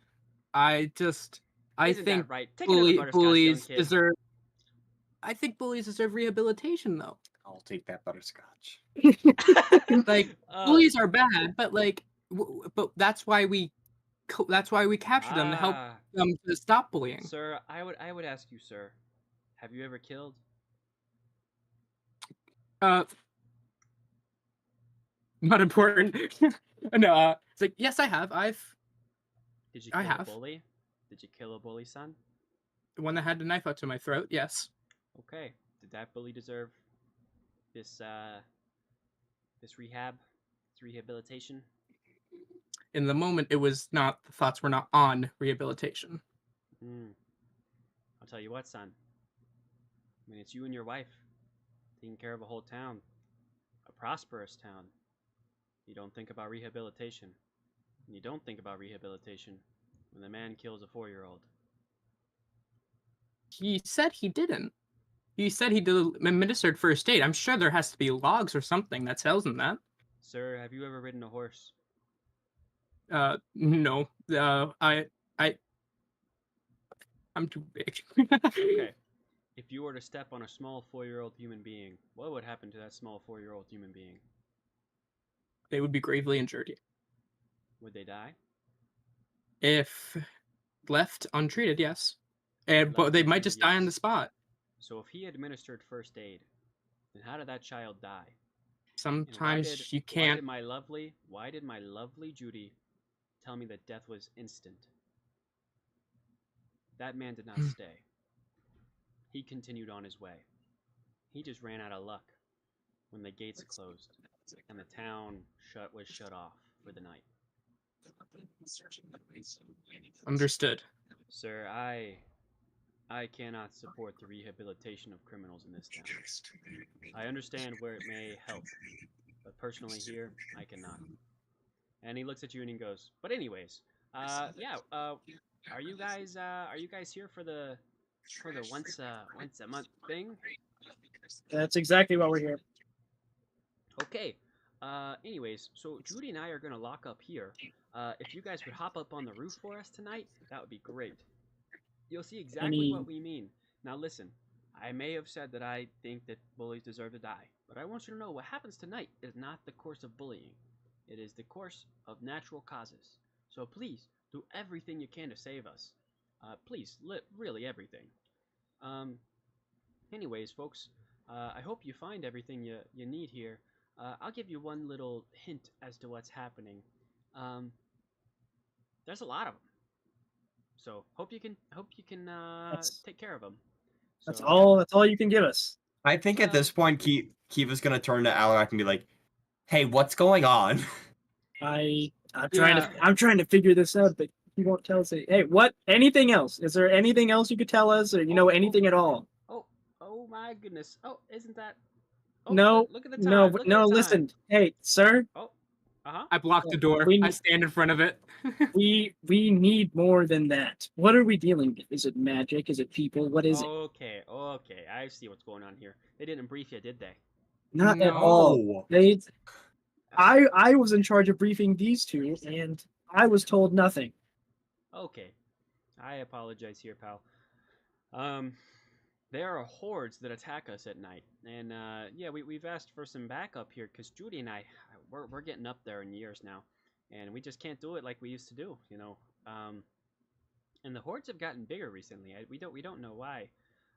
I Isn't think that right? Take another butterscotch, young bullies kid. deserve. I think bullies deserve rehabilitation, though. I'll take that butterscotch. Like bullies are bad, but like, but that's why we capture them to help them to stop bullying. Sir, I would ask you, sir, have you ever killed? Not important. No, it's like, yes, I have. Did you I kill a have. bully? Did you kill a bully, son? The one that had the knife out to my throat, yes. Okay. Did that bully deserve this this rehab? This rehabilitation? In the moment, it was not, the thoughts were not on rehabilitation. I'll tell you what, son. I mean, it's you and your wife taking care of a whole town, a prosperous town. You don't think about rehabilitation. And you don't think about rehabilitation when the man kills a 4-year-old. He said he didn't. He said he administered first aid. I'm sure there has to be logs or something that tells him that. Sir, have you ever ridden a horse? No. I'm too big. Okay. If you were to step on a small 4-year-old human being, what would happen to that small 4-year-old human being? They would be gravely injured Would they die? if left untreated. Yes, but Left they might untreated, just die on the yes. spot. So if he administered first aid, then how did that child die? And Sometimes you Why can't. did my lovely Judy tell me that death was instant? That man did not stay. He continued on his way. He just ran out of luck when the gates closed and the town was shut off for the night. Understood. Sir, I cannot support the rehabilitation of criminals in this town. I understand where it may help, but personally here, I cannot. And he looks at you and he goes, but anyways, are you guys here for the once a month thing? That's exactly why we're here. Okay. Anyways, so Judy and I are gonna lock up here. If you guys would hop up on the roof for us tonight, that would be great. You'll see exactly what we mean. Now listen, I may have said that I think that bullies deserve to die, but I want you to know what happens tonight is not the course of bullying. It is the course of natural causes. So please, do everything you can to save us. Please, really everything. Anyways, folks, I hope you find everything you need here. I'll give you one little hint as to what's happening. There's a lot of them. So hope you can take care of them. That's So, all. That's all you can give us. I think at this point, Kiva's gonna turn to Alarak and be like, "Hey, what's going on?" I'm trying to figure this out, but he won't tell us. Hey, what? Anything else? Is there anything else you could tell us, or anything at all? Oh my goodness. Oh, isn't that? Oh, No, look at the time. no, Look at no. the time. Listen, hey, sir. Oh, uh-huh. I blocked the door. We I need- stand in front of it. We need more than that. What are we dealing with? Is it magic? Is it people? What is it? Okay. I see what's going on here. They didn't brief you, did they? Not at No. all. I was in charge of briefing these two, and I was told nothing. Okay. I apologize here, pal. There are hordes that attack us at night, and yeah, we've asked for some backup here because Judy and I, we're getting up there in years now, and we just can't do it like we used to do, you know. And the hordes have gotten bigger recently. We don't know why,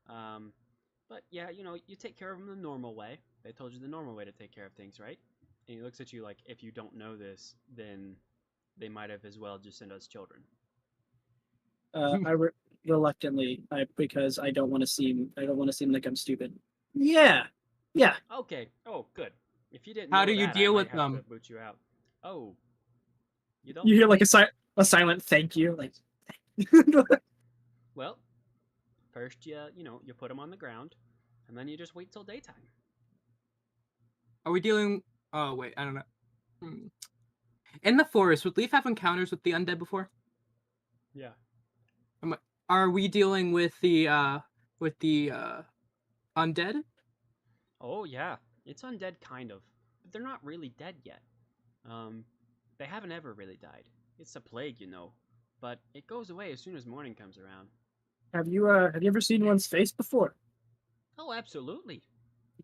but yeah, you know, you take care of them the normal way. They told you the normal way to take care of things, right? And he looks at you like, if you don't know this, then they might have as well just sent us children. Reluctantly, because I don't want to seem like I'm stupid. Yeah. Okay. Oh, good. If you didn't How know do you that, deal I might with have them? to boot you out. Oh. You don't You hear like believe- a silent thank you, like. Well, first you put them on the ground, and then you just wait till daytime. Are we dealing? Oh wait, I don't know. In the forest, would Leaf have encounters with the undead before? Yeah. Are we dealing with the undead? Oh yeah, it's undead kind of, but they're not really dead yet. They haven't ever really died. It's a plague, you know, but it goes away as soon as morning comes around. Have you ever seen one's face before? Oh, absolutely.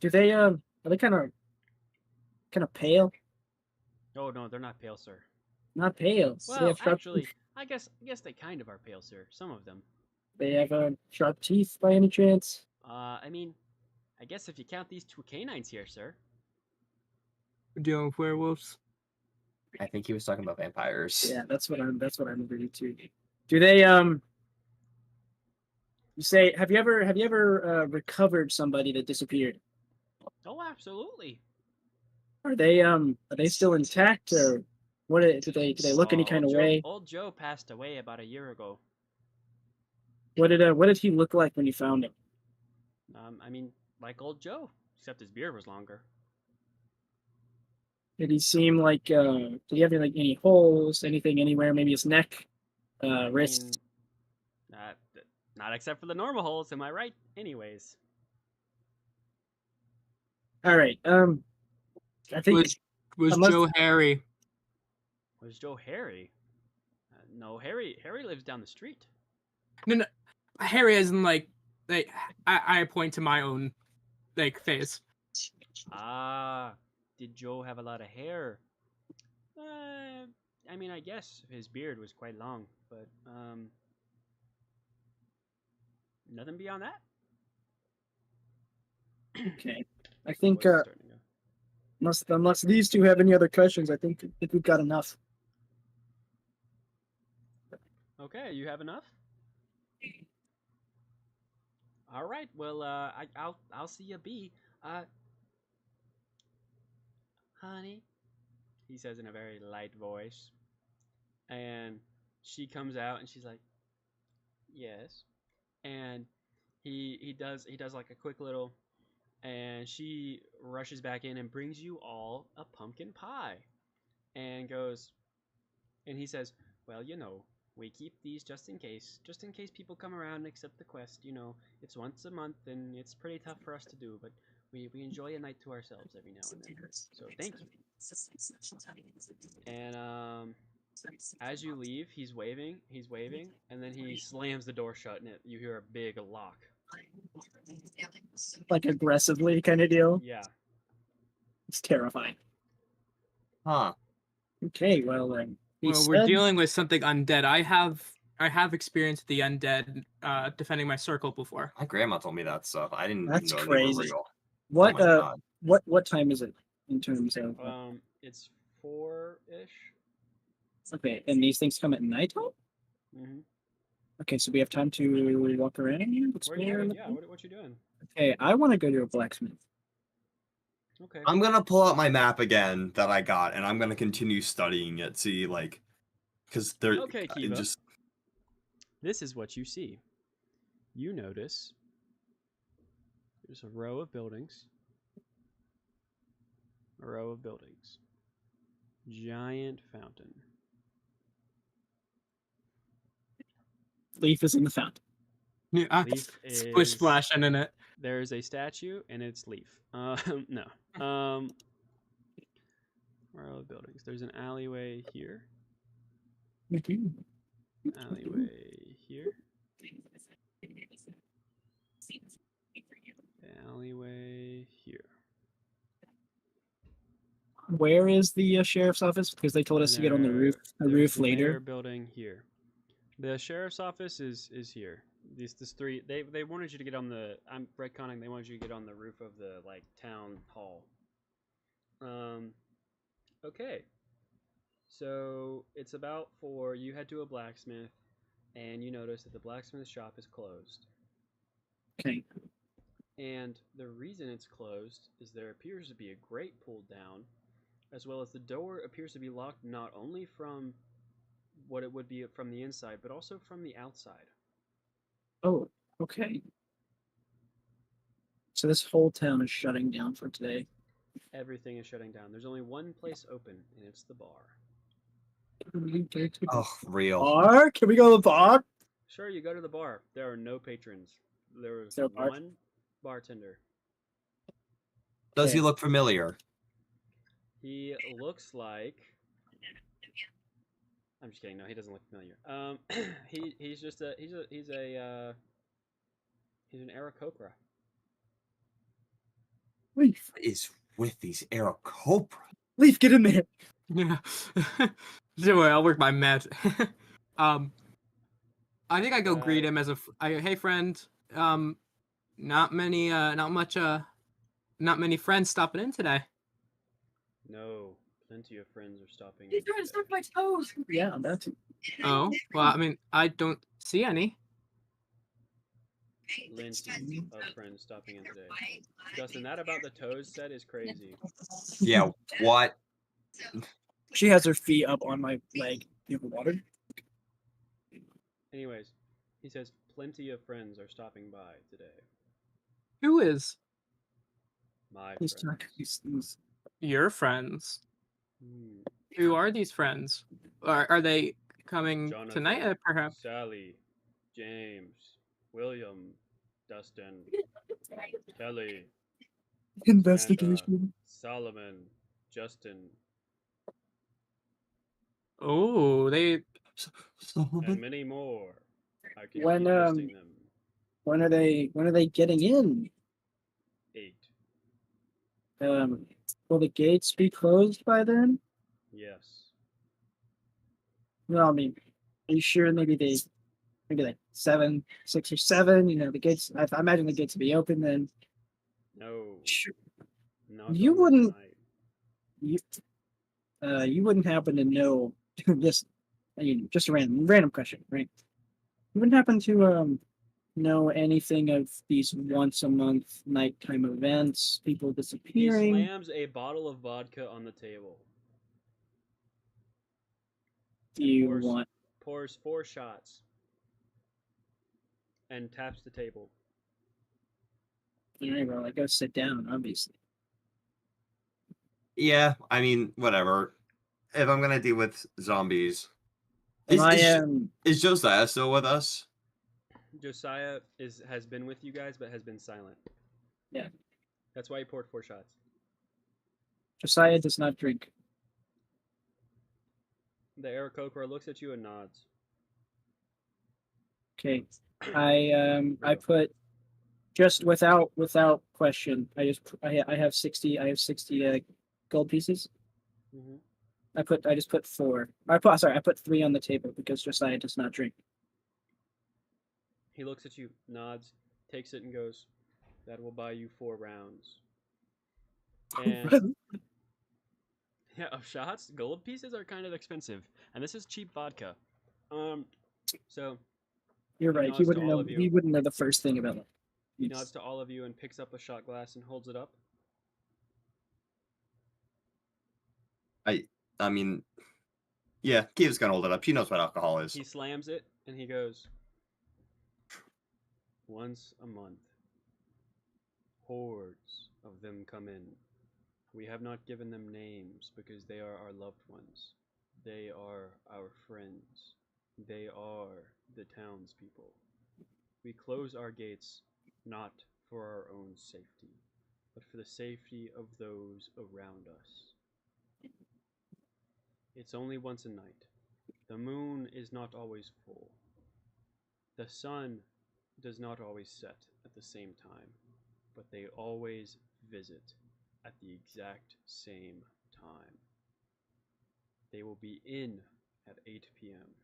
Do they are they kind of pale? Oh no, they're not pale, sir. Not pale. They Well, have sharp actually, teeth. I guess they kind of are pale, sir. Some of them. They have sharp teeth by any chance? I mean, I guess if you count these two canines here, sir. Dealing with werewolves. I think he was talking about vampires. Yeah, that's what I'm reading too. Do they you say have you ever recovered somebody that disappeared? Oh, absolutely. Are they still intact or do they look any kind of way? Old Joe passed away about a year ago. What did he look like when you found him? I mean, like old Joe, except his beard was longer. Did he seem like did he have any holes, anything anywhere, maybe his neck, I wrists? mean, not except for the normal holes, am I right? Anyways, All right. I think Was unless Joe hairy? was Joe Harry? No, Harry lives down the street. No, hairy as in like I point to my own face. Ah, did Joe have a lot of hair? I mean, I guess his beard was quite long, but nothing beyond that. okay. I The think voice is starting to go. unless these two have any other questions, I think we've got enough. Okay, you have enough. All right. Well, I'll see you be. Honey, he says in a very light voice, and she comes out and she's like, yes, and he does like a quick little, and she rushes back in and brings you all a pumpkin pie, and goes, and he says, well, we keep these just in case people come around and accept the quest. It's once a month, and it's pretty tough for us to do, but we enjoy a night to ourselves every now and then. So thank you. And as you leave, he's waving, and then he slams the door shut, and you hear a big lock. Like aggressively kind of deal. Yeah. It's terrifying. Huh. Okay, well Well, we're dealing with something undead. I have experienced the undead defending my circle before. My grandma told me that stuff. I didn't That's know they crazy. were real. What Oh my God. what time is it in terms of It's 4-ish. okay, and these things come at night time? Mm-hmm. Okay, so we have time to walk around, Where are you explore. doing? Yeah, what you doing? Okay, I want to go to a blacksmith. Okay. I'm gonna pull out my map again that I got, and I'm gonna continue studying it. See, because they're Okay, Kiva. just This is what you see. You notice there's a row of buildings. Giant fountain. Leaf is in the fountain. Yeah, Leaf splish is splashing in it. There's a statue and it's Leaf. No. Row of buildings. There's an alleyway here. Alleyway here. Alleyway here. Where is the sheriff's office? Because they told us to get on the roof. The There's roof the mayor later. building here. The sheriff's office is here. This three. They wanted you to get on the. I'm retconning. They wanted you to get on the roof of the town hall. Okay. So it's about 4. You head to a blacksmith, and you notice that the blacksmith shop is closed. Okay. And the reason it's closed is there appears to be a grate pulled down, as well as the door appears to be locked not only from what it would be from the inside, but also from the outside. Oh, okay. So this whole town is shutting down for today. Everything is shutting down. There's only one place open, and it's the bar. oh real. Bar? Can we go to the bar? Sure, you go to the bar. There are no patrons. There is there a bar- one bartender. Does he Okay. look familiar? He looks like. I'm just kidding. No, he doesn't look familiar. He's just a he's an Aarakocra. Leaf. What is with these Aarakocra? Leaf, get in there. Yeah. Don't worry, I'll work my magic. I think I go greet him as hey friend. Not many friends stopping in today. No, plenty of friends are stopping He's in trying to today. suck my toes. Yeah, that's Oh, well, I mean, I don't see any. Plenty of friends stopping in today. Justin, that about the toes set is crazy. Yeah, what? she has her feet up on my leg. You have water? Anyways, he says plenty of friends are stopping by today. Who is My He's friends. talking. He's your friends? Hmm. Who are these friends? Are they coming Jonathan, tonight? Perhaps. Sally, James, William, Dustin, Kelly, Samantha, investigation. Solomon, Justin, Oh, they. and many more. I can When keep listing them. when are they getting in? 8. Will the gates be closed by then? Yes. Well, I mean, are you sure maybe like 7, 6 or 7? You know, the gates. I imagine the gates will be open then. No. Sure. Not You on this wouldn't. night. You wouldn't happen to know this. I mean, just a random question, right? You wouldn't happen to know anything of these once a month nighttime events, people He disappearing? slams a bottle of vodka on the table. Do you Pours, want? pours 4 shots and taps the table. You know, like go sit down, obviously. Yeah, I mean, whatever. If I'm gonna deal with zombies, Am I is Josiah still with us? Josiah has been with you guys, but has been silent. Yeah. That's why he poured 4 shots. Josiah does not drink. The Aarakocra looks at you and nods. Okay. I put just without question. I have 60 gold pieces. Mm-hmm. I just put 4. I put 3 on the table because Josiah does not drink. He looks at you, nods, takes it, and goes, "That will buy you 4 rounds." And yeah, of shots, gold pieces are kind of expensive, and this is cheap vodka. So You're he right. He nods to wouldn't all know. of you. He wouldn't know the first thing about it. He nods to all of you and picks up a shot glass and holds it up. I mean, yeah, Kiva's gonna hold it up. She knows what alcohol is. He slams it and he goes, "Once a month, hordes of them come in. We have not given them names because they are our loved ones. They are our friends. They are the townspeople. We close our gates not for our own safety, but for the safety of those around us. It's only once a night. The moon is not always full. The sun does not always set at the same time, but they always visit at the exact same time. They will be in at 8 p.m.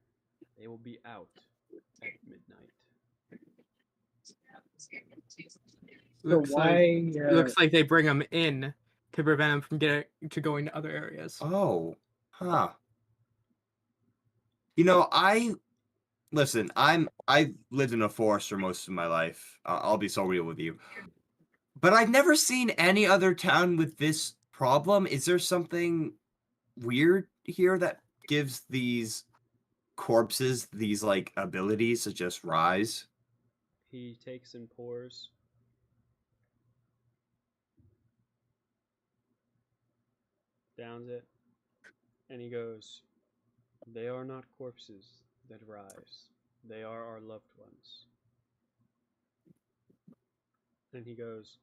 They will be out at midnight." So Looks like they bring them in to prevent them from going to other areas. Oh, huh. You know, listen. I've lived in a forest for most of my life. I'll be so real with you. But I've never seen any other town with this problem. Is there something weird here that gives these corpses these like abilities to just rise? He takes and pours. Downs it. And he goes, "They are not corpses that rise. They are our loved ones." And he goes,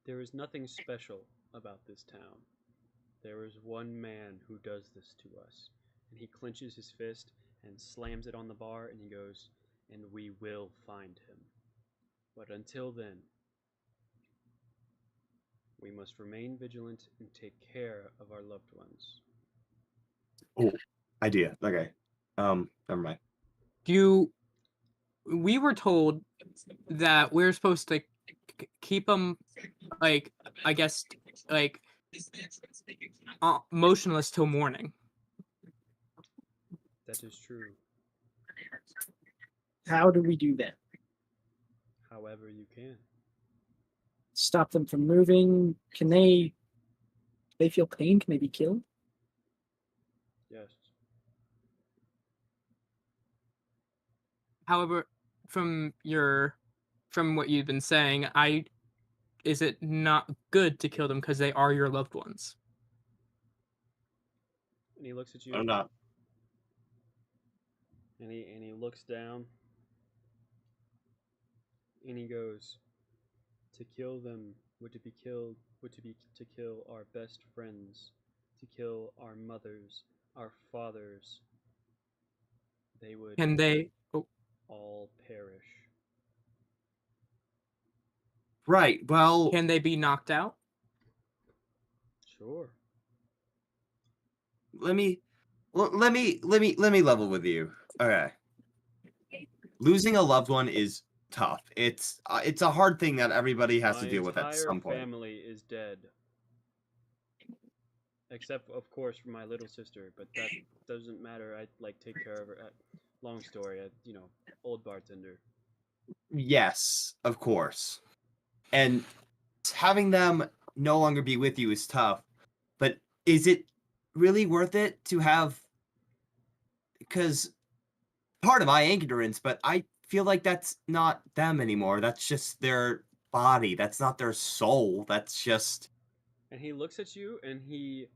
"There is nothing special about this town. There is one man who does this to us." And he clenches his fist and slams it on the bar and he goes, "And we will find him. But until then, we must remain vigilant and take care of our loved ones." Oh, idea. Okay. Never mind. We were told that we're supposed to keep them, like, I guess, like, motionless till morning. That is true. How do we do that? However you can. Stop them from moving? Can they feel pain? Can they be killed? Yes. However, from what you've been saying, is it not good to kill them because they are your loved ones? And he looks at you. I'm not. And he looks down. And he goes, to kill them would to be to kill our best friends, to kill our mothers, our fathers. They would Can they? Oh, all perish. Right. Well, can they be knocked out? Sure. let me level with you. Okay. Losing a loved one is tough. It's a hard thing that everybody has to deal with at some My point. family is dead. Except, of course, for my little sister, but that doesn't matter. I take care of her. Long story. Old bartender. Yes, of course. And having them no longer be with you is tough. But is it really worth it to have? Because part of my ignorance, but I feel like that's not them anymore. That's just their body. That's not their soul. That's just. And he looks at you, and he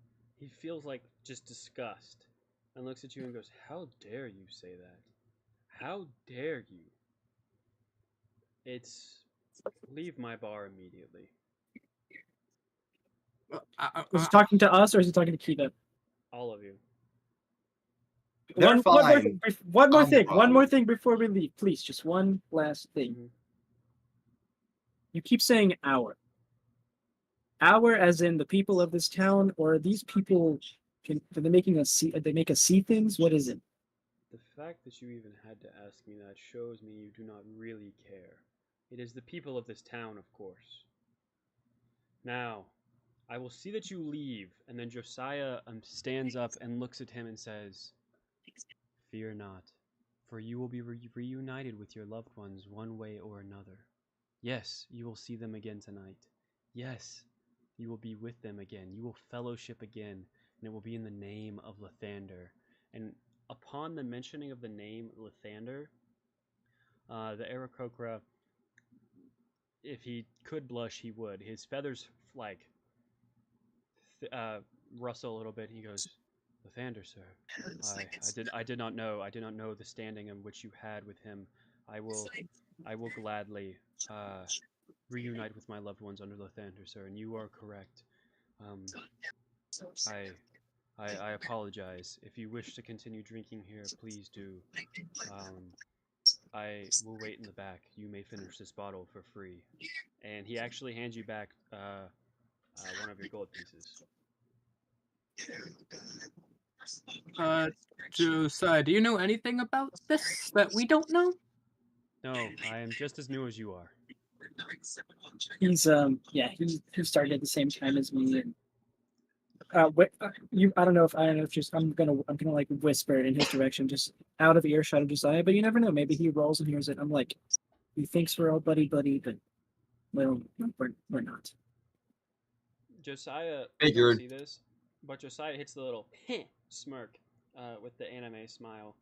feels like just disgust, and looks at you and goes, "How dare you say that? How dare you? It's leave my bar immediately." Is he talking to us or is he talking to Kiva? All of you. They're fine. One more I'm thing. One fine. more thing before we leave, please. Just one last thing. Mhm. You keep saying "our." Our, as in the people of this town, or are these people? Are they making us see? They make us see things. What is it? The fact that you even had to ask me that shows me you do not really care. It is the people of this town, of course. Now, I will see that you leave, and then Josiah stands up and looks at him and says, "Fear not, for you will be reunited with your loved ones one way or another. Yes, you will see them again tonight. Yes, you will be with them again. You will fellowship again, and it will be in the name of Lathander." And upon the mentioning of the name Lathander, the Aarakocra, if he could blush, he would. His feathers rustle a little bit. He goes, "Lathander, sir, I did not know. I did not know the standing in which you had with him. I will gladly reunite with my loved ones under Lathander, sir. And you are correct. I apologize. If you wish to continue drinking here, please do. I will wait in the back. You may finish this bottle for free." And he actually hands you back one of your gold pieces. Josiah, do you know anything about this that we don't know? No, I am just as new as you are. He's he started at the same time as me, and I don't know if just I'm gonna like whisper in his direction, just out of earshot of Josiah, but you never know. Maybe he rolls and hears it. I'm like, he thinks we're all buddy, but well, we're not. Josiah, you don't Figured. see this, but Josiah hits the little smirk with the anime smile.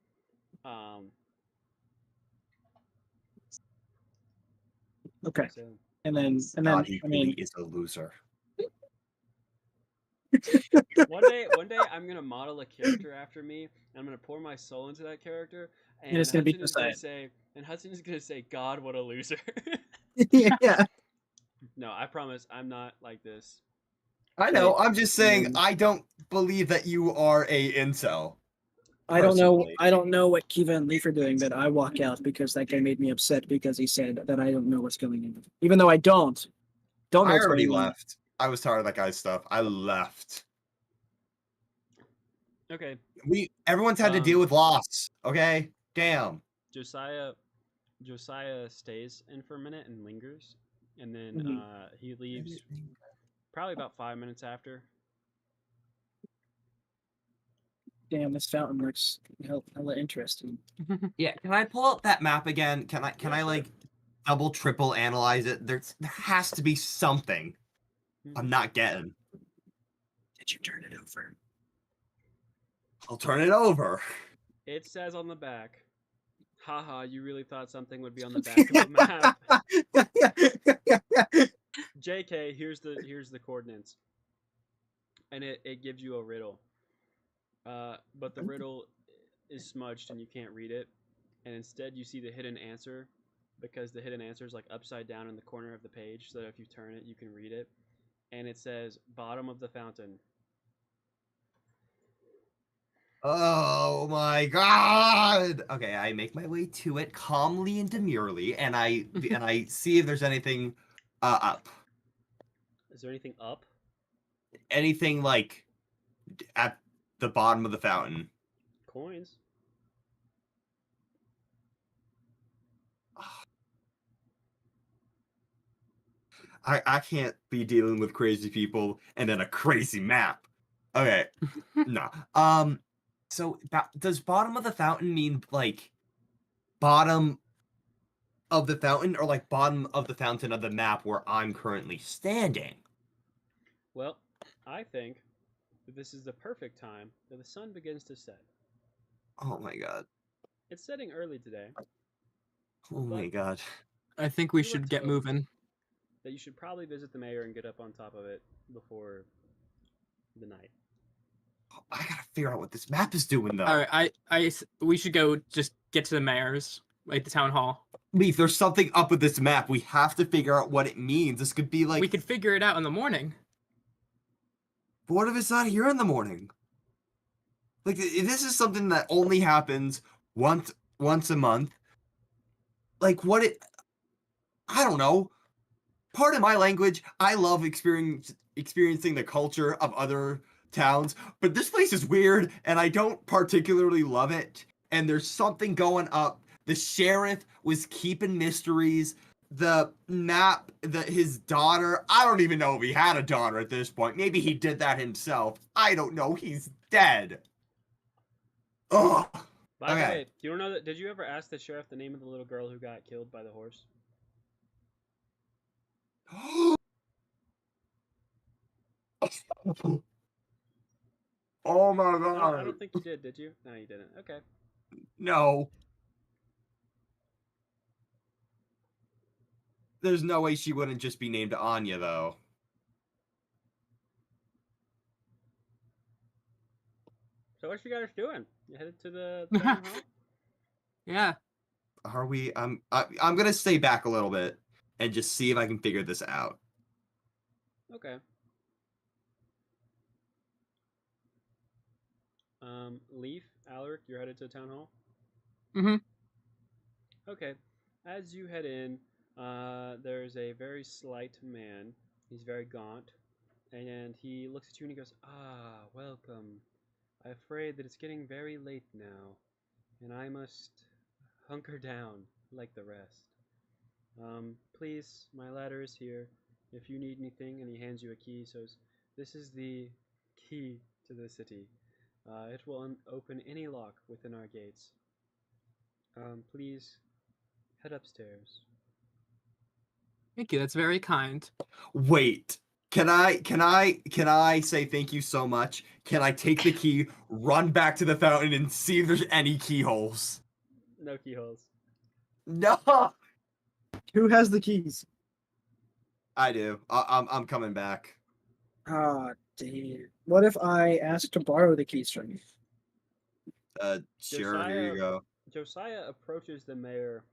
Okay, So and then God, he I really mean, is a loser. one day I'm gonna model a character after me, and I'm gonna pour my soul into that character, and it's gonna be Hudson is gonna Josiah. say, "God, what a loser." Yeah. No, I promise I'm not like this. I know. I'm just saying. Mm. I don't believe that you are a incel. I don't know. Personally. I don't know what Kiva and Leaf are doing, but I walk out because that guy made me upset because he said that I don't know what's going on, even though I don't know I what's already going on. left. I was tired of that guy's stuff. I left. Okay, Everyone's had to deal with loss. Okay, damn. Josiah stays in for a minute and lingers, and then Mhm. he leaves Probably about 5 minutes after. Damn, this fountain looks hella interesting. Yeah, can I pull up that map again? Can I Yeah, sure. like double triple analyze it? There has to be something I'm not getting. Did you turn it over? I'll turn it over. It says on the back. Haha, you really thought something would be on the back of the map. JK, here's the coordinates. And it gives you a riddle. But the riddle is smudged and you can't read it. And instead you see the hidden answer, because the hidden answer is like upside down in the corner of the page, so that if you turn it you can read it. And it says bottom of the fountain. Oh my god! Okay, I make my way to it calmly and demurely, and I see if there's anything up. Is there anything up? Anything like at the bottom of the fountain. Coins. I can't be dealing with crazy people and then a crazy map. Okay. No. So does bottom of the fountain mean like bottom of the fountain, or like bottom of the fountain of the map where I'm currently standing? Well, I think that this is the perfect time that the sun begins to set. Oh my god. It's setting early today. Oh my god. I think we You were should get told moving. that you should probably visit the mayor and get up on top of it before the night. I gotta figure out what this map is doing though. All right, we should go just get to the mayor's, like the town hall. Leaf, there's something up with this map. We have to figure out what it means. This could be like. We could figure it out in the morning. But what if it's not here in the morning? Like, this is something that only happens once a month. Like, I don't know. Part of my language, I love experiencing the culture of other towns, but this place is weird, and I don't particularly love it. And there's something going up. The sheriff was keeping mysteries. The map, his daughter, I don't even know if he had a daughter at this point. Maybe he did that himself. I don't know. He's dead. Ugh. By the Okay. way, you don't know that? Did you ever ask the sheriff the name of the little girl who got killed by the horse? Oh my No, I god. don't think you did you? No, you didn't. Okay. No. There's no way she wouldn't just be named Anya, though. So what you guys doing? You headed to the town hall? Yeah. Are we? I'm gonna stay back a little bit and just see if I can figure this out. Okay. Leaf, Alaric, you're headed to the town hall? Mhm. Okay. As you head in, there's a very slight man. He's very gaunt. And he looks at you and he goes, "Ah, welcome. I'm afraid that it's getting very late now, and I must hunker down like the rest. Please, my ladder is here. If you need anything," and he hands you a key, says, "This is the key to the city. It will open any lock within our gates. Please head upstairs." Thank you. That's very kind. Wait. Can I say thank you so much? Can I take the key, run back to the fountain, and see if there's any keyholes? No keyholes. No. Who has the keys? I do. I'm coming back. Ah, damn. What if I ask to borrow the keys from you? Sure. Here you go. Josiah approaches the mayor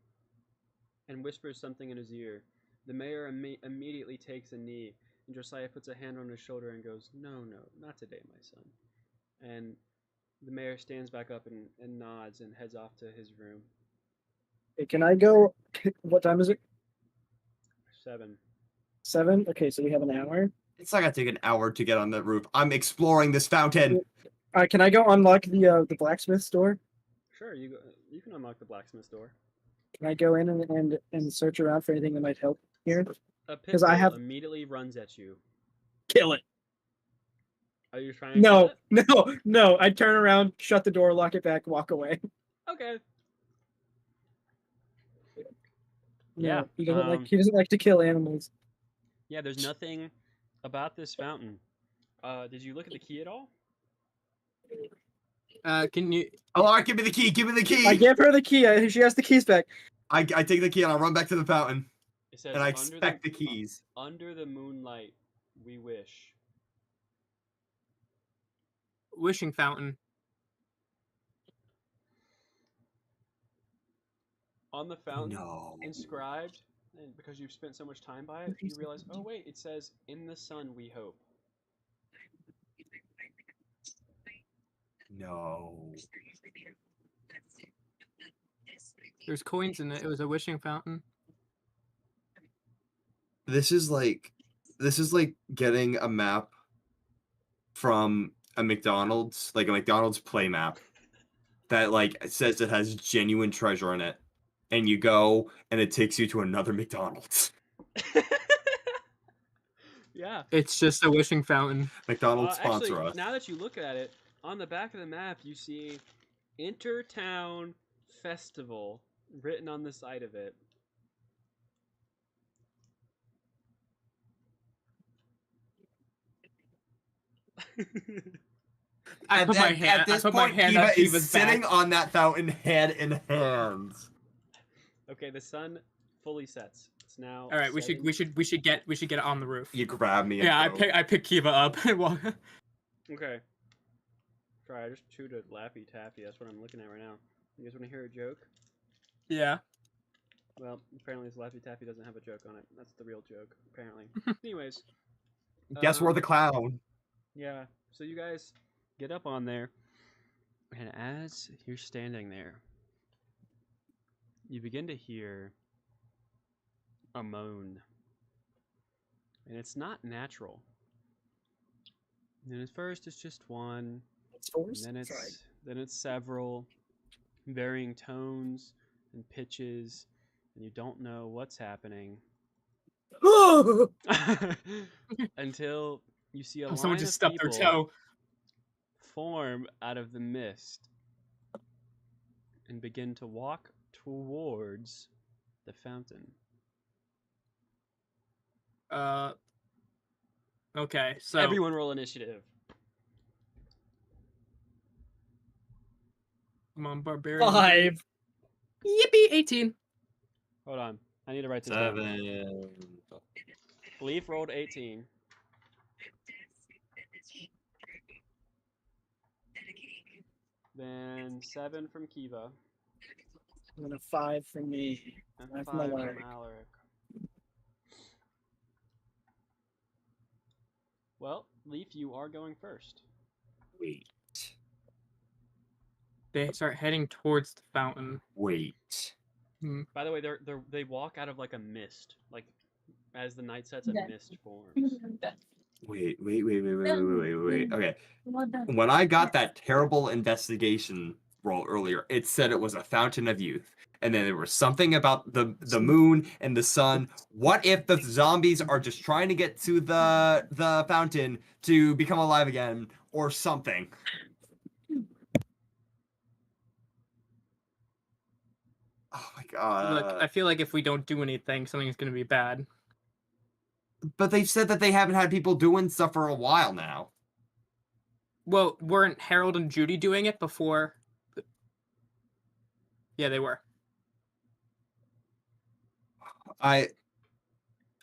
and whispers something in his ear. The mayor immediately takes a knee, and Josiah puts a hand on his shoulder and goes, "No, not today, my son." And the mayor stands back up and nods and heads off to his room. Hey, can I go? What time is it? 7. 7? Okay, so we have an hour. It's not gonna take an hour to get on the roof. I'm exploring this fountain. Can I go unlock the blacksmith's door? Sure, you can unlock the blacksmith's door. Can I go in and search around for anything that might help here? A 'Cause I pit bull have- immediately runs at you. Kill it. Are you trying to kill No, it? no. I turn around, shut the door, lock it back, walk away. Okay. No, Yeah. he doesn't like to kill animals. Yeah, there's nothing about this fountain. Did you look at the key at all? Can you? Oh, give me the key. Give me the key. I give her the key. She has the keys back. I take the key and I run back to the fountain. It says And I under expect the keys. Under the moonlight, we wish. Wishing fountain. On the fountain, No. inscribed, and because you've spent so much time by it, you realize, oh wait, it says, "In the sun we hope." No. There's coins in it. It was a wishing fountain. This is like getting a map from a McDonald's, like a McDonald's play map that like says it has genuine treasure in it. And you go and it takes you to another McDonald's. Yeah. It's just a wishing fountain. McDonald's sponsor actually, us. now that you look at it, on the back of the map, you see Intertown Festival written on the side of it. I put my hand. At this I put my point, hand Kiva on is Kiva's sitting back. on that fountain, head in hands. Okay, the sun fully sets. It's now. All right, we setting. should get it on the roof. You grab me. And Yeah, go. I pick Kiva up and walk. Okay. Sorry, I just chewed a Laffy Taffy. That's what I'm looking at right now. You guys want to hear a joke? Yeah. Well, apparently this Laffy Taffy doesn't have a joke on it. That's the real joke, apparently. Anyways. Guess we're the clown. Yeah, so you guys get up on there, and as you're standing there, you begin to hear a moan. And it's not natural. And at first it's just one, It's forced. and then Sorry. it's several, varying tones and pitches, and you don't know what's happening until you see a Someone line just of stubbed their people toe. form out of the mist and begin to walk towards the fountain. Okay, so Everyone roll initiative. come on, barbarian. 5. Yippee! 18. Hold on. I need to write this down. 7. Leaf rolled 18. Then 7 from Kiva. And then a 5 from me. And Five 5 from from Alaric. Alaric. Well, Leaf, you are going first. Wait. They start heading towards the fountain. Wait. By the way, they walk out of like a mist. Like as the night sets, a mist forms. Wait. Okay. When I got that terrible investigation roll earlier, it said it was a fountain of youth. And then there was something about the moon and the sun. What if the zombies are just trying to get to the fountain to become alive again or something? Oh my god. Look, I feel like if we don't do anything, something's gonna be bad. But they've said that they haven't had people doing stuff for a while now. Well, weren't Harold and Judy doing it before? Yeah, they were.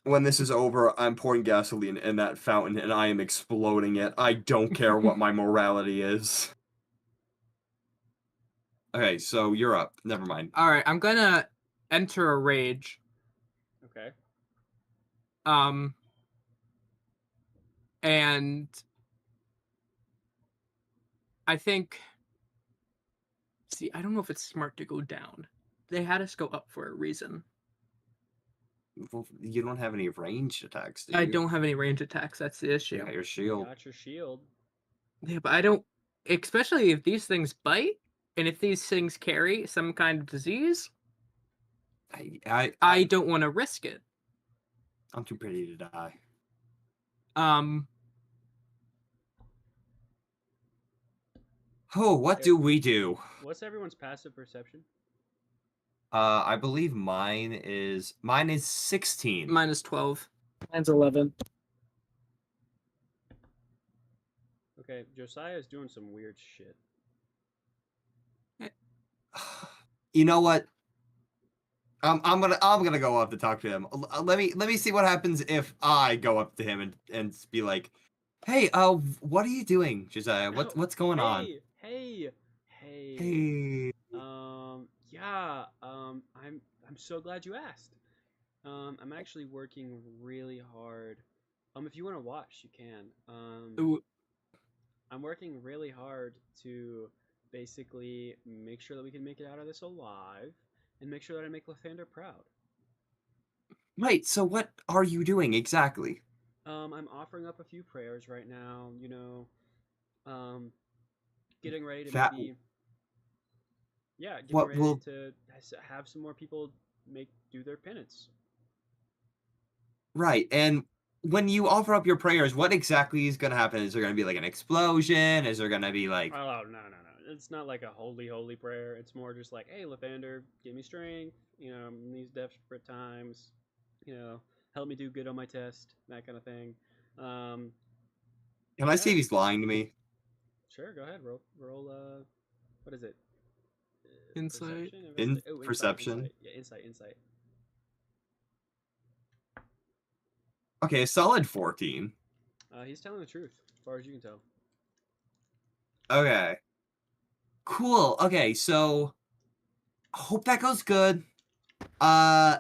When this is over, I'm pouring gasoline in that fountain and I am exploding it. I don't care what my morality is. Okay, so you're up. Never mind. All right, I'm gonna enter a rage. Okay. And I think. See, I don't know if it's smart to go down. They had us go up for a reason. Well, you don't have any ranged attacks, do you? I don't have any range attacks. That's the issue. You got your You shield. got your shield. Yeah, but I don't. Especially if these things bite, and if these things carry some kind of disease, I don't want to risk it. I'm too pretty to die. Oh, what do we do? What's everyone's passive perception? I believe mine is 16. Mine is 12. Mine's 11. Okay, Josiah's doing some weird shit. You know what? I'm gonna go up to talk to him. Let me see what happens if I go up to him and be like, "Hey, what are you doing, Josiah? What's going on?" Hey. Hey. Yeah. I'm so glad you asked. I'm actually working really hard. If you want to watch, you can. Ooh, I'm working really hard to basically make sure that we can make it out of this alive and make sure that I make Lathander proud. Right. So what are you doing exactly? I'm offering up a few prayers right now, getting ready to That maybe, yeah, getting what ready will to have some more people do their penance. right. And when you offer up your prayers, what exactly is gonna happen? Is there gonna be like an explosion? Is there gonna be like Oh no. It's not like a holy prayer. It's more just like, hey, Lathander, give me strength. In these desperate times. Help me do good on my test. That kind of thing. Um, can I see yeah, if he's lying to me? sure. Go ahead. Roll. What is it? Insight. Perception. In Oh, perception. Insight. Yeah, insight. Okay, a solid 14. He's telling the truth, as far as you can tell. Okay. Cool. Okay, so hope that goes good. Yeah,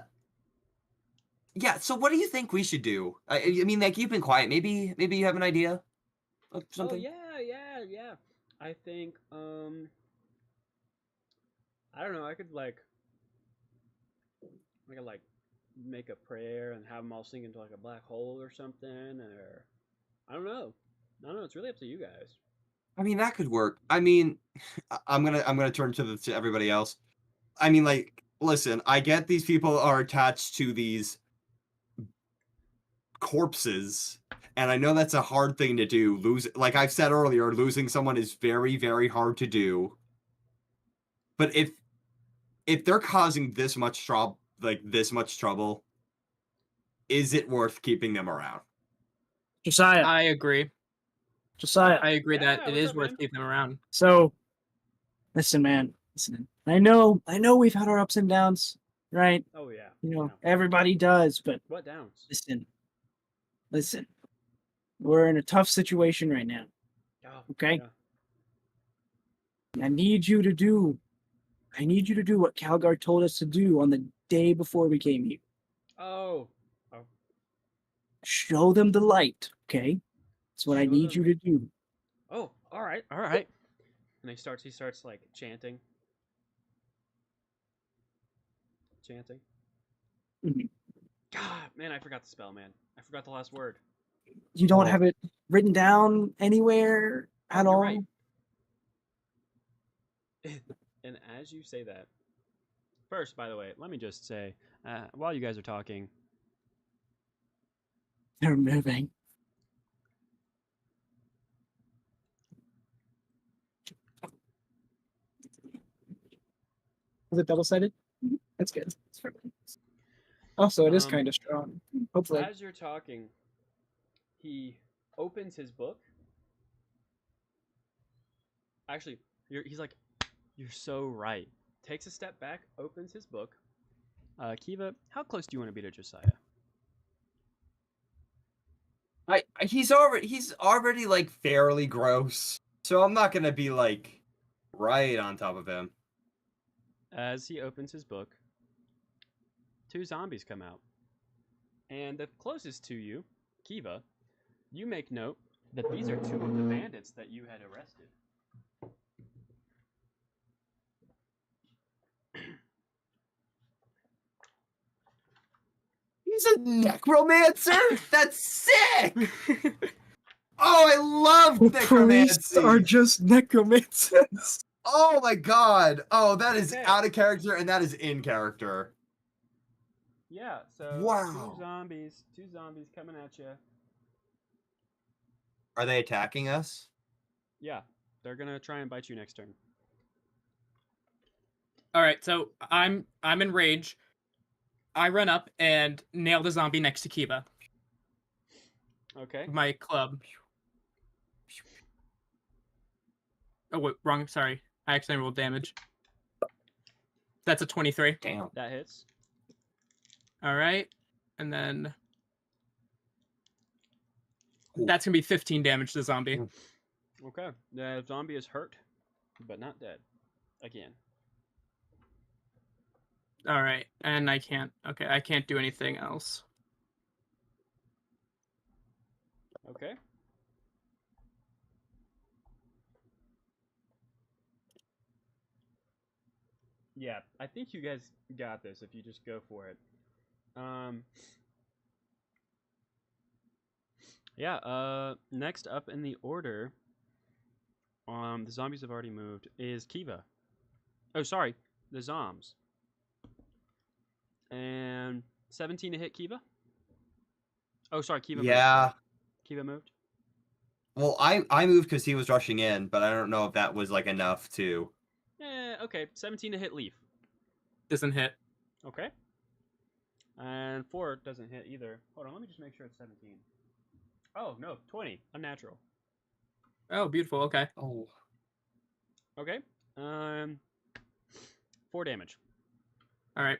so what do you think we should do? I mean, like, you've been quiet. Maybe you have an idea of Oh something? yeah. I think I don't know. I could like make a prayer and have them all sink into like a black hole or something, or I don't know. It's really up to you guys. I mean, that could work. I mean, I'm gonna turn to everybody else. I mean, like, listen, I get these people are attached to these corpses, and I know that's a hard thing to do. Like I've said earlier, losing someone is very, very hard to do. But if they're causing this much trouble, is it worth keeping them around? Josiah. I agree. Josiah. I agree that Yeah, it what's is up, worth man? keeping them around. So, listen, man. Listen. I know we've had our ups and downs, right? Oh yeah. Everybody does, but What downs? listen. We're in a tough situation right now. Oh, Okay? yeah. I need you to do what Calgar told us to do on the day before we came here. Oh. Show them the light, okay? That's what I Show need them- you to do. Oh, all right. And he starts like chanting. Mhm. God, man, I forgot the spell, man. I forgot the last word. You don't Oh. have it written down anywhere Oh, at you're all? right. And as you say that, first, by the way, let me just say, while you guys are talking, They're moving. Was it double-sided? That's good. Also, it is Um, kind of strong. Hopefully. as you're talking, he opens his book. Actually, he's like, you're so right. Takes a step back, opens his book. Kiva, how close do you want to be to Josiah? He's already like fairly gross, so I'm not gonna be like right on top of him. As he opens his book, two zombies come out. And the closest to you, Kiva, you make note that these are two of the bandits that you had arrested. He's a necromancer? That's sick! Oh, I love Priests necromancy! are just necromancers. Oh my god! Oh, that is Okay. out of character and that is in character. Yeah, so Wow. two zombies coming at you. Are they attacking us? Yeah, They're gonna try and bite you next turn. All right, so I'm in rage. I run up and nail the zombie next to Kiva Okay. with my club. Oh, wait, wrong. Sorry, I accidentally rolled damage. That's a 23. Damn. That hits. All right, and then Ooh. that's gonna be 15 damage to the zombie. Ooh. Okay. The zombie is hurt, but not dead. Again. All right, and I can't. Okay, I can't do anything else. Okay. Yeah, I think you guys got this if you just go for it. Yeah, next up in the order, the zombies have already moved, is Kiva. Oh, sorry, the zombs. And 17 to hit Kiva? Oh, sorry, Kiva moved. Yeah. Kiva moved? Well, I moved because he was rushing in, but I don't know if that was like enough to. Okay, 17 to hit Leaf. Doesn't hit. Okay. And 4 doesn't hit either. Hold on, let me just make sure it's 17. Oh, no, 20. Unnatural. Oh, beautiful. Okay. Oh. Okay. 4 damage. All right.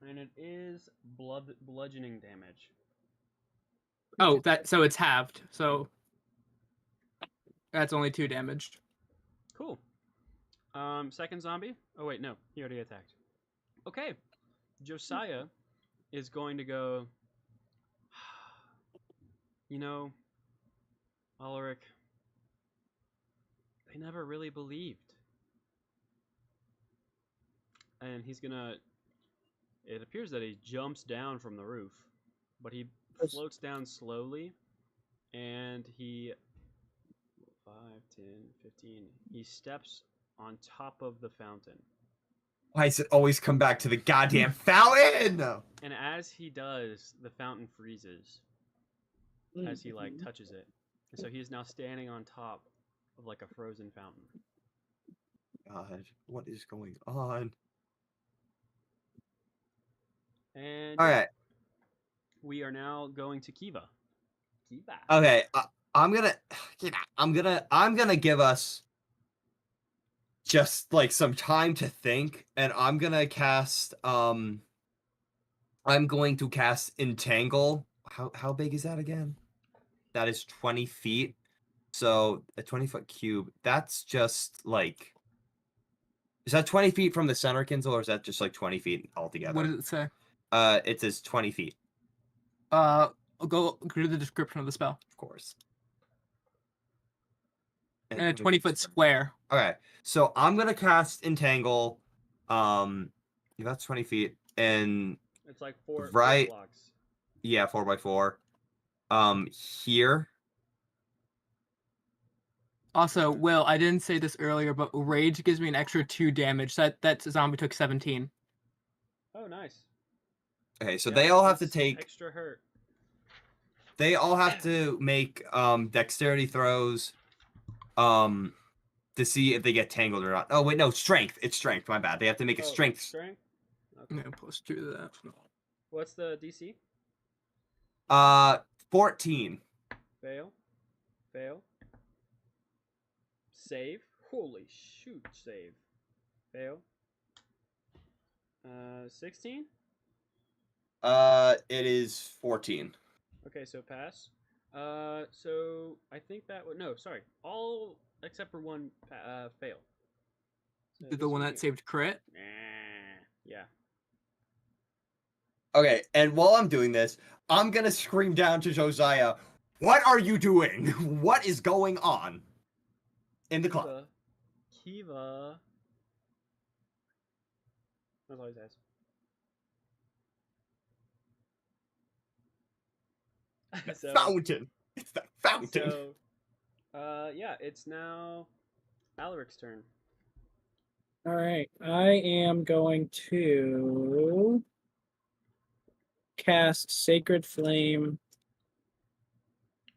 And it is bludgeoning damage. Oh, so it's halved. So that's only 2 damage. Cool. Second zombie. Oh wait, no, he already attacked. Okay, Josiah is going to go. You know, Ulrich, they never really believed, and he's gonna. It appears that he jumps down from the roof, but he floats down slowly, and he 5, 10, 15. He steps on top of the fountain. Why does it always come back to the goddamn fountain? And as he does, the fountain freezes as he like touches it. And so he is now standing on top of like a frozen fountain. God, what is going on? And All right. we are now going to Kiva. Kiva. Okay, I'm gonna give us just like some time to think, and I'm gonna cast I'm going to cast Entangle. How big is that again? That is 20 feet. So a 20-foot cube. That's just like, is that 20 feet from the center, Kinzel, or is that just like 20 feet altogether? What does it say? It says 20 feet. I'll go to the description of the spell. Of course. And a 20-foot square. Okay, so I'm gonna cast Entangle. That's 20 feet, and It's like four blocks. Yeah, 4x4. Here. Also, Will, I didn't say this earlier, but rage gives me an extra 2 damage. So that zombie took 17. Oh, nice. Okay, so Yeah, they all have to that's take. extra hurt. They all have to make dexterity throws, to see if they get tangled or not. Oh wait, no, strength. It's strength. My bad. They have to make a strength. Strength. Okay. Yeah, +2 to that. What's the DC? 14. Fail. Fail. Save. Holy shoot, save. Fail. 16? It is 14. Okay, so pass. So I think that would no, sorry. All except for one fail. So The this one that saved crit? Yeah. Okay, and while I'm doing this, I'm gonna scream down to Josiah, "What are you doing? What is going on in the club?" Kiva. That's all he says. So, Fountain. It's the fountain. So, yeah, it's now Alric's turn. All right, I am going to cast Sacred Flame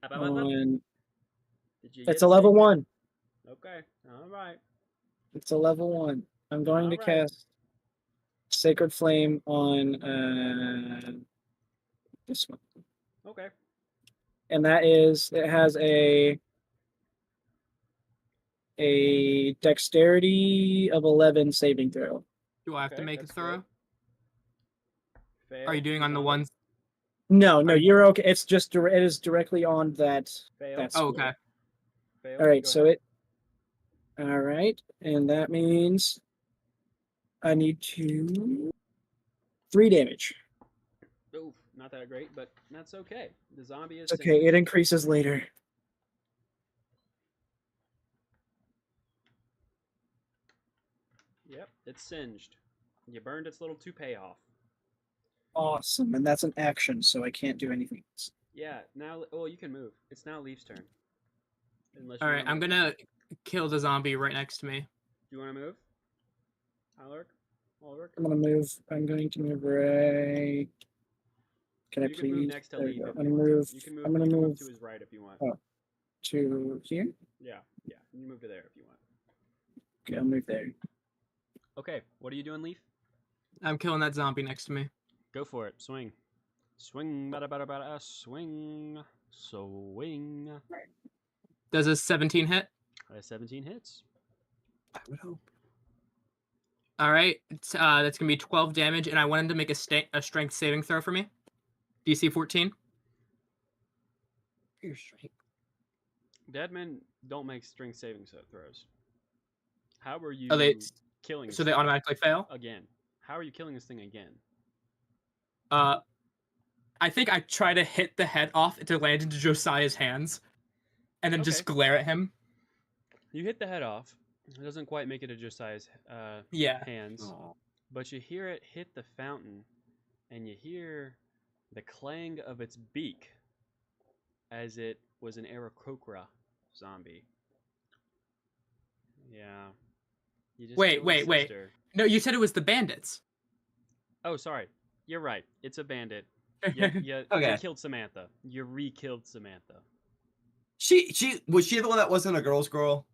on Did you It's hit a level Sacred? 1. Okay. All right. It's a level 1. I'm going to Alright. cast Sacred Flame on this one. Okay. And it has a dexterity of 11 saving throw. Do I have to Okay, make a that's throw? good. Fail Are you for doing the on the zombie. ones? No, Are you- you're okay. It's just it is directly on that. Fail. That Oh, skill. okay. Fail. All right, Go so ahead. all right, and that means I need 3 damage. Oof, not that great, but that's okay. The zombie is It's okay, singed. it increases later. Yep, it's singed. You burned its little toupee off. Awesome, and that's an action, so I can't do anything else. Yeah, now, well, you can move. It's now Leaf's turn. Unless All you right, wanna I'm move. gonna kill the zombie right next to me. Do you want to move? Alaric? I'm going to move right. Can I You can move please? next to There we Leaf go. if I'm you gonna want move. to. You can move. I'm gonna you can move to his right if you want. to here. Yeah, yeah. You move to there if you want. Okay, I'll move there. Okay, what are you doing, Leaf? I'm killing that zombie next to me. Go for it. Swing. Swing, bada bada bada, swing. Swing. Does a 17 hit? 17 hits. I would hope. All right, that's gonna be 12 damage, and I wanted to make a strength saving throw for me. DC 14. Your strength. Dead men don't make strength saving throws. How are you Oh, killing this so they thing automatically fail. again? How are you killing this thing again? I think I try to hit the head off to land into Josiah's hands, and then just Okay. glare at him. You hit the head off. It doesn't quite make it to Josiah's Yeah. hands, Aw. but you hear it hit the fountain, and you hear the clang of its beak as it was an Aarakocra zombie. Yeah. You just Wait, killed wait, his wait. sister. No, you said it was the bandits. Oh, sorry. You're right. It's a bandit. You Okay. killed Samantha. You re-killed Samantha. She was she the one that wasn't a girl's girl?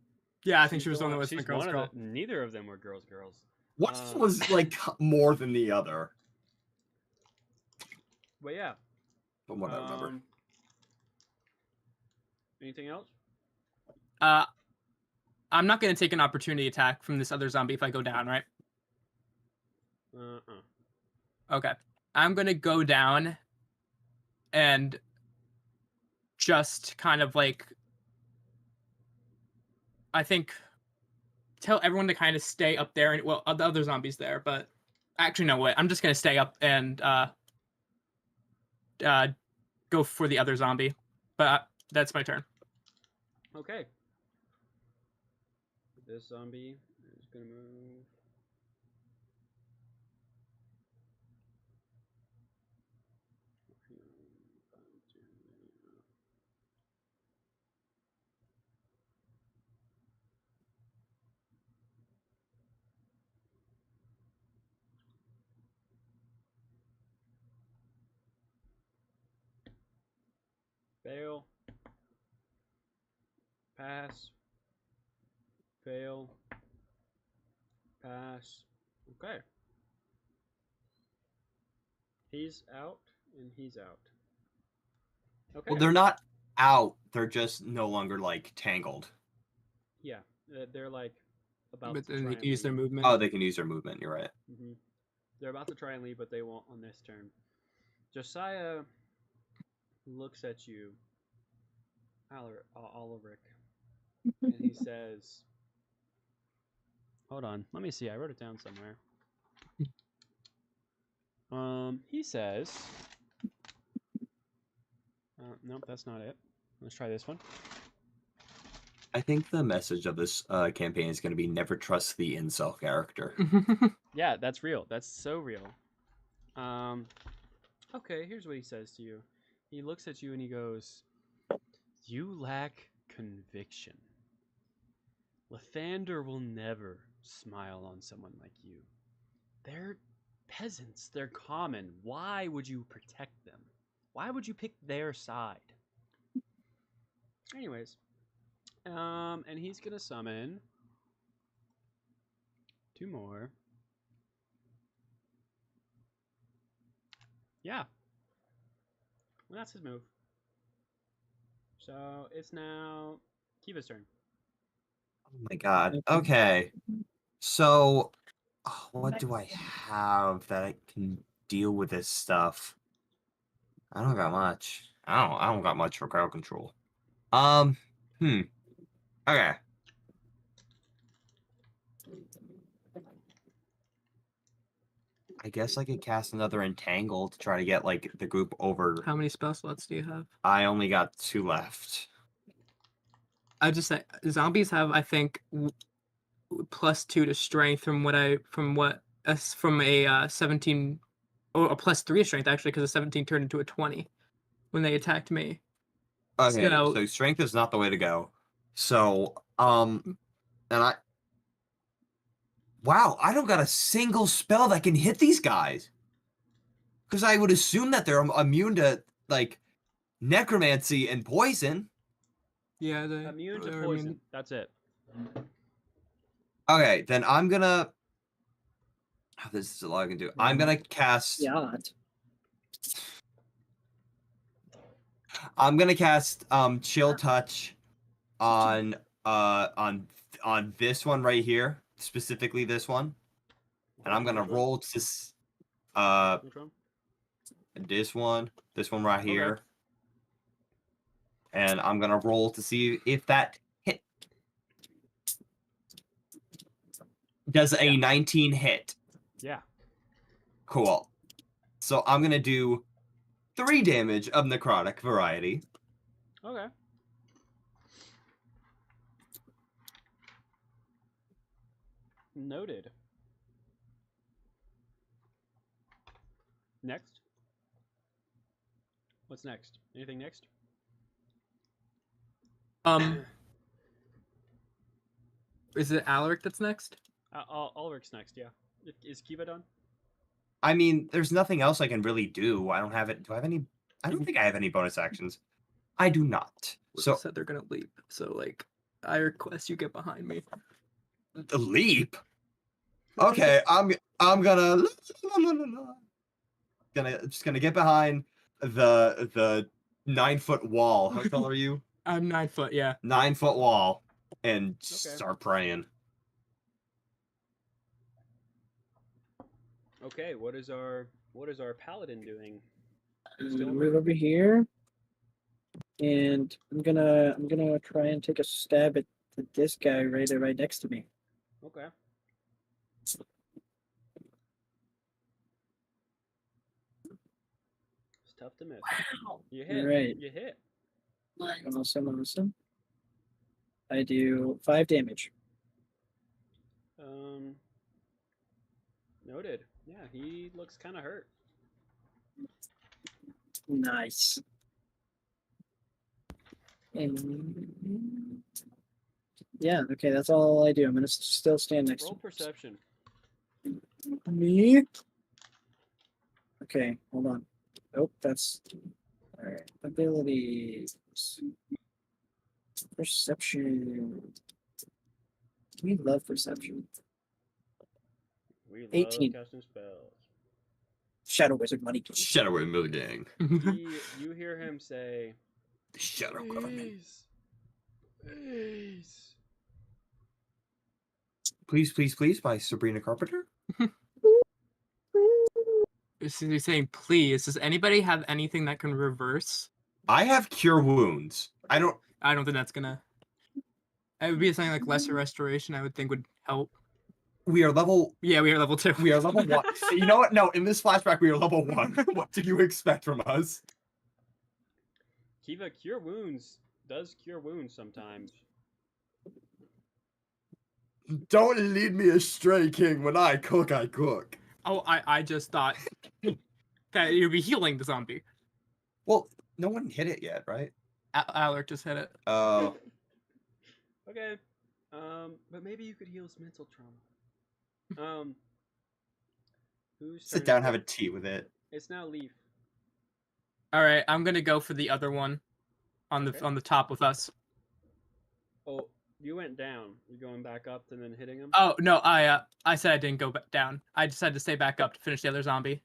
Yeah, I think She's she was the one that was she's the girl's one girl. of the. Neither of them were girls. One of them was like more than the other, But yeah. from what I remember. Anything else? I'm not gonna take an opportunity attack from this other zombie if I go down, right? Okay. I'm gonna go down and just kind of like, I think, tell everyone to kind of stay up there, and well, the other zombies there, but actually no, wait, I'm just gonna stay up and go for the other zombie. But that's my turn. Okay. This zombie is gonna move. Fail. Pass. Fail. Pass. Okay. He's out and he's out. Okay. Well, they're not out. They're just no longer like tangled. Yeah, they're like about But to then try they and can use their leave. movement. Oh, they can use their movement. You're right. Mm-hmm. They're about to try and leave, but they won't on this turn. Josiah looks at you, Alaric, and he says, "Hold on, let me see. I wrote it down somewhere." He says, "Nope, that's not it. Let's try this one." I think the message of this campaign is going to be never trust the incel character. Yeah, that's real. That's so real. Okay, here's what he says to you. He looks at you and he goes, "You lack conviction. Lathander will never smile on someone like you. They're peasants. They're common. Why would you protect them? Why would you pick their side?" Anyways, And he's gonna summon 2 more. Yeah. Well, that's his move. So it's now Kiva's turn. Oh my god. Okay. So, what do I have that I can deal with this stuff? I don't got much. I don't got much for crowd control. Hmm. Okay. I guess I could cast another Entangle to try to get like the group over. How many spell slots do you have? I only got 2 left. I just say zombies have, I think, +2 to strength from a 17 or a +3 to strength actually, because a 17 turned into a 20 when they attacked me. Okay, So- so strength is not the way to go. So, and wow, I don't got a single spell that can hit these guys. Because I would assume that they're immune to, like, necromancy and poison. Yeah, they Immune to I mean, poison. That's it. Okay, then I'm gonna... Oh, this is all I can do. I'm gonna cast... Yacht. I'm gonna cast Chill Touch on this one right here. Specifically this one. And I'm gonna roll to... Which one? this one right Okay. here. And I'm gonna roll to see if that hit. Does a 19 hit? Yeah. Cool. So I'm gonna do 3 damage of necrotic variety. Okay. Noted. Next. What's next? Anything next? Is it Alaric that's next? Ulrich's next, yeah. Is Kiva done? I mean, there's nothing else I can really do. I don't have it. Do I have any? I don't think I have any bonus actions. I do not. So So said they're gonna leap. So like, I request you get behind me. the leap. Okay, I'm gonna just gonna get behind the 9-foot wall. How tall are you? I'm 9 foot. Yeah. 9-foot wall, and Okay. start praying. Okay, what is our paladin doing? Move over here, and I'm gonna try and take a stab at this guy right next to me. Okay. It's tough to miss. You hit. Right. You hit. Awesome. I do 5 damage. Noted. Yeah, he looks kind of hurt. Nice. And yeah, okay, that's all I do. I'm gonna still stand next Roll to perception. me. Okay, hold on. Nope, that's all right. Abilities. Perception. We love perception. We love 18. casting spells. Shadow Wizard money. Shadow Mill Gang. You hear him say, The Shadow Government. Please. Please by Sabrina Carpenter. He's saying, please. Does anybody have anything that can reverse? I have Cure Wounds. I don't think that's gonna. It would be something like lesser restoration. I would think would help. We are level. Yeah, we are level 2. We are level 1. You know what? No, in this flashback, we are level 1. What did you expect from us? Kiva cure wounds does cure wounds sometimes. Don't lead me astray, King. When I cook, I cook. Oh, I just thought that you'd be healing the zombie. Well, no one hit it yet, right? Alaric just hit it. Oh. Okay. But maybe you could heal his mental trauma. Who's Sit down, have a tea with it. It's now Leaf. All right, I'm gonna go for the other one on the Okay. on the top with us. Oh, you went down. You going back up and then hitting him? Oh no, I said I didn't go down. I decided to stay back up to finish the other zombie.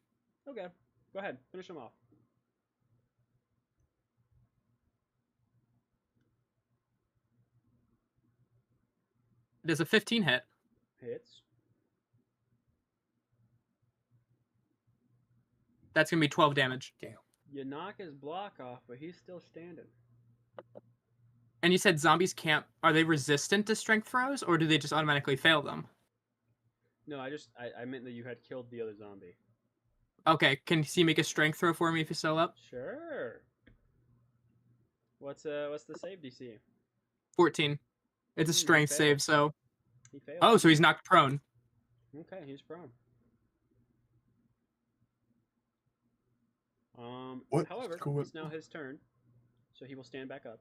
Okay, go ahead. Finish him off. Does a 15 hit? Hits. That's gonna be 12 damage. You knock his block off, but he's still standing. And you said zombies can't. Are they resistant to strength throws, or do they just automatically fail them? No, I meant that you had killed the other zombie. Okay, can you make a strength throw for me if you're still up? Sure. What's the save DC? 14. It's a He strength save, failed. so. He failed. Oh, so he's knocked prone. Okay, he's prone. What? However, Cool. it's now his turn, so he will stand back up.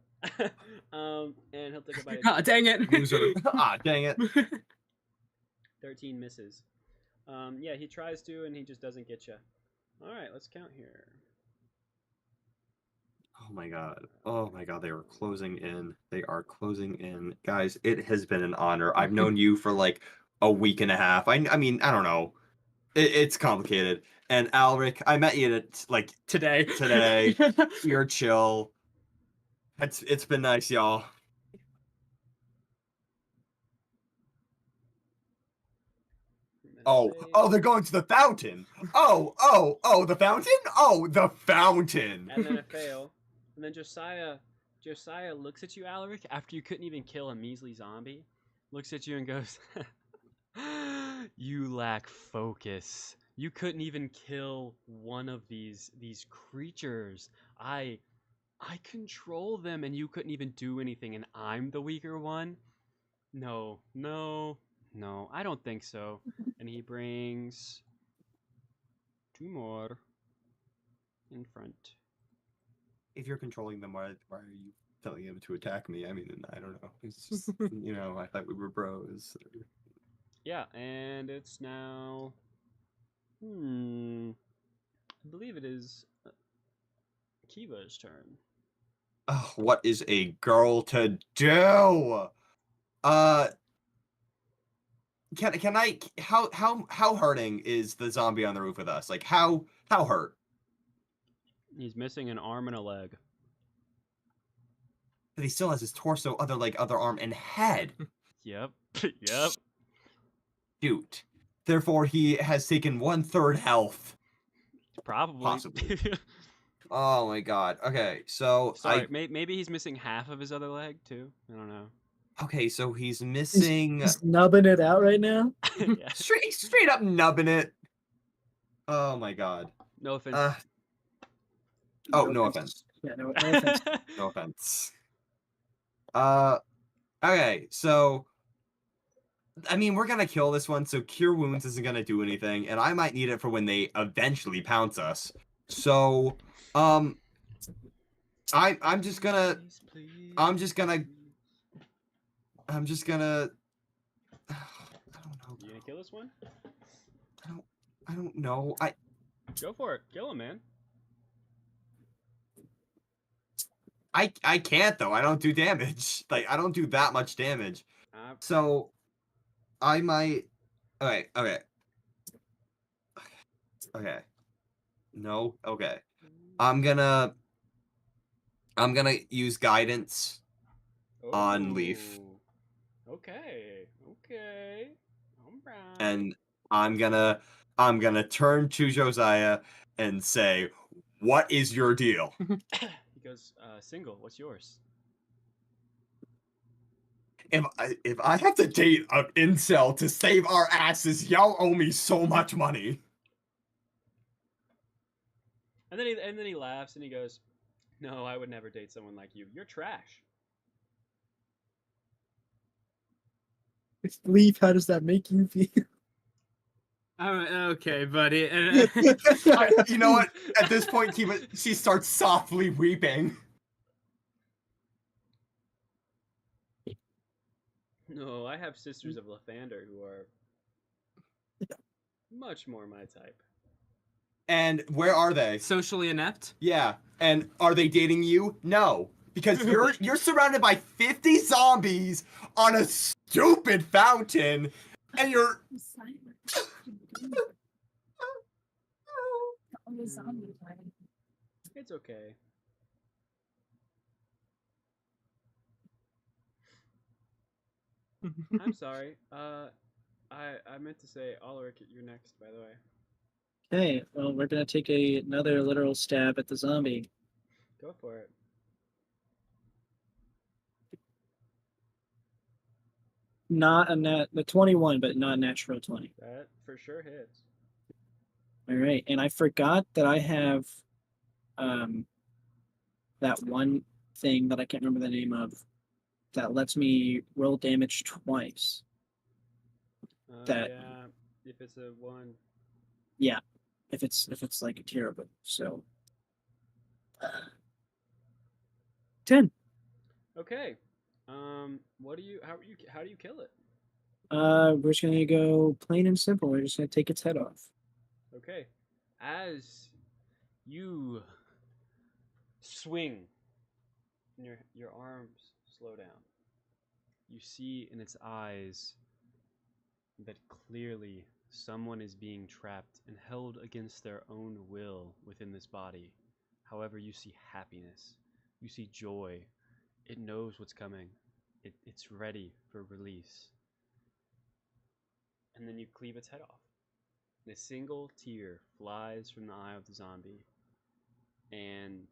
And he'll take a bite. Ah, dang it. Loser. Ah, dang it. 13 misses. Yeah, he tries to, and he just doesn't get you. All right, let's count here. Oh my god. Oh my god, they are closing in. They are closing in. Guys, it has been an honor. I've known you for like a week and a half. I mean, I don't know. It's complicated. And Alric, I met you like Today. today. You're chill. It's been nice, y'all. Oh, they're going to the fountain. Oh, the fountain? Oh, the fountain. And then a fail. And then Josiah looks at you, Alaric, after you couldn't even kill a measly zombie. Looks at you and goes, "You lack focus. You couldn't even kill one of these creatures. I control them, and you couldn't even do anything, and I'm the weaker one? No, I don't think so." And he brings 2 more in front. If you're controlling them, why are you telling him to attack me? I mean, I don't know. It's just, I thought we were bros. Yeah, and it's now. I believe it is Kiva's turn. Oh, what is a girl to do? Can I? How hurting is the zombie on the roof with us? Like how hurt? He's missing an arm and a leg. But he still has his torso, other leg, other arm, and head. Yep. Yep. Shoot. Therefore, he has taken 1/3 health. Probably. Possibly. Oh my god. Okay, so Sorry, maybe he's missing half of his other leg too. I don't know. Okay, so he's missing. He's nubbing it out right now. Yeah. straight up nubbing it. Oh my god. No offense. No offense. Yeah, no offense. No offense. Okay, so I mean, we're gonna kill this one, so Cure Wounds isn't gonna do anything, and I might need it for when they eventually pounce us. So, I'm just gonna I don't know. You gonna kill this one? I don't know. Go for it. Kill him, man. I can't though. I don't do damage. Like I don't do that much damage. So I might. Okay. No. Okay. I'm gonna use guidance on Leaf. Okay. Alright. And I'm gonna turn to Josiah and say, "What is your deal?" He goes, single. What's yours? If I have to date an incel to save our asses, y'all owe me so much money. And then he laughs and he goes, "No, I would never date someone like you. You're trash." Leaf, how does that make you feel? Okay, buddy. You know what? At this point, she starts softly weeping. No, I have sisters of Lathander who are much more my type. And where are they? Socially inept? Yeah. And are they dating you? No. because you're surrounded by 50 zombies on a stupid fountain, and you're. It's okay. I'm sorry. I meant to say, Ulrich, you're next, by the way. Okay, well, we're gonna take another literal stab at the zombie. Go for it. Not the 21, but not natural 20. That for sure hits. All right, and I forgot that I have that one thing that I can't remember the name of that lets me roll damage twice. That- Yeah, if it's a 1. Yeah, if it's like a terrible. So 10. Okay. What do you? How do you kill it? We're just gonna go plain and simple. We're just gonna take its head off. Okay. As you swing, and your arms slow down, you see in its eyes that clearly someone is being trapped and held against their own will within this body. However, you see happiness. You see joy. It knows what's coming. It's ready for release. And then you cleave its head off. And a single tear flies from the eye of the zombie. And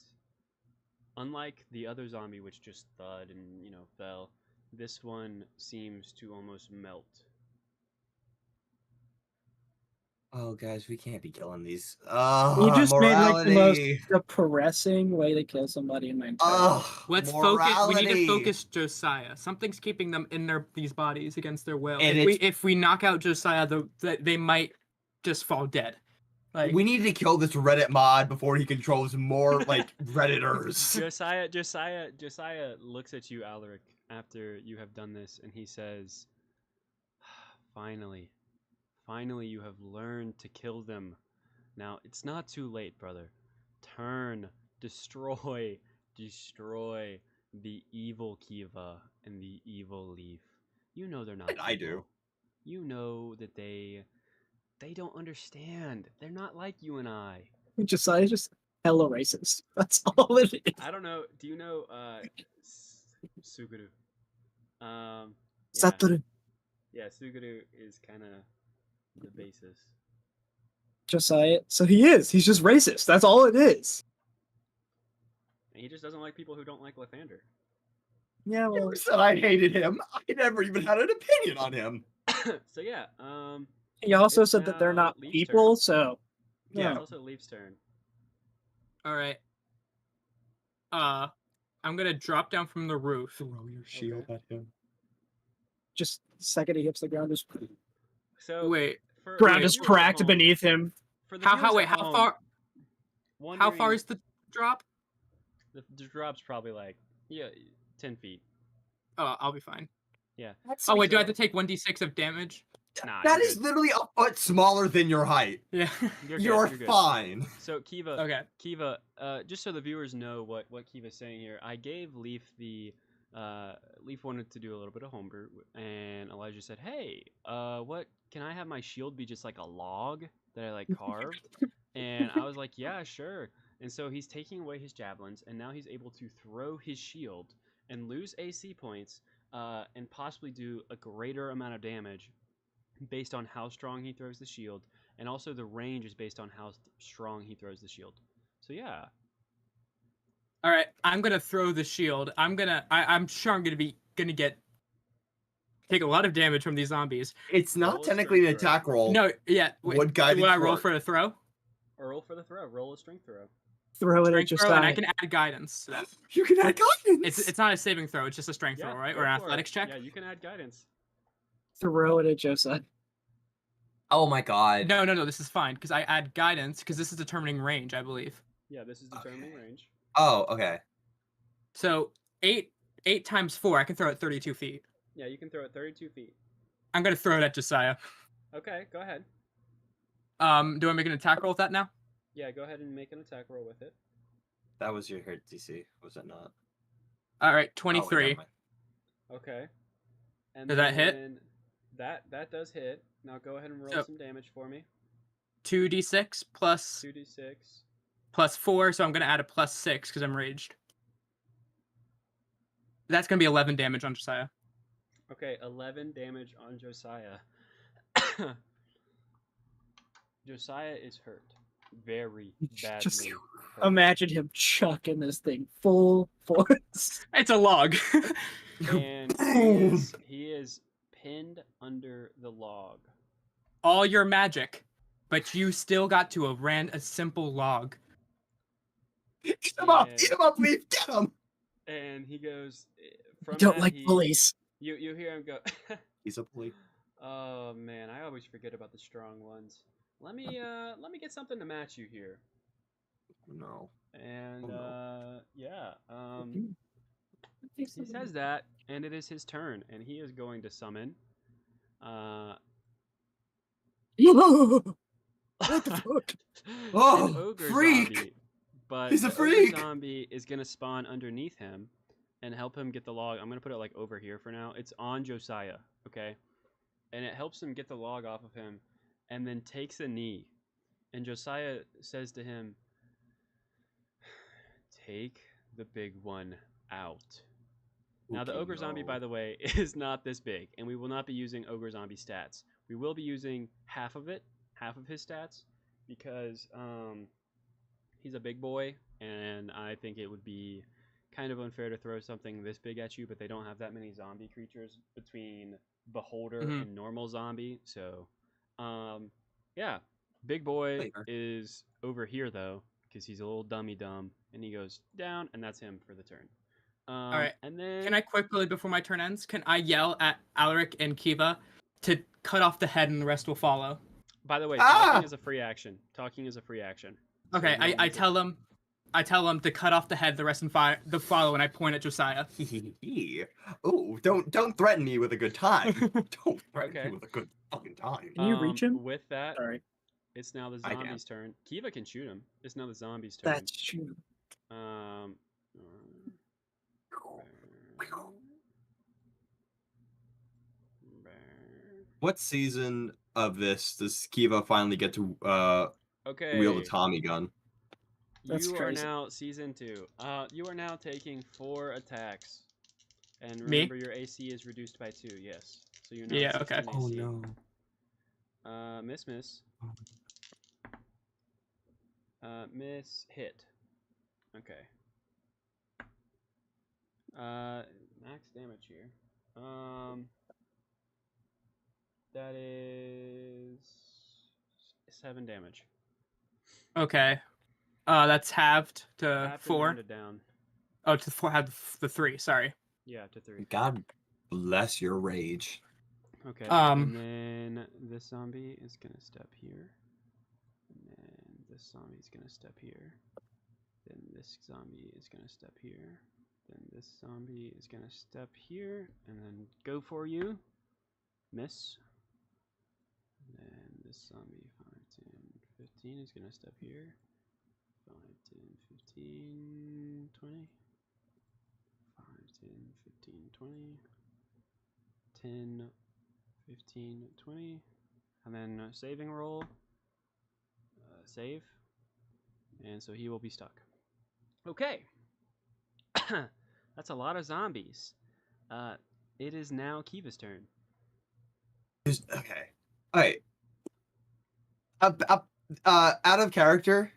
unlike the other zombie, which just thud and, fell, this one seems to almost melt. Oh, guys, we can't be killing these. You just made like the most morality. depressing way to kill somebody in my entire life. Let's focus. We need to morality. focus Josiah. Something's keeping them in these bodies against their will. And If we knock out Josiah, they might just fall dead. Like We need to kill this Reddit mod before he controls more like Redditors. Josiah looks at you, Alaric, after you have done this, and he says, Finally, you have learned to kill them. Now, it's not too late, brother. Turn, destroy the evil Kiva and the evil Leaf. You know they're not And I do. evil. You know that they don't understand. They're not like you and I. Josiah's just hella racist. That's all it is. I don't know. Do you know Suguru? Yeah. Satoru. Yeah, Suguru is kind of the basis. Josiah. So he is. He's just racist. That's all it is. And he just doesn't like people who don't like Lathander. Yeah, well, Never said I hated him. I never even had an opinion on him. So yeah, he also it's said that they're now not Leaf's people, turn. so Yeah, yeah. it's also Leaf's turn. all right. I'm gonna drop down from the roof. Throw your shield at him. Just the second he hits the ground, just So Wait, for ground the is viewers at cracked home- beneath him. For the viewers how at home far wondering- is the drop? the drop's probably like 10 feet. Oh, I'll be fine. Yeah. Oh wait, do I have So- to take 1d6 of damage? Nah, That you're is good. literally a foot smaller than your height. Yeah. You're good, You're you're good. fine. So Kiva, Okay. Kiva, just so the viewers know what Kiva's saying here, I gave Leaf Leaf wanted to do a little bit of homebrew, and Elijah said, "Hey, what can I have my shield be just like a log that I like carve?" And I was like, "Yeah, sure." And so he's taking away his javelins, and now he's able to throw his shield and lose AC points, and possibly do a greater amount of damage based on how strong he throws the shield, and also the range is based on how strong he throws the shield. So yeah. All right, I'm gonna throw the shield. I'm sure I'm gonna take a lot of damage from these zombies. It's Roll not a technically an strength throw. attack roll. No, yeah. Would guided Will I roll quirk. for a throw? Or roll for the throw. Roll a strength throw. Throw it at Strength throw, and I Josiah. can add guidance. to that. You can add guidance. It's not a saving throw. It's just a strength Yeah, throw, right? go Or an for it. athletics check. Yeah, you can add guidance. Throw it at Josiah. Oh my god. No. This is fine because I add guidance because this is determining range, I believe. Yeah, this is determining Okay. range. Oh, okay. So 8 times 4, I can throw it 32 feet. Yeah, you can throw it 32 feet. I'm gonna throw it at Josiah. Okay, go ahead. Do I make an attack roll with that now? Yeah, go ahead and make an attack roll with it. That was your hit DC, was it not? All right, Oh, 23. never mind. Okay. And Does that hit? then that does hit. Now go ahead and roll So- some damage for me. 2d6 plus 2d6. plus 4, so I'm gonna add a plus 6 because I'm raged. That's gonna be 11 damage on Josiah. Okay, 11 damage on Josiah. Josiah is hurt. Very Just badly hurt. Imagine him chucking this thing full force. It's a log. And he is pinned under the log. All your magic, but you still got to a simple log. Eat him up! And- Eat him up, Leaf! Get him! And he goes from Don't that, like he- bullies. You hear him go. He's a bully. Oh man, I always forget about the strong ones. Let me get something to match you here. No. And Oh, he says that, and it is his turn, and he is going to summon. What the fuck? Oh, an ogre freak! zombie. But He's a the ogre freak! zombie is gonna spawn underneath him and help him get the log. I'm gonna put it like over here for now. It's on Josiah, okay? And it helps him get the log off of him, and then takes a knee. And Josiah says to him, "Take the big one out." Now, the Okay, ogre zombie, no. by the way, is not this big, and we will not be using ogre zombie stats. We will be using half of his stats, because he's a big boy, and I think it would be kind of unfair to throw something this big at you, but they don't have that many zombie creatures between Beholder and normal zombie, so yeah, big boy Flavor. is over here though, because he's a little dummy dumb, and he goes down, and that's him for the turn. All right. And then Can I quickly, before my turn ends, can I yell at Alaric and Kiva to cut off the head and the rest will follow? By the way, Ah! talking is a free action. Talking is a free action. So Okay, you don't I use it. tell them to cut off the head, the rest and the follow, and I point at Josiah. Oh, don't threaten me with a good time. Don't threaten Okay. me with a good fucking time. Can you reach him? With that, Sorry, it's now the I can. zombie's turn. Kiva can shoot him. It's now the zombie's turn. that's true. Um. What season of this does Kiva finally get to Okay. wield a Tommy gun? That's you crazy. are now season 2. You are now taking 4 attacks, and Me? remember your AC is reduced by 2. Yes. So you're now Yeah, at okay. 16 Oh AC. no. Miss. Miss hit. Okay. Max damage here. That is 7 damage. Okay. That's halved to Half and 4. rounded down. Oh, to 4 had the 3. Sorry. Yeah, to 3. God bless your rage. Okay. Um, And then this zombie is gonna step here. And then this zombie is gonna step here. Then this zombie is gonna step here. Then this zombie is gonna step here and then go for you. Miss. And then this zombie 5, 10, 15 is gonna step here. 5, 10, 15, 20. 5, 10, 15, 20. 10, 15, 20. And then saving roll. Save. And so he will be stuck. Okay. That's a lot of zombies. It is now Kiva's turn. Okay. Alright. Out of character,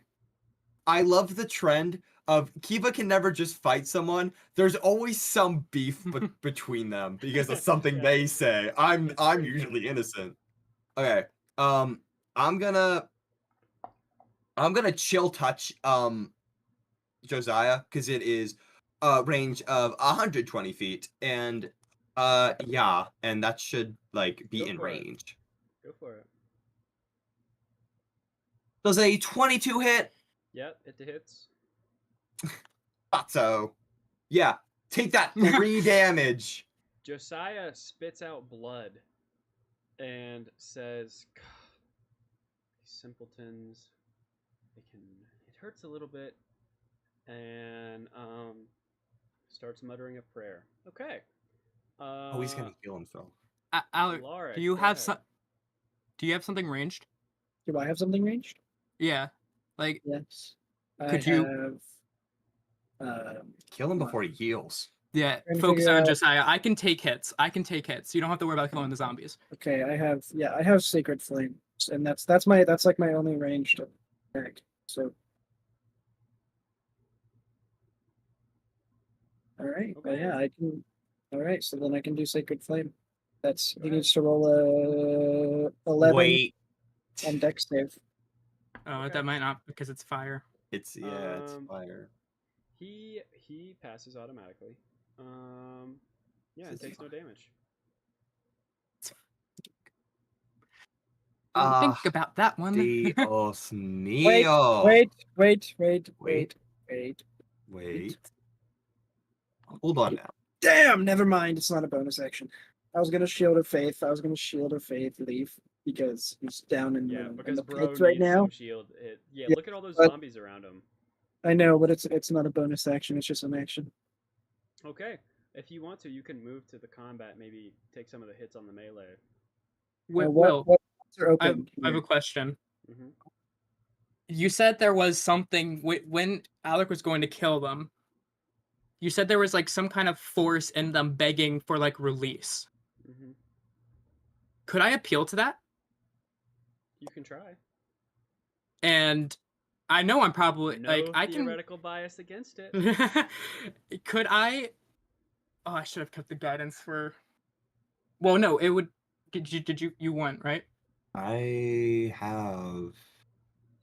I love the trend of Kiva can never just fight someone. There's always some beef between them because of something Yeah. they say. I'm That's very usually true. innocent. Okay. I'm gonna chill touch Josiah because it is range of 120 feet, and yeah, and that should like be Go in for it. range. Go for it. Does a 22 hit? Yep, it hits. Thought so. Yeah, take that 3 damage. Josiah spits out blood and says, "God, these simpletons, it hurts a little bit." And starts muttering a prayer. Okay. Oh, he's gonna heal himself. Alec, Alaric, do you go have ahead. Do you have something ranged? Do I have something ranged? Yeah. Like, Yes. Could I you- have. Kill him What? before he heals. yeah, Trying to focus figure on out- Josiah. I can take hits. You don't have to worry about killing the zombies. Okay, I have Sacred Flame, and that's like my only ranged attack. So. All right. Well, Okay. yeah, I can. All right, so then I can do Sacred Flame. That's Go he ahead. needs to roll a 11 Wait, on Dex save. Oh, Okay. that might not because it's fire. it's fire. He passes automatically. Yeah, it This is takes no damage. Think about that one. Dios Wait, mío. wait. Hold on now. Damn, never mind. It's not a bonus action. I was gonna Shield of Faith. Leaf because he's down in Yeah, the, because in the bro pits right needs now. some shield. Yeah, Yeah, look at all those but- zombies around him. I know, but it's not a bonus action. It's just an action. Okay, if you want to, you can move to the combat. Maybe take some of the hits on the melee. Will, What are I open? have a question. Mm-hmm. You said there was something when Alec was going to kill them. You said there was like some kind of force in them begging for like release. Mm-hmm. Could I appeal to that? You can try. And I know I'm probably No like I can. theoretical bias against it. Could I? Oh, I should have kept the guidance for. Well, no, it would. Did you went right? I have.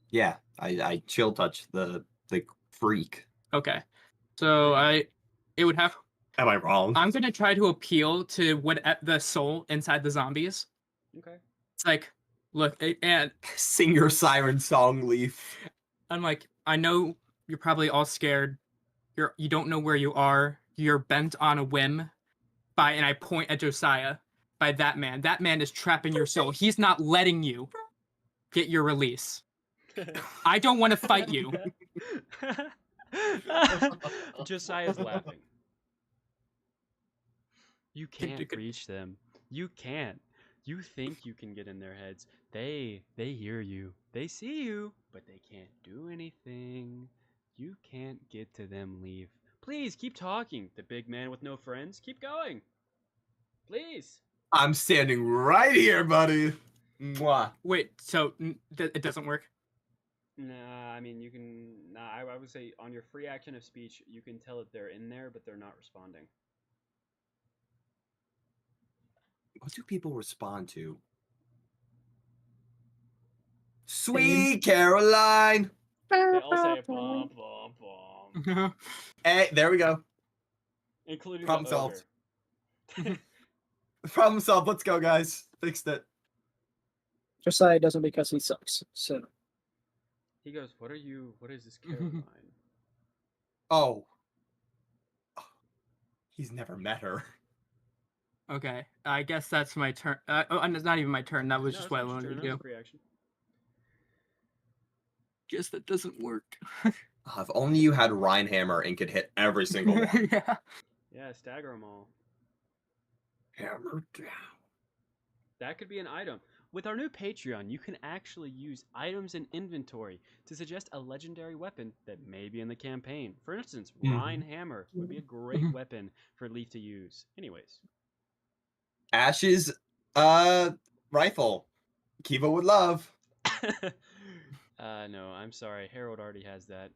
Yeah, I chill touch the freak. Okay, so it would have. Am I wrong? I'm gonna try to appeal to the soul inside the zombies. Okay. It's like, look, and Sing your siren song, Leaf. I'm like, I know you're probably all scared. You don't know where you are. You're bent on a whim. And I point at Josiah. By that man. That man is trapping your soul. He's not letting you get your release. I don't want to fight you. Josiah's laughing. You can't reach them. You can't. You think you can get in their heads. They hear you. They see you, but they can't do anything. You can't get to them, Leave. Please keep talking. The big man with no friends. Keep going. Please. I'm standing right here, buddy. Mwah. Wait, so it doesn't work? Nah, I mean, you can. Nah, I would say on your free action of speech, you can tell that they're in there, but they're not responding. What do people respond to? Sweet Caroline. They all say bum, bum, bum. Hey, there we go. Including Problem the solved. ogre. Problem solved. Let's go, guys. Fixed it. Josiah doesn't because he sucks. So He goes, what is this Caroline? Oh. He's never met her. Okay, I guess that's my turn. It's not even my turn. That was No, just it's what I not your wanted turn, to that was do. a free action. Guess that doesn't work. If only you had Rhinehammer and could hit every single one. Yeah. Yeah, stagger them all. Hammer down. That could be an item. With our new Patreon, you can actually use items in inventory to suggest a legendary weapon that may be in the campaign. For instance, Rhine Hammer would be a great weapon for Leaf to use. Anyways. Ash's rifle. Kiva would love. No, I'm sorry. Harold already has that.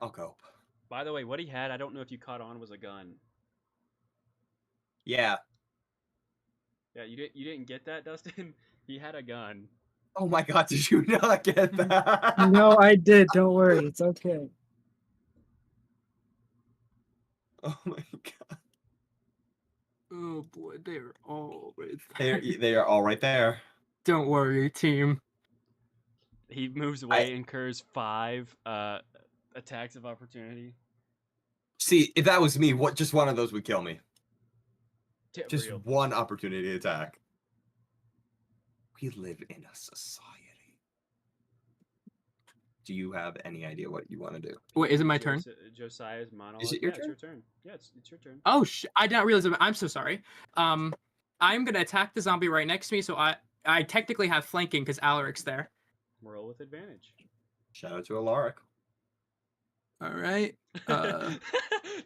I'll go. By the way, what he had, I don't know if you caught on, was a gun. Yeah. Yeah, you didn't get that, Dustin? He had a gun. Oh my god, did you not get that? no, I did. Don't worry, it's okay. Oh my god. Oh boy, they're all right there. They are all right there. Don't worry, team. He moves away, incurs 5 attacks of opportunity. See, if that was me, just one of those would kill me. Yeah, Just real. one opportunity attack. We live in a society. do you have any idea what you want to do? Wait, is it my turn? Josiah's monologue. it your It's your turn? turn. Yeah, it's your turn. Oh, I did not realize. I'm so sorry. I'm gonna attack the zombie right next to me, so I technically have flanking because Alaric's there. Roll with advantage. Shout out to Alaric. All right. The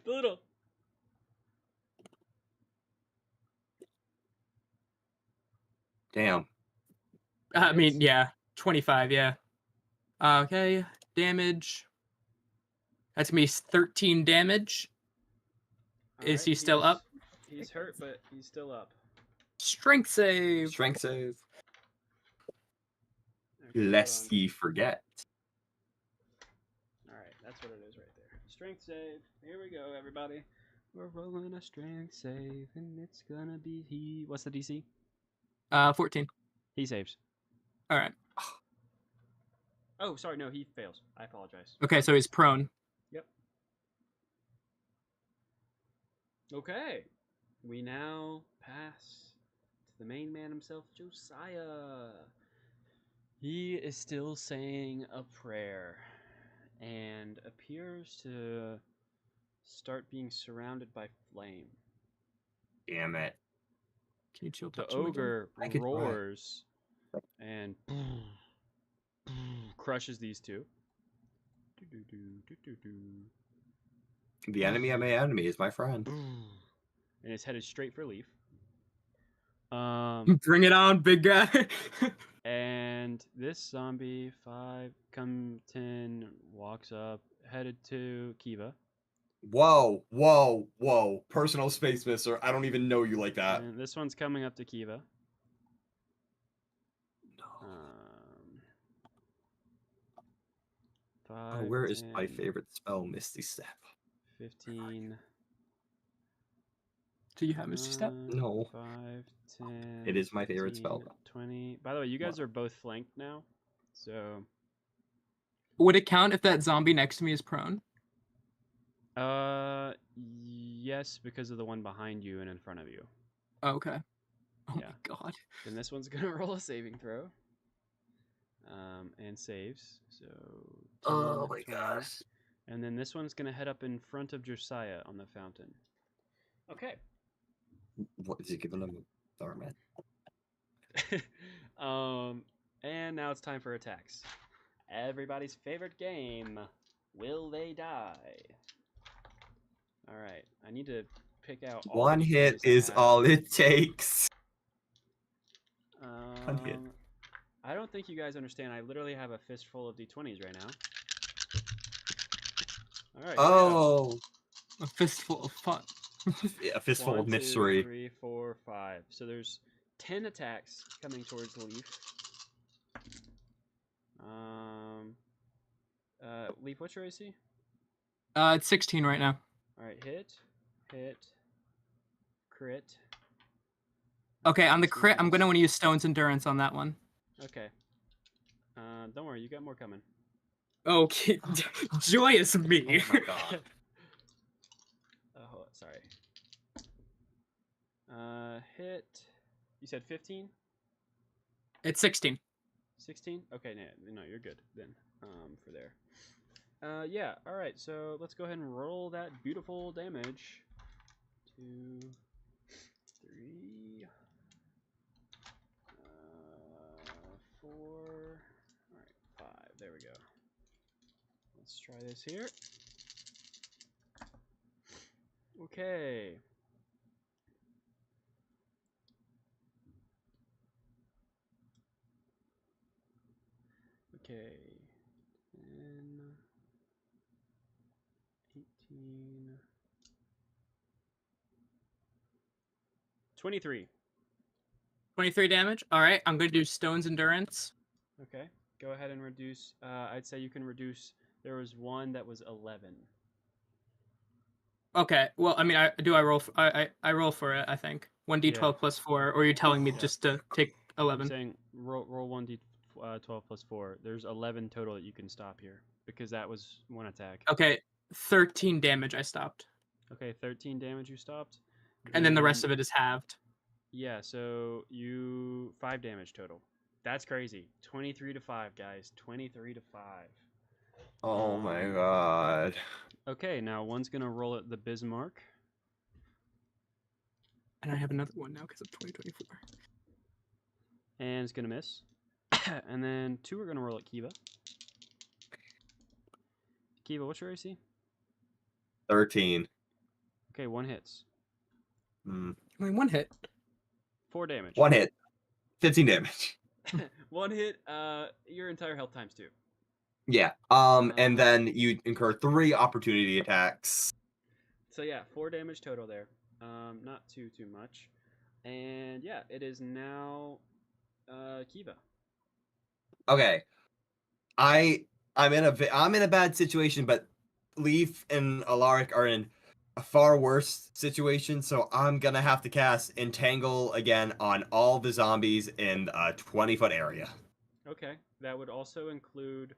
little. Damn. I mean, yeah, 25. Yeah. Okay. Damage. That's gonna be 13 damage. Is he still up? He's hurt, but he's still up. Strength save. Strength save. Okay, hold Lest on. ye forget. All right, that's what it is right there. Strength save. Here we go, everybody. We're rolling a strength save, and it's gonna be he. What's the DC? 14. He saves. All right. Oh, sorry, no, he fails. I apologize. Okay, so he's prone. Yep. Okay. We now pass to the main man himself, Josiah. He is still saying a prayer and appears to start being surrounded by flame. Damn it. Can you chill The touch him again? ogre I could try. roars and crushes these two. The enemy of my enemy is my friend. And is headed straight for Leaf. Bring it on, big guy. And this zombie 5 come 10 walks up, headed to Kiva. Whoa, whoa, whoa. Personal space, mister. I don't even know you like that. And this one's coming up to Kiva. No. 5, Oh, where is my 10, favorite spell, Misty Step? 15. Do you have Misty Step? No. 5, 10. It is my favorite 15, spell. 20. By the way, you guys are both flanked now. So, Would it count if that zombie next to me is prone? yes, because of the one behind you and in front of you. Okay. Oh Yeah. my god. Then this one's gonna roll a saving throw. And saves. So 10, Oh my 20. gosh. And then this one's gonna head up in front of Josiah on the fountain. Okay. What is he giving him? Sorry, man. And now it's time for attacks. Everybody's favorite game. Will they die? All right. I need to pick out all One the hit tools I is have. all it takes. hit. I don't think you guys understand. I literally have a fistful of d20s right now. All right. Oh. A fistful of fun. A fistful of 1, 2, mystery. 3, 4, 5. So there's 10 attacks coming towards the Leaf. Leaf, what's your AC? It's 16 right now. All right, hit, crit. Okay, on the See if crit, it I'm is- gonna want to use Stone's Endurance on that one. Okay. Don't worry, you got more coming. Okay, joyous me. Oh my god. Oh, sorry. Hit. You said 15? It's 16. 16? Okay, no, you're good then. For there. Yeah. All right. So let's go ahead and roll that beautiful damage. 2, 3, 4. All right, 5. There we go. Let's try this here. Okay. Okay. 10, 18, 23. 23 damage. All right, I'm gonna do Stone's Endurance. Okay. Go ahead and reduce. I'd say you can reduce. There was one that was 11. Okay. Well, I mean, I roll. I roll for it. I think 1d12 Yeah. plus 4. Or you're telling me Yeah. just to take I'm 11? saying roll 1d12 plus 4. There's 11 total that you can stop here because that was one attack. Okay, 13 damage. I stopped, Okay, 13 damage you stopped. and then the rest of it is halved. Yeah, so you 5 damage total. That's crazy. 23 to 5, guys. 23 to 5. Oh my god. Okay, now one's gonna roll at the Bismarck. And I have another one now because of 2024. And it's gonna miss. And then 2 are gonna roll at Kiva. Kiva, what's your AC? 13. Okay, 1 hits. Mm. Only 1 hit. 4 damage. 1 hit. 15 damage. 1 hit, your entire health times 2. Yeah. And then you incur 3 opportunity attacks. So yeah, 4 damage total there. Not too much. And yeah, it is now Kiva. Okay. I'm in a bad situation, but Leaf and Alaric are in a far worse situation, so I'm gonna have to cast Entangle again on all the zombies in a 20-foot area. Okay, that would also include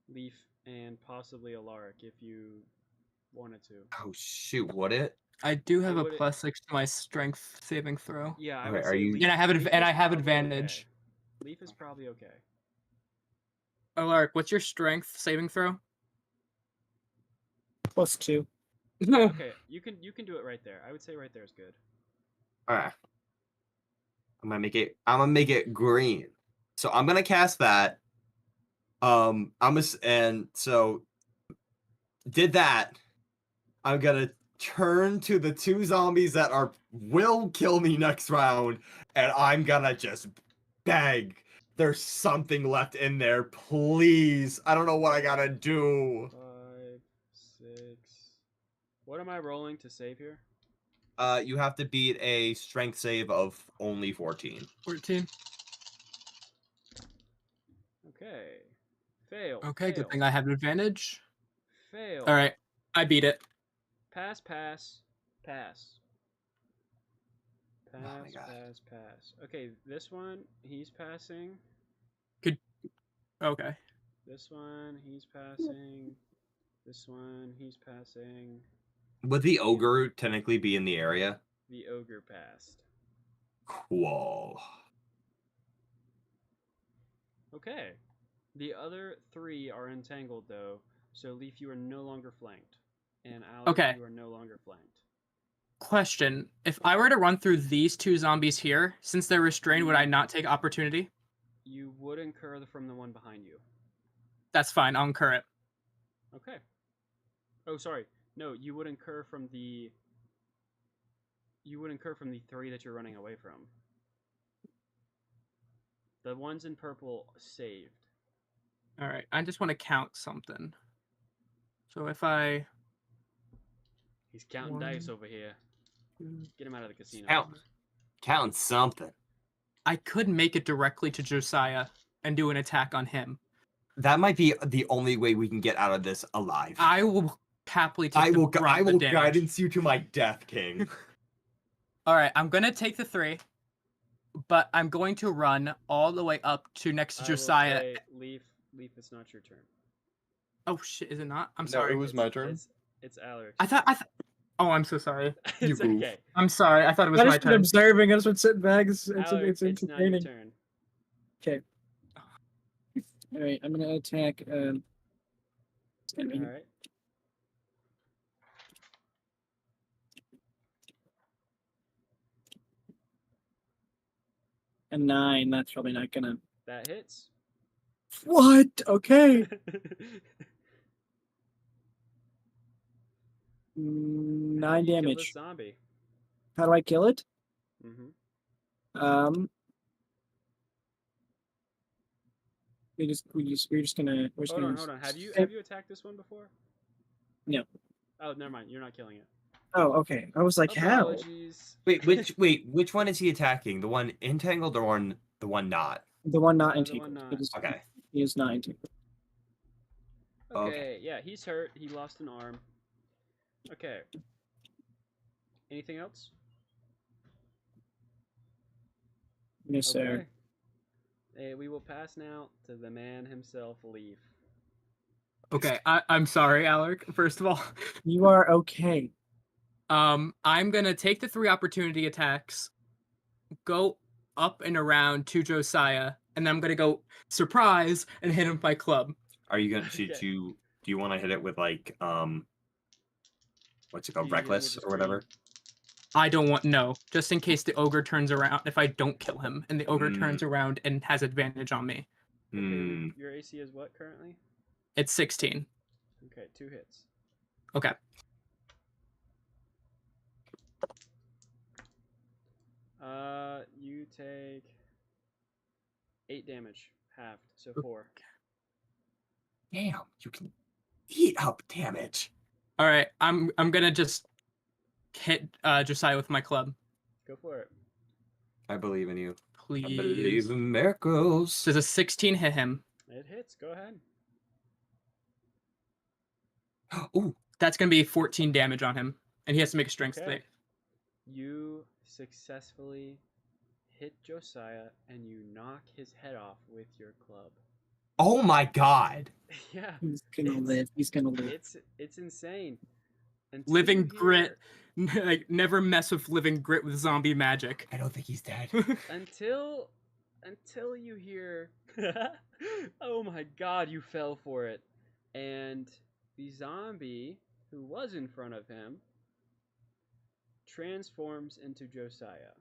Leaf and possibly Alaric if you wanted to. Oh shoot, would it? I do have a would- +6 to my strength saving throw. Yeah, I Okay, would are say you- Leaf, And I have Leaf and is I have probably advantage. Okay. Leaf is probably okay. Alaric, what's your strength saving throw? +2. Okay, you can do it right there. I would say right there is good. Alright. I'm gonna make it green. So I'm gonna cast that. And so did that. I'm gonna turn to the 2 zombies that will kill me next round, and I'm gonna just beg. There's something left in there, please. I don't know what I gotta do. 5, 6. What am I rolling to save here? You have to beat a strength save of only 14. 14. Okay. Fail. Okay, fail, good thing I have advantage. Fail. All right, I beat it. Pass, pass, pass. my Pass, God. pass, pass. Okay, this one, he's passing. Okay. This one, he's passing. This one, he's passing. Would the ogre technically be in the area? The ogre passed. Cool. Okay. The other 3 are entangled, though. So, Leaf, you are no longer flanked. And Alex, Okay. you are no longer flanked. Question: if I were to run through these 2 zombies here, since they're restrained, would I not take opportunity? You would incur from the one behind you. That's fine. I'll incur it. Okay. Oh, sorry. No, you would incur from the 3 that you're running away from. The ones in purple saved. All right. I just want to count something. So if I He's counting 1, dice over here. 2, Get him out of the casino. Count something. I could make it directly to Josiah and do an attack on him. That might be the only way we can get out of this alive. I will happily take I will damage. guidance you to my death, King. All right, I'm gonna take the 3, but I'm going to run all the way up to next to I will Josiah. say, Leaf, it's not your turn. Oh shit, is it not? I'm No, sorry. it was my turn. It's Alex. I thought. Oh, I'm so sorry. It's goof. okay. I'm sorry. I thought it was I my just been turn. observing. I just been sitting back. It's Alex, it's not your entertaining. turn. Okay. All right, I'm gonna attack. It's gonna be All right. a 9. That's probably not gonna. That hits. What? Okay. 9 How do you kill damage. this zombie. How do I kill it? Mm-hmm. We're just gonna. We're just Hold gonna. on. Have you attacked this one before? No. Oh, never mind. You're not killing it. Oh, okay. I was like, how? Apologies. Which one is he attacking? The one entangled or the one not? The one not The entangled. one not. It is- Okay. He is not entangled. Okay, yeah, he's hurt. He lost an arm. Okay. Anything else? Yes, sir. Okay. We will pass now to the man himself, Leaf. Okay, I'm sorry, Alec. First of all, You are okay. I'm gonna take the 3 opportunity attacks, go up and around to Josiah, and then I'm gonna go surprise and hit him with my club. Are you gonna should Okay. you do you want to hit it with like what's it called, Do you hit him with reckless the or whatever? I don't want no, just in case the ogre turns around. If I don't kill him, and the ogre turns around and has advantage on me, Okay, your AC is what currently? it's 16. Okay, 2 hits. Okay. You take 8 damage, halved, so 4. Damn, you can eat up damage. All right, I'm gonna just hit Josiah with my club, Go for it. I believe in you. please. I believe in miracles. Does a 16 hit him? It hits. Go ahead. Ooh, That's gonna be 14 damage on him, and he has to make a strength Okay. save. You successfully hit Josiah and you knock his head off with your club. oh my god. Yeah. He's gonna live. He's gonna live. It's insane. Until Living you grit, hear- like never mess with living grit with zombie magic. I don't think he's dead. until you hear oh my god, you fell for it. And the zombie who was in front of him transforms into Josiah.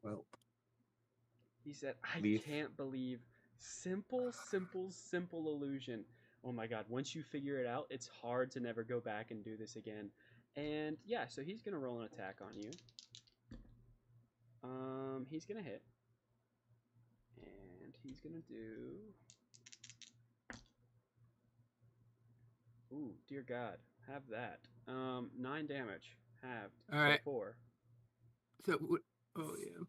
Well, He said, I Leaf. can't believe simple illusion. Oh my god, once you figure it out, it's hard to never go back and do this again. And yeah, so he's gonna roll an attack on you. He's gonna hit. And he's gonna do... Ooh, dear god, have that. 9 damage, halved, All right. so 4. So, oh yeah.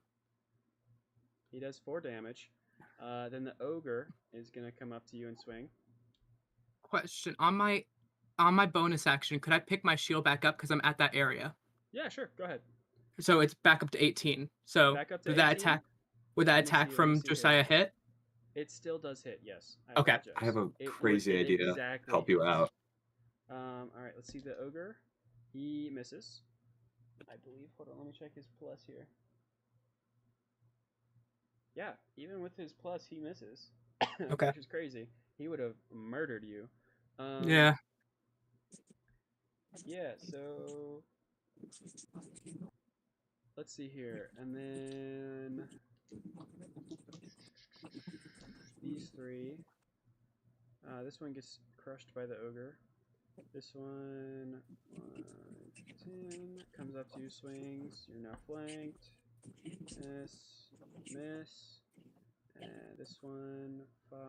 He does 4 damage. Then the ogre is gonna come up to you and swing. Question on my bonus action, could I pick my shield back up because I'm at that area? Yeah, sure, go ahead. So it's back up to 18. So Back up to would that 18? attack? Would that Let me attack see, let me from see here. Josiah hit? It still does hit, yes. I Okay. apologize. I have a It crazy it idea to exactly help you hits. out. Alright, let's see the ogre. He misses. I believe. Hold on, let me check his plus here. Yeah, even with his plus, he misses. Okay. Which is crazy. He would have murdered you. Yeah. Yeah, so... Let's see here. And then... These 3. This one gets crushed by the ogre. This one... 10. Comes up to you, swings. You're now flanked. Miss. And this one, 5...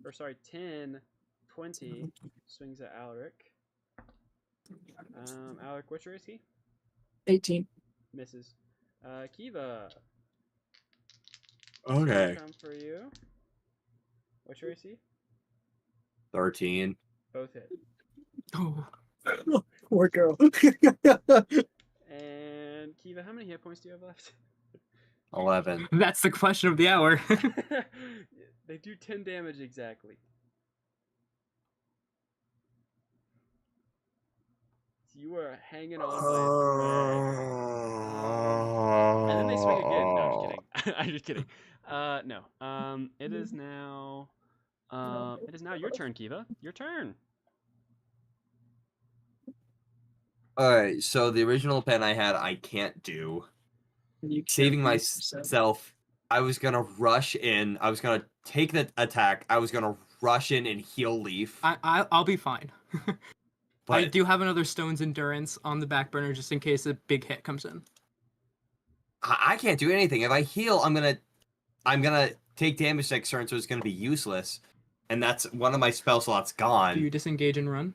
Or sorry, 10, 20. Swings at Alaric. Alaric, what's your AC? 18. Misses. Kiva. Okay. Come for you. What's your AC? 13. Both hit. Oh. Poor girl. And Kiva, how many hit points do you have left? 11. That's the question of the hour. They do 10 damage exactly. You are hanging on by a thread. And then they swing again. No, I'm just kidding. I'm just kidding. No. It is now your turn, Kiva. Your turn. Alright, so the original pen I had, I can't do. You Saving can't beat myself, I was gonna rush in. I was gonna take the attack. I was gonna rush in and heal Leaf. I'll be fine. But I do have another Stone's Endurance on the back burner just in case a big hit comes in. I can't do anything. If I heal, I'm gonna take damage next turn, so it's gonna be useless. And that's one of my spell slots gone. Do you disengage and run?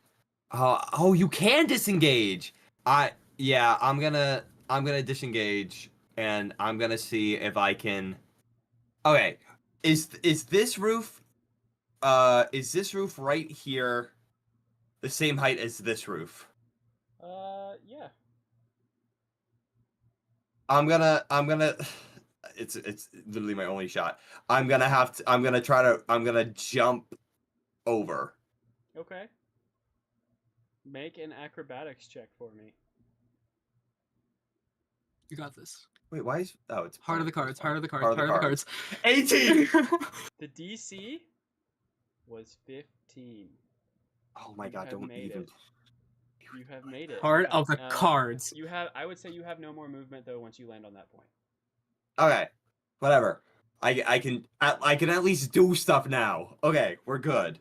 Oh, you can disengage. Yeah, I'm gonna disengage, and I'm gonna see if I can. Okay, is this roof right here the same height as this roof? Yeah. I'm gonna. It's literally my only shot. I'm gonna jump over. Okay. Make an acrobatics check for me. You got this. Wait, why is it's Heart of the fine, it's cards. Heart fine. of the cards. Heart Heart of the cards. 18. The DC was 15. Oh my You god, have don't made even. it. You have made it. Heart of the cards. You have. I would say you have no more movement though once you land on that point. Okay, whatever. I can at least do stuff now. Okay, we're good.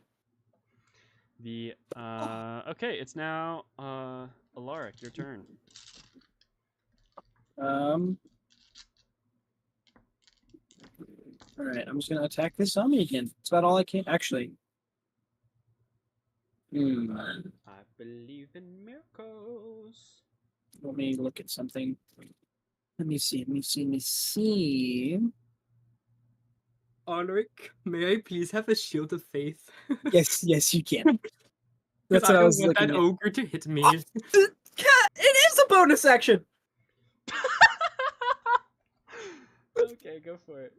The okay, it's now Alaric, your turn. All right, I'm just gonna attack this zombie again. That's about all I can. Actually, I believe in miracles. let me look at something. Let me see. Let me see. Let me see. Alaric, may I please have a shield of faith? Yes, yes, you can. Because That's I what I don't was want that looking at. ogre to hit me. It is a bonus action. Okay, go for it.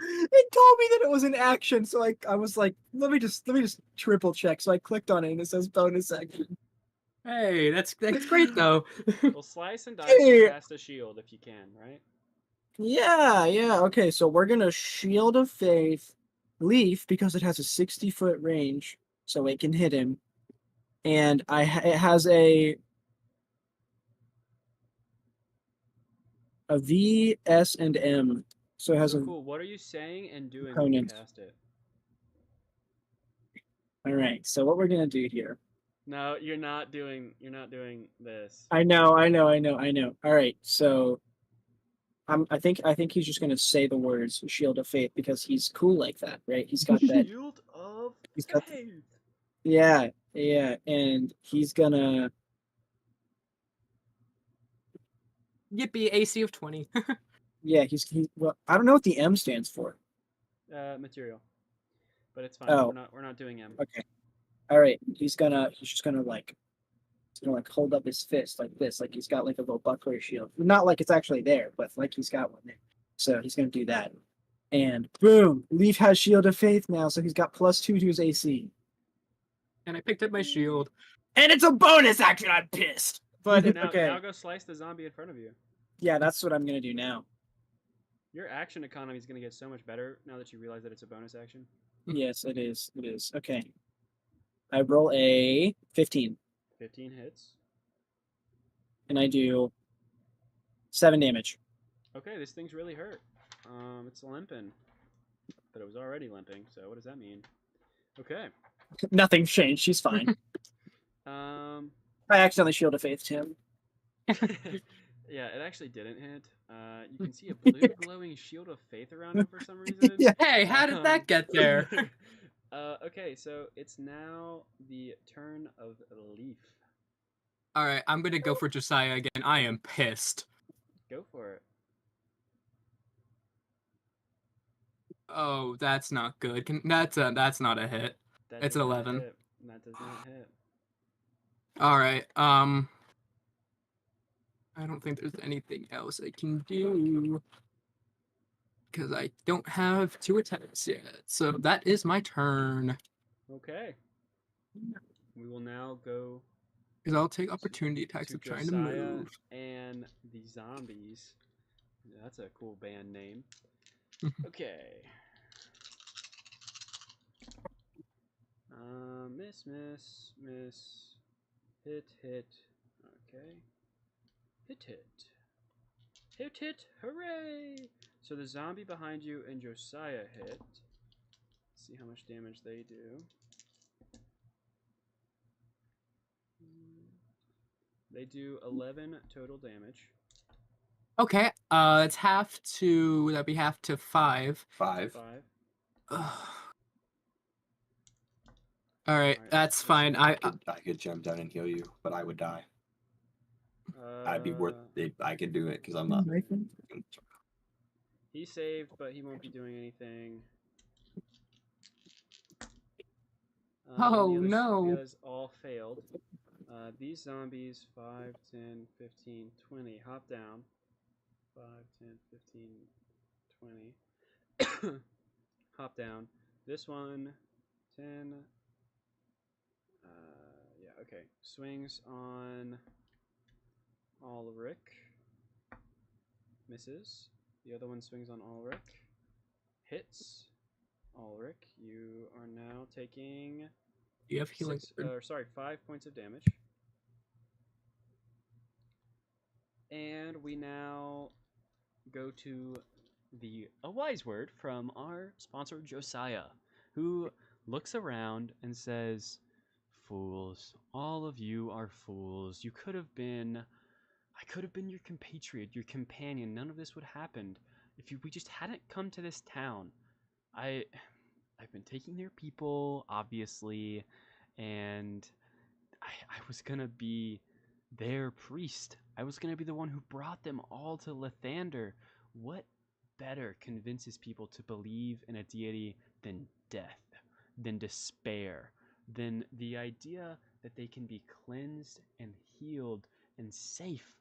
It told me that it was an action, so I was like, let me just triple check. So I clicked on it and it says bonus action. Hey, that's great though. Well, slice and dice Hey. and cast a shield if you can, right? Yeah. Okay, so we're gonna Shield of Faith Leaf because it has a 60-foot range, so it can hit him, and it has a V, S, and M, so it has So a. cool. What are you saying and doing when you Opponents. cast it? All right, so what we're gonna do here. No, you're not doing this. I know. All right, so I think he's just gonna say the words Shield of Faith because he's cool like that, right? He's got that. Shield of He's got faith. Yeah, and he's gonna. Yippee, AC of 20. Yeah, well, I don't know what the M stands for. Material. But it's fine. Oh. We're not doing M. Okay. All right. He's just gonna hold up his fist like this, like he's got like a little buckler shield. Not like it's actually there, but like he's got one there. So he's gonna do that. And boom, Leaf has Shield of Faith now, so he's got +2 to his AC. And I picked up my shield. And it's a bonus action. I'm pissed. But now okay. go slice the zombie in front of you. Yeah, that's what I'm gonna do now. Your action economy is gonna get so much better now that you realize that it's a bonus action. Yes, it is. It is. Okay. I roll a 15. 15 hits. And I do 7 damage. Okay, this thing's really hurt. It's limping. But it was already limping, so what does that mean? Okay. Nothing's changed. She's fine. I accidentally Shield of Faith him. Yeah, it actually didn't hit. You can see a blue glowing shield of faith around him for some reason. Yeah. Hey, how did that get there? Okay, so it's now the turn of Leaf. Alright, I'm gonna go for Josiah again. I am pissed. Go for it. Oh, that's not good. That's not a hit. That It's does an not 11. hit. That does not hit. Alright, I don't think there's anything else I can do. Because I don't have 2 attacks yet. So that is my turn. Okay. We will now go Because I'll take opportunity attacks to of trying to Josiah move. and the zombies. Yeah, that's a cool band name. Okay. Miss. Hit. Okay. Hit. Hooray! So the zombie behind you and Josiah hit. Let's see how much damage they do. They do 11 total damage. Okay, it's that'd be half to 5. 5. Alright, that's fine. I could jump down and heal you, but I would die. I'd be worth it. I could do it because I'm not. He saved, but he won't be doing anything. Oh, the no. others all failed. These zombies, 5, 10, 15, 20, hop down. 5, 10, 15, 20. Hop down. This one, 10. Yeah, okay. Swings on Ulrich. Misses. The other one swings on Ulrich. Hits. Ulrich, you are now taking You have healing. 5 points of damage. And we now go to a wise word from our sponsor Josiah, who looks around and says, "Fools, all of you are fools. I could have been your compatriot, your companion. None of this would have happened if we just hadn't come to this town. I've been taking their people, obviously, and I was gonna be their priest. I was gonna be the one who brought them all to Lathander. What better convinces people to believe in a deity than death, than despair, than the idea that they can be cleansed and healed and safe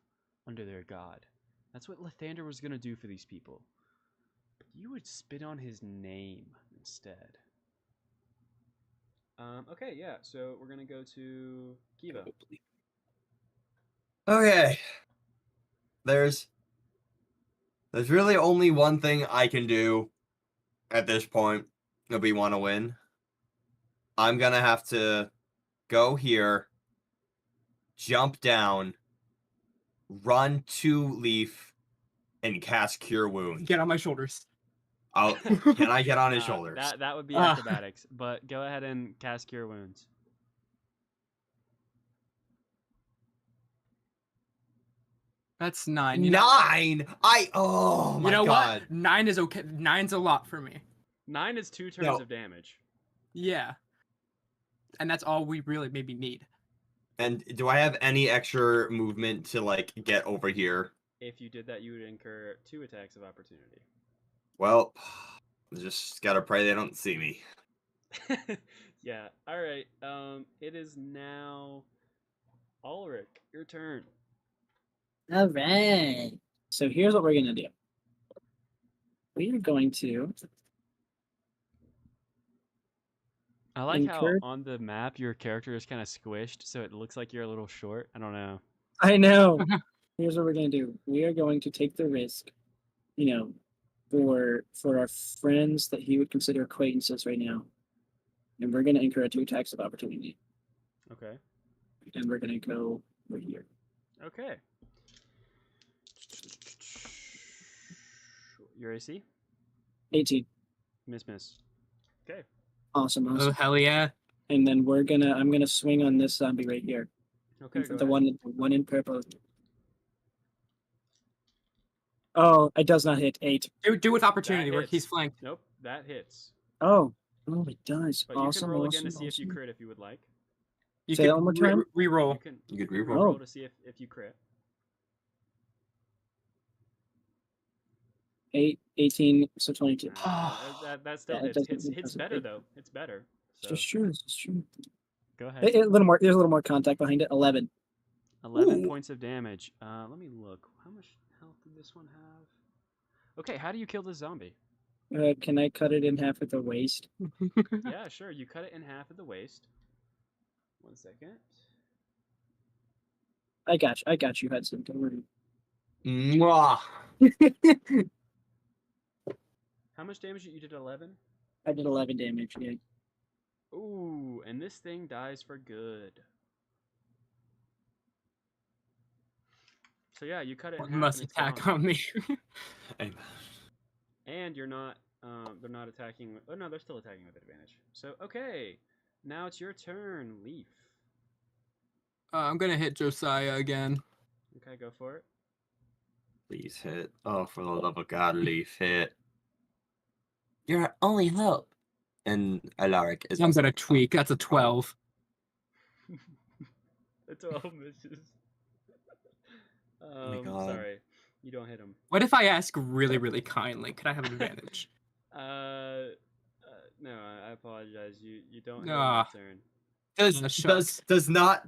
under their god? That's what Lathander was gonna do for these people. But you would spit on his name instead." Okay, yeah, so we're gonna go to Kiva. Okay. There's really only one thing I can do at this point if we want to win. I'm gonna have to go here, jump down, run 2 leaf, and cast Cure Wounds. Get on my shoulders. Can I get on his Nah, shoulders? That would be acrobatics, but go ahead and cast Cure Wounds. That's 9. 9. Oh my you know god. what? 9 is okay. 9's a lot for me. 9 is 2 turns of damage. Yeah. And that's all we really maybe need. And do I have any extra movement to like get over here? If you did that, you would incur 2 attacks of opportunity. Well, just gotta pray they don't see me. Yeah. All right. It is now Ulrich. Your turn. All right. So here's what we're gonna do. We are going to. I like how Incur- on the map your character is kind of squished, so it looks like you're a little short. I don't know. I know. Here's what we're gonna do. We are going to take the risk, for our friends that he would consider acquaintances right now, and we're gonna incur 2 attacks of opportunity, Okay. and we're gonna go over here. Okay. Your AC? 18. Miss. Okay. Awesome. Oh, hell yeah. And then I'm gonna swing on this zombie right here. Okay. The one in purple. Oh, it does not hit 8. Do with opportunity where hits. he's flanked. Nope, that hits. Oh, it does. But you awesome. can roll awesome, again to see if you awesome. crit if you would like. You Say that one more time? Reroll. You could re-roll re-roll. to see if you crit. 18, so 22. That still Yeah, it hits. doesn't- Hits doesn't better hit. though. It's better. It's So just true. It's true. go ahead. A little more. There's a little more contact behind it. 11. 11 Ooh. points of damage. Let me look. How much health did this one have? Okay, how do you kill this zombie? Can I cut it in half at the waist? Yeah, sure. You cut it in half at the waist. 1 second. I got you, Hudson. Don't worry. Mwah. How much damage you did? 11. I did 11 damage. Yeah. Ooh, and this thing dies for good. So yeah, you cut it in One half. must And it's attack gone. on me. Amen. And you're not. They're not attacking. Oh no, they're still attacking with advantage. So okay, now it's your turn, Leaf. I'm gonna hit Josiah again. Okay, go for it. Please hit. Oh, for the love of God, Leaf, hit. You're our only hope. And Alaric is. I'm gonna tweak. That's a 12. The 12 misses. my God. Sorry, you don't hit him. What if I ask really, really kindly? Could I have an advantage? No, I apologize. You don't hit him Ah. that turn.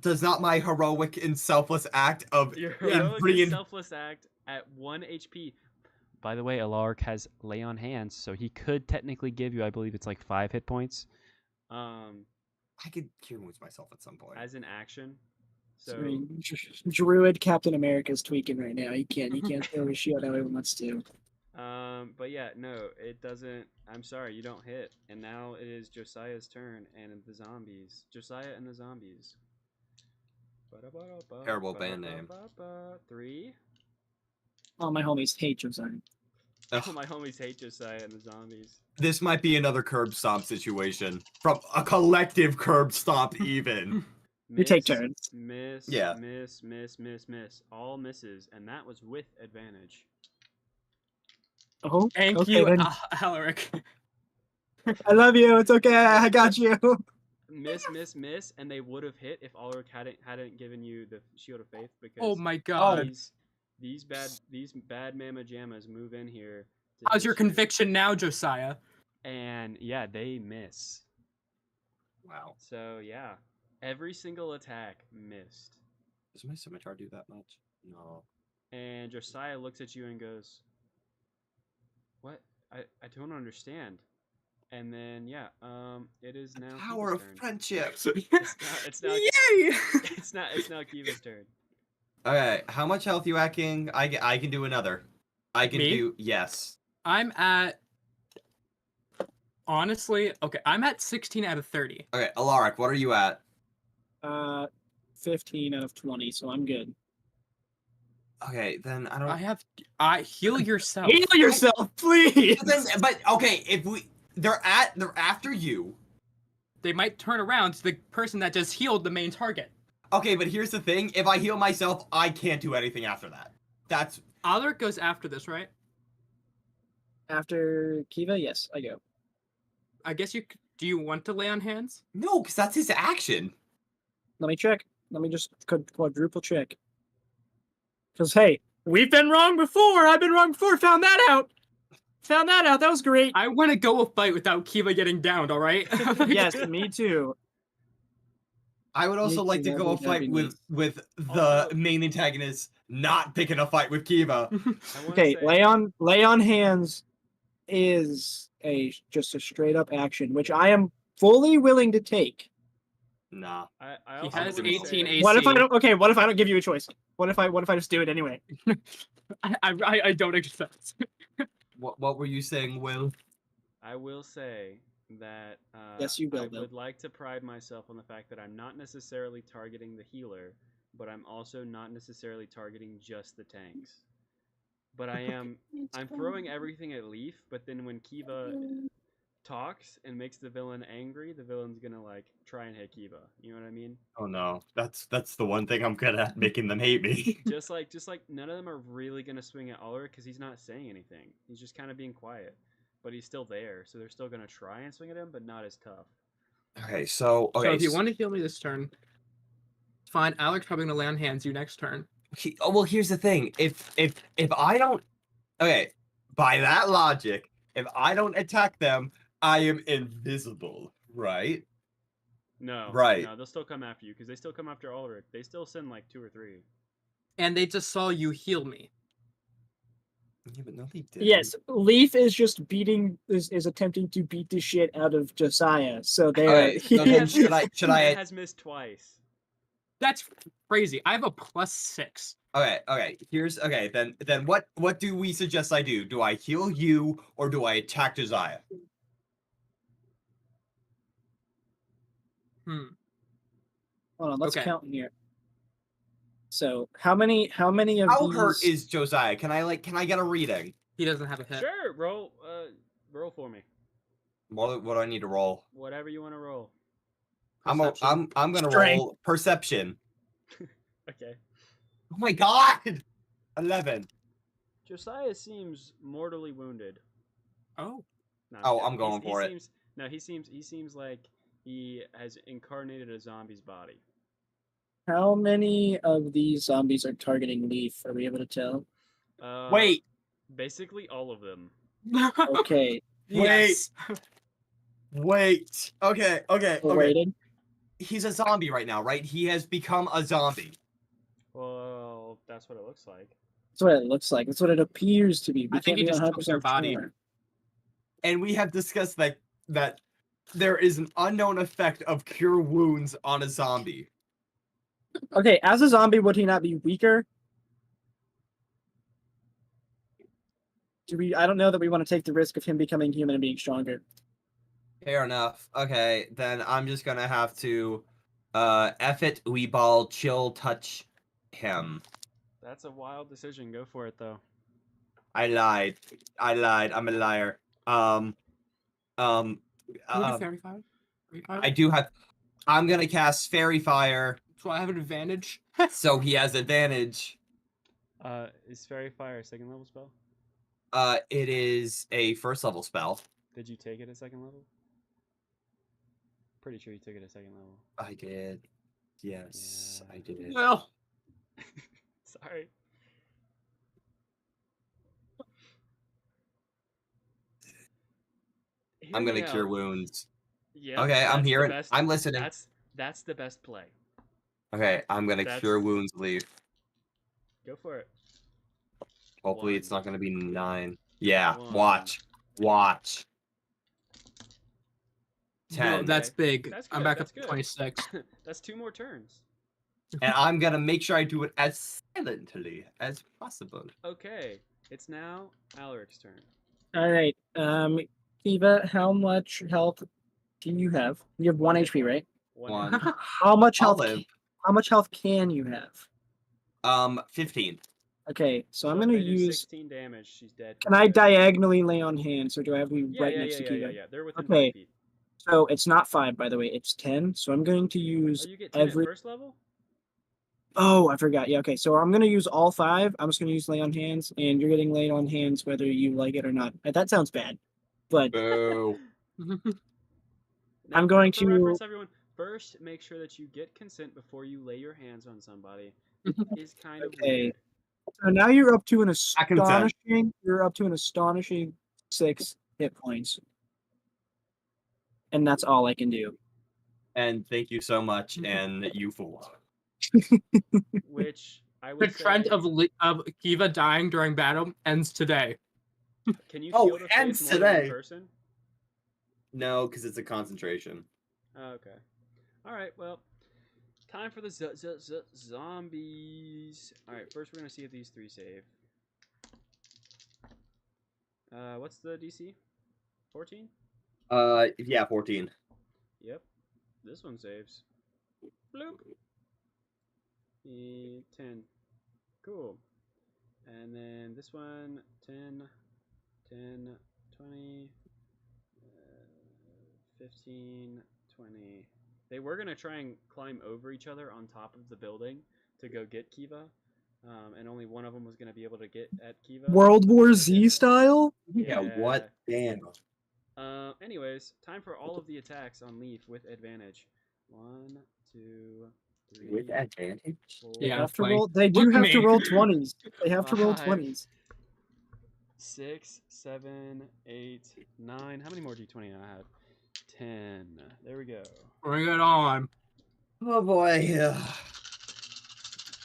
Does not my heroic and selfless act of Your Yeah, heroic and brilliant selfless act at 1 HP. By the way, Alaric has lay on hands, so he could technically give you, I believe it's like 5 hit points. I could cure wounds myself at some point. As an action. So I mean, Druid Captain America's tweaking right now. He can't throw his shield how he wants to. but yeah, no, it doesn't. I'm sorry, you don't hit. And now it is Josiah's turn and the zombies. Josiah and the zombies. Terrible band name. 3. All my homies hate Josiah. All Ugh. my homies hate Josiah and the zombies. This might be another curb stomp situation from a collective curb stomp. Even We take turns. Miss. Yeah. Miss. All misses, and that was with advantage. Oh, Thank okay, you, then. Alaric. I love you. It's okay. I got you. Miss, and they would have hit if Ulrich hadn't given you the shield of faith because Oh my god. these bad mama jammas move in here. How's your conviction now, Josiah? And yeah, they miss. wow. So yeah, every single attack missed. Does my scimitar do that much? No. And Josiah looks at you and goes, "What? I don't understand." And then yeah, it is now Power Kiva's of turn. friendship. It's now Yay! it's now Kiva's turn. Okay, how much health you at, King? I can do another. I can Me? do yes. I'm at. Honestly, okay, I'm at 16 out of 30. Okay, Alaric, what are you at? 15 out of 20, so I'm good. Okay, then I don't. I heal yourself. Heal yourself, please. But okay, if they're after you. They might turn around to the person that just healed the main target. Okay, but here's the thing: if I heal myself, I can't do anything after that. That's Alaric goes after this, right? After Kiva, yes, I go. I guess you. Do you want to lay on hands? no, because that's his action. Let me check. Let me just quadruple check. Because, hey, we've been wrong before. I've been wrong before. Found that out. That was great. I want to go a fight without Kiva getting downed. All right. Yes, me too. I would also Me like too, to go a that'd fight be with the Also- main antagonist not picking a fight with Kiva. I wanna Okay, say- lay on hands is just a straight up action, which I am fully willing to take. Nah. I He also has wanna 18 say- AC. What if I don't? Okay, what if I don't give you a choice? What if I just do it anyway? I don't accept. What were you saying, Will? I will say that Yes, you will, I Bill. would like to pride myself on the fact that I'm not necessarily targeting the healer, but I'm also not necessarily targeting just the tanks. But I'm throwing everything at Leaf, but then when Kiva talks and makes the villain angry, the villain's gonna like try and hit Kiva. You know what I mean? Oh no, that's the one thing I'm good at, making them hate me. just like none of them are really gonna swing at Ulrich because he's not saying anything. He's just kind of being quiet, but he's still there, so they're still gonna try and swing at him, but not as tough. Okay, so So if you want to heal me this turn, fine. Alec's probably gonna lay on hands you next turn. well, here's the thing: if I don't, okay, by that logic, if I don't attack them, I am invisible, right? No, Right. No, they'll still come after you because they still come after Ulrich. They still send like 2 or 3. And they just saw you heal me. Yeah, but no, they didn't. Yes, Leaf is just is attempting to beat the shit out of Josiah. So they Okay, so then has should missed- I? It has missed twice. That's crazy. I have a +6. Okay. Here's okay. Then what do we suggest I do? Do I heal you or do I attack Josiah? Hmm. Hold on, let's Okay. count here. So how many of How these? hurt is Josiah? Can I get a reading? He doesn't have a hit. Sure, roll for me. What do I need to roll? Whatever you want to roll. Perception. I'm gonna Strength. roll perception. Okay. Oh my god! 11. Josiah seems mortally wounded. Oh. No, Oh, kidding. I'm going for it. He seems like he has incarnated a zombie's body. How many of these zombies are targeting Leaf? Are we able to tell? Wait. Basically all of them. Okay, Yes. Wait. Okay. rated. He's a zombie right now, right? He has become a zombie. Well, that's what it looks like. That's what it looks like. That's what it appears to be. We I think can't he be just took 100% their body. sure. And we have discussed that there is an unknown effect of cure wounds on a zombie. Okay, as a zombie, would he not be weaker? I don't know that we want to take the risk of him becoming human and being stronger. Fair enough. Okay, then I'm just gonna have to F it, we ball, chill, touch him. That's a wild decision. Go for it though. I lied. I'm a liar. Can we do Uh, fairy fire? I do have. I'm gonna cast Fairy Fire, So I have an advantage. so he has advantage. Is Fairy Fire a second level spell? It is a first level spell. Did you take it at second level? Pretty sure you took it at second level. I did. Yes, Yeah. I did. Well, Sorry. Hear I'm me gonna cure out. wounds. Yeah. Okay, I'm that's the hearing. best- I'm listening. That's the best play. Okay, I'm gonna That's- cure wounds. Leave. Go for it. Hopefully, it's One. not gonna be 9. Yeah, One. watch. no, 10. that's big. That's I'm good, back that's up to good. 26. That's 2 more turns. And I'm gonna make sure I do it as silently as possible. Okay. It's now Alaric's turn. All right. Kiva, how much health do you have? You have 1 hit HP, point. right? One. How much health? Olive. How much health can you have? 15. Okay, so I'm if gonna they do use. 16 damage. She's dead. Can I diagonally lay on hands, or do I have to be Yeah, right yeah, next yeah, to yeah, Kiva? yeah. They're within Okay. 5 feet. So it's not 5, by the way. It's 10. So I'm going to use Oh, you get 10 every. at first level? Oh, I forgot. Yeah, okay. So I'm gonna use all 5. I'm just gonna use lay on hands, and you're getting laid on hands whether you like it or not. That sounds bad, but Boo. Now, I'm going for to- reference, everyone, first make sure that you get consent before you lay your hands on somebody. It is kind of Okay. weird. So now you're up to an I consent. astonishing 6 hit points, and that's all I can do. And thank you so much, and you fool. Which I The would trend say, of Kiva dying during battle ends today. can you Oh, shield a and face more than one today. person? No, because it's a concentration. Oh, okay. All right. Well, time for the zombies. All right. First, we're gonna see if these 3 save. What's the DC? 14. Yeah, 14. Yep. This one saves. Bloop. 10. Cool. And then this one, 10, 10, 20, 15, 20. They were going to try and climb over each other on top of the building to go get Kiva. And only one of them was going to be able to get at Kiva. World War Z style? Yeah, what? Damn. Anyways, time for all of the attacks on Leaf with advantage. 1, 2, 3. With advantage? 4, They Yeah, have to fine. roll. They do Look have to me. roll 20s. They have to roll 5. 20s. 6, 7, 8, 9. How many more D20 do I have? 10. There we go. Bring it on. Oh boy.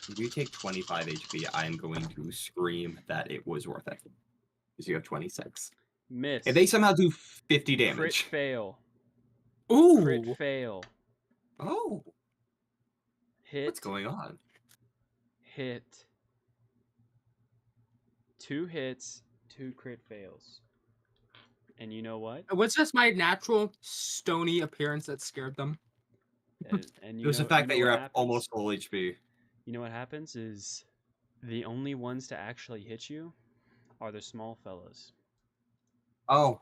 If you take 25 HP, I am going to scream that it was worth it. Because you have 26. Miss. If they somehow do 50 Crit damage. fail. Ooh. Crit fail. Oh, Hit. what's going on? Hit. 2 hits, 2 crit fails. And you know what? Was just my natural stony appearance that scared them? And It you was know, the fact you that know you're what at happens? almost full HP. You know what happens is the only ones to actually hit you are the small fellas. Oh.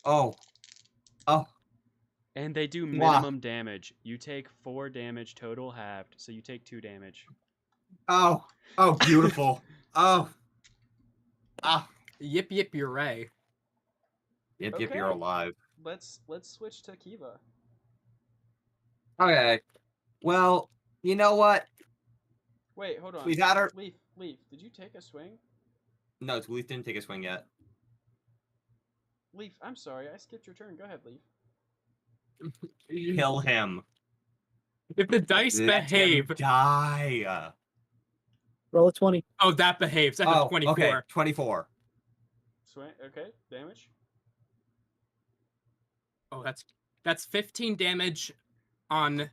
Oh. Oh. And they do Mwah. minimum damage. You take 4 damage total halved, so you take 2 damage. Oh. Oh, beautiful. Oh. Ah. Yip yip hooray. Yep, Okay. you're alive. Let's switch to Kiva. Okay. Well, you know what? Wait, hold on. We've had our... Leaf, did you take a swing? No, Leaf didn't take a swing yet. Leaf, I'm sorry, I skipped your turn. Go ahead, Leaf. Kill him. If the dice Let behave. him die. Roll a 20. Oh, that behaves. That's a 24. Okay, 24. Swing. Okay, damage. Oh, that's 15 damage on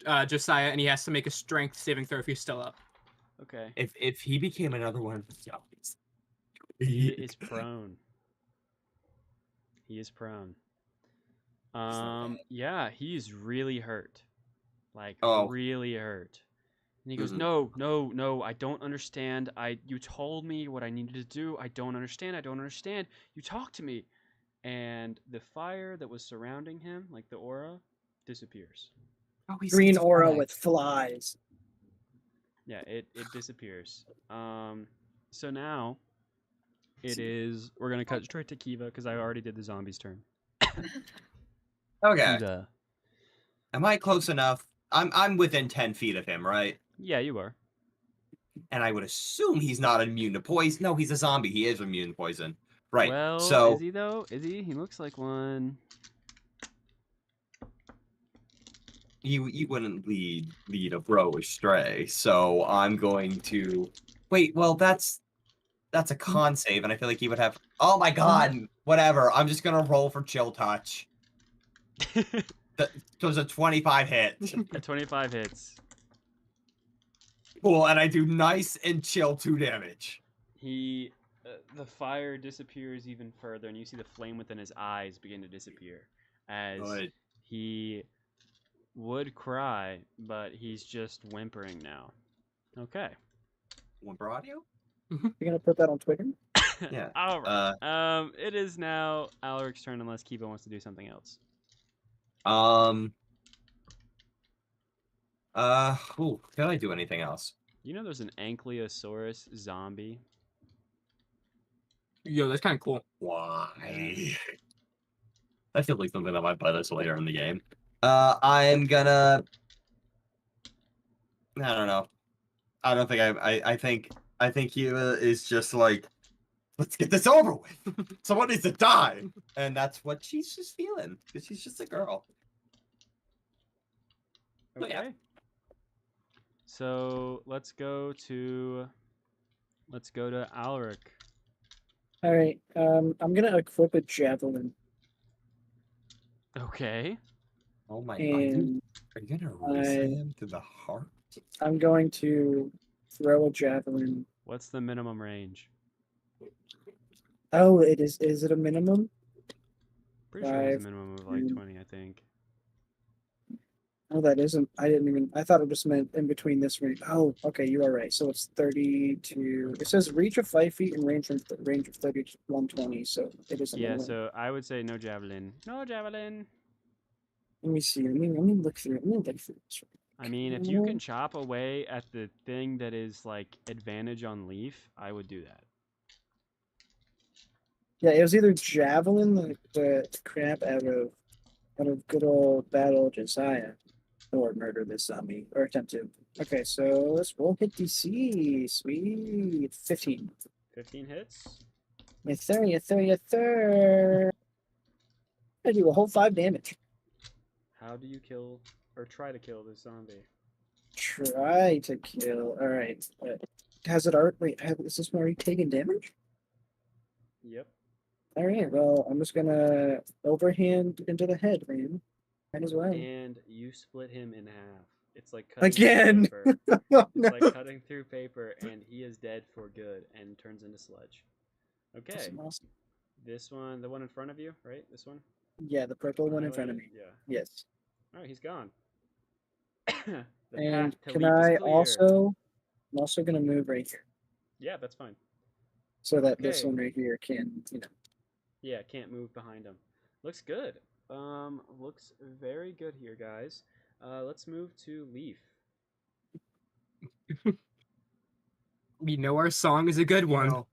Josiah, and he has to make a strength saving throw if he's still up. Okay. If he became another one of the zombies, He is prone. He is prone. Yeah, he's really hurt. Like Oh. really hurt. And he goes, Mhm. No, I don't understand. You told me what I needed to do. I don't understand. You talked to me. And the fire that was surrounding him, like the aura, disappears. Oh, he's Green aura schizophrenic. with flies. Yeah, it disappears. So now we're gonna cut straight to Kiva because I already did the zombies turn. Okay. Kiva. Am I close enough? I'm within 10 feet of him, right? Yeah, you are. And I would assume he's not immune to poison. No, he's a zombie. He is immune to poison. Right. Well, so is he though? Is he? He looks like one. you wouldn't lead a bro astray. So I'm going to wait. Well, that's a con save, and I feel like he would have. Oh my god! Whatever. I'm just gonna roll for chill touch. Those a 25 hit. A 25 hits. Cool, and I do nice and chill 2 damage. He, the fire disappears even further, and you see the flame within his eyes begin to disappear as Good. he would cry, but he's just whimpering now. Okay. Whimper audio? You're gonna put that on Twitter? Yeah. All right. It is now Alaric's turn, unless Kiva wants to do something else. Can I do anything else? You know, there's an Ankylosaurus zombie. Yo, that's kind of cool. Why? I feel like something that might bite us later in the game. I'm gonna. I don't know. I don't think I think he is just like, let's get this over with. Someone needs to die, and that's what she's just feeling because she's just a girl. Okay. Yeah. So let's go to Alaric. All right. I'm gonna equip a javelin, Okay. Oh my and god! Are you gonna race him to the heart? I'm going to throw a javelin. What's the minimum range? Oh, it is. Is it a minimum? Pretty sure there's a 5, minimum of like 2. 20, I think. Oh, that isn't. I didn't even. I thought it just meant in between this range. Oh, okay, you are right. So it's 32. It says reach of 5 feet and range of 30 to 120. So it is a Yeah, minimum. so I would say no javelin. No javelin. Let me see. Let me look through. Let me look through this. I mean, if you can chop away at the thing that is like advantage on leaf, I would do that. Yeah, it was either javelin, the crap out of good old bad old Josiah, or murder this zombie or attempt to. Okay, so let's roll hit DC. Sweet, 15. 15 hits. Yes, sir. Yes, sir. Yes, sir. I do a whole 5 damage. How do you kill or try to kill this zombie? Try to kill. All right. Has it already? Wait, is this one already taken damage? Yep. All right. Well, I'm just gonna overhand into the head, man. Might as well. And you split him in half. It's like cutting Again. through paper. Oh, It's no. like cutting through paper, and he is dead for good and turns into sludge. Okay. That's awesome. This one, the one in front of you, right? This one? Yeah, the purple one in front of Highlighted? me. Yeah. Yes. Alright, he's gone. The And path to can leap is I clear. also? I'm also gonna move right here Yeah, that's fine. so that this Okay. one right here can, Yeah, can't move behind him. Looks good. Looks very good here, guys. Let's move to Leaf. You know our song is a good one.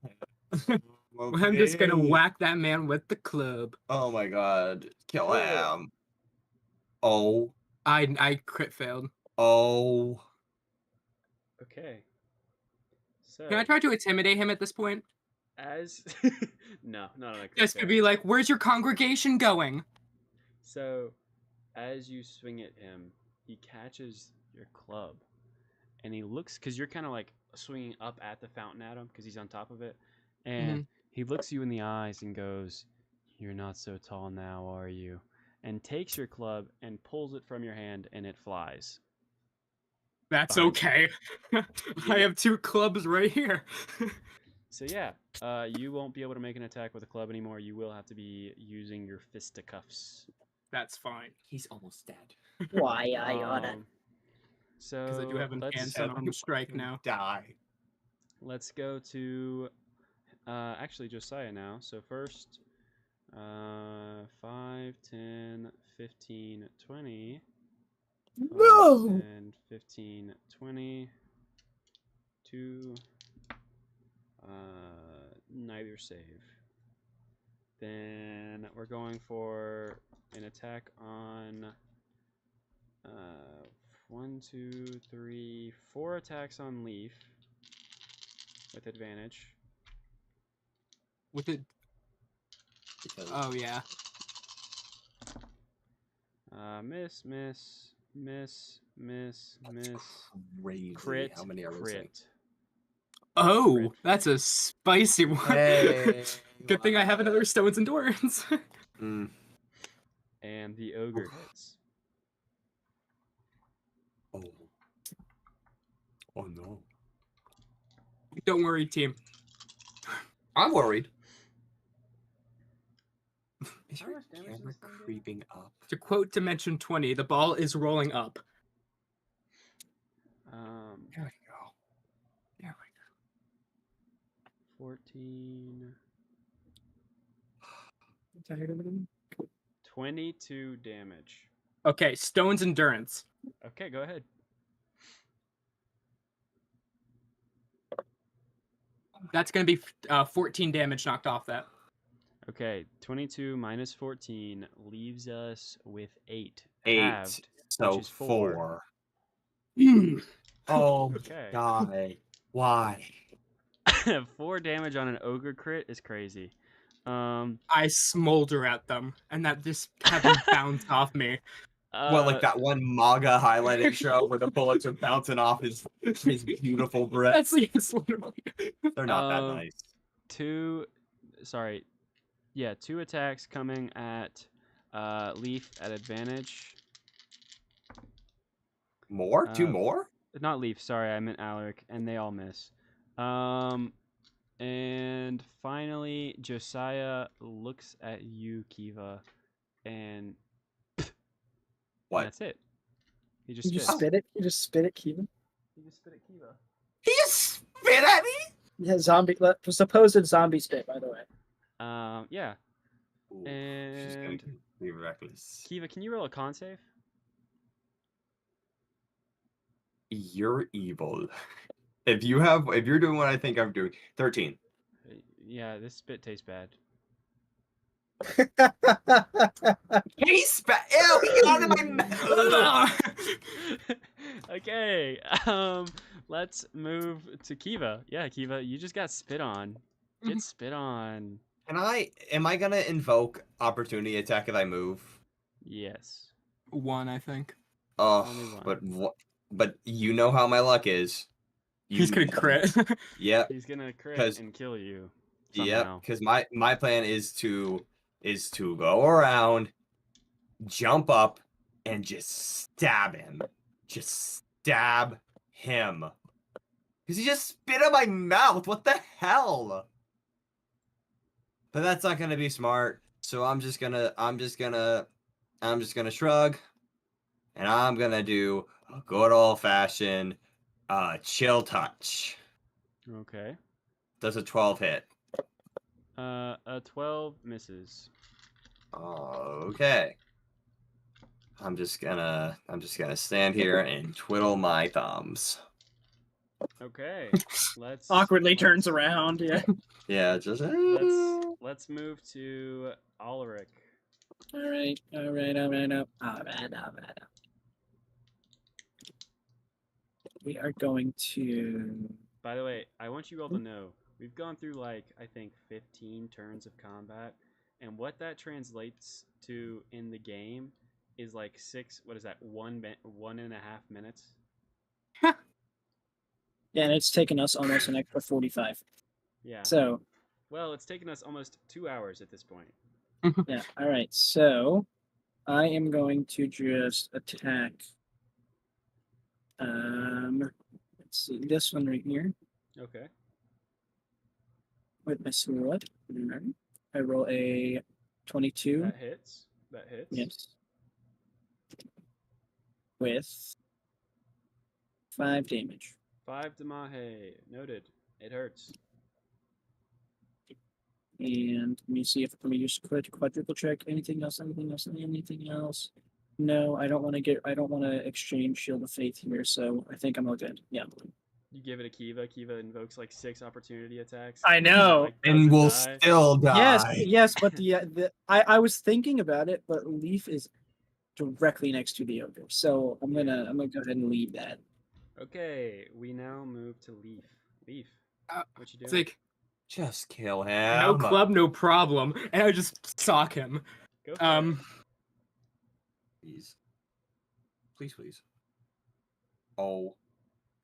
I'm just gonna whack that man with the club. Oh my god! Kill Cool. him! Oh, I crit failed. oh! Okay. So Can I try to intimidate him at this point? as no, not on a crit Just to fail. be like, where's your congregation going? So as you swing at him, he catches your club, and he looks because you're kind of like swinging up at the fountain at him because he's on top of it, and he looks you in the eyes and goes, "You're not so tall now, are you?" And takes your club and pulls it from your hand, and it flies. That's Fine. okay. I have 2 clubs right here. So yeah, you won't be able to make an attack with a club anymore. You will have to be using your fisticuffs. That's fine. He's almost dead. Why I oughta. Because I do So have enhanced unarmed strike now. Die. let's go to actually Josiah now. So first, 5, 10, 15, 20. 5, No! 10, 15, 20. 2. Neither save. Then we're going for an attack on 1, 2, 3, 4 attacks on Leaf with advantage. With it. Oh yeah. Miss, miss, miss, miss, miss. Crazy. Crit, How many are missing? crit. Oh, Crit. that's a spicy one. Hey, Good thing I have another Stone's Endurance. Mm. And the ogre hits. Oh. Oh no. Don't worry, team. I'm worried. Is How your much damage does camera this thing do? creeping up? To quote Dimension 20, the ball is rolling up. There we go. There we 14. Tired of them? 22 damage. Okay, Stone's Endurance. Okay, go ahead. That's going to be 14 damage knocked off that. Okay, 22 minus 14 leaves us with 8. go. 8. Halved, So which is 4. Mm. Oh, Okay. God. Why? 4 damage on an ogre crit is crazy. I smolder at them, and that just have them bounce off me. Well, like that one MAGA highlighted show where the bullets are bouncing off his beautiful breath. That's literally. They're not that nice. 2 attacks coming at Leaf at advantage. More? 2 more? Not Leaf, sorry, I meant Alaric, and they all miss. And finally, Josiah looks at you, Kiva, and What? that's it. He just You just spits. spit it? You just spit it, Keevan? He just spit at Kiva. He just spit at me? Yeah, supposed zombie spit, by the way. Yeah. Ooh, she's going And to be reckless. Kiva, can you roll a con save? You're evil. If you're doing what I think I'm doing, 13. Yeah, this spit tastes bad. He's ew, he got in my mouth. Okay. Let's move to Kiva. Yeah, Kiva, you just got spit on. Get spit on. Am I gonna invoke opportunity attack if I move? Yes. 1, I think. Oh, Only one. but what? But you know how my luck is. He's gonna crit. Yep. He's gonna crit 'Cause- and kill you. Yep. Somehow. Because my plan is to go around, jump up, and just stab him. Just stab him. Because he just spit in my mouth. What the hell? But that's not gonna be smart. So I'm just gonna shrug, and I'm gonna do a good old fashioned chill touch. Okay. Does a 12 hit? A 12 misses. Okay. I'm just gonna stand here and twiddle my thumbs. Okay. Let's Awkwardly turns around, yeah. Yeah, just Let's move to Alaric. Alright. We are going to... By the way, I want you all to know we've gone through like I think 15 turns of combat, and what that translates to in the game is like 1.5 minutes. Yeah, and it's taken us almost an extra 45. Yeah. So, Well, it's taken us almost 2 hours at this point. yeah. Alright, so I am going to just attack Let's see this one right here Okay. with my sword. Alright. I roll a 22. That hits. That hits. Yes. With 5 damage. 5 Damahe. Noted. It hurts. And let me see if let me use quadruple check. Anything else? Anything else? Anything else? No, I don't want to exchange Shield of Faith here, so I think I'm all good. Yeah. You give it a Kiva. Kiva invokes like 6 opportunity attacks. I know. Like, And doesn't we'll die. still die. Yes, but I was thinking about it, but Leaf is directly next to the ogre, so I'm gonna go ahead and leave that. Okay, we now move to Leaf. Leaf, what you doing? It's like Just kill no him. club, no problem, and I just sock him. Go for it. Please. Please. Oh.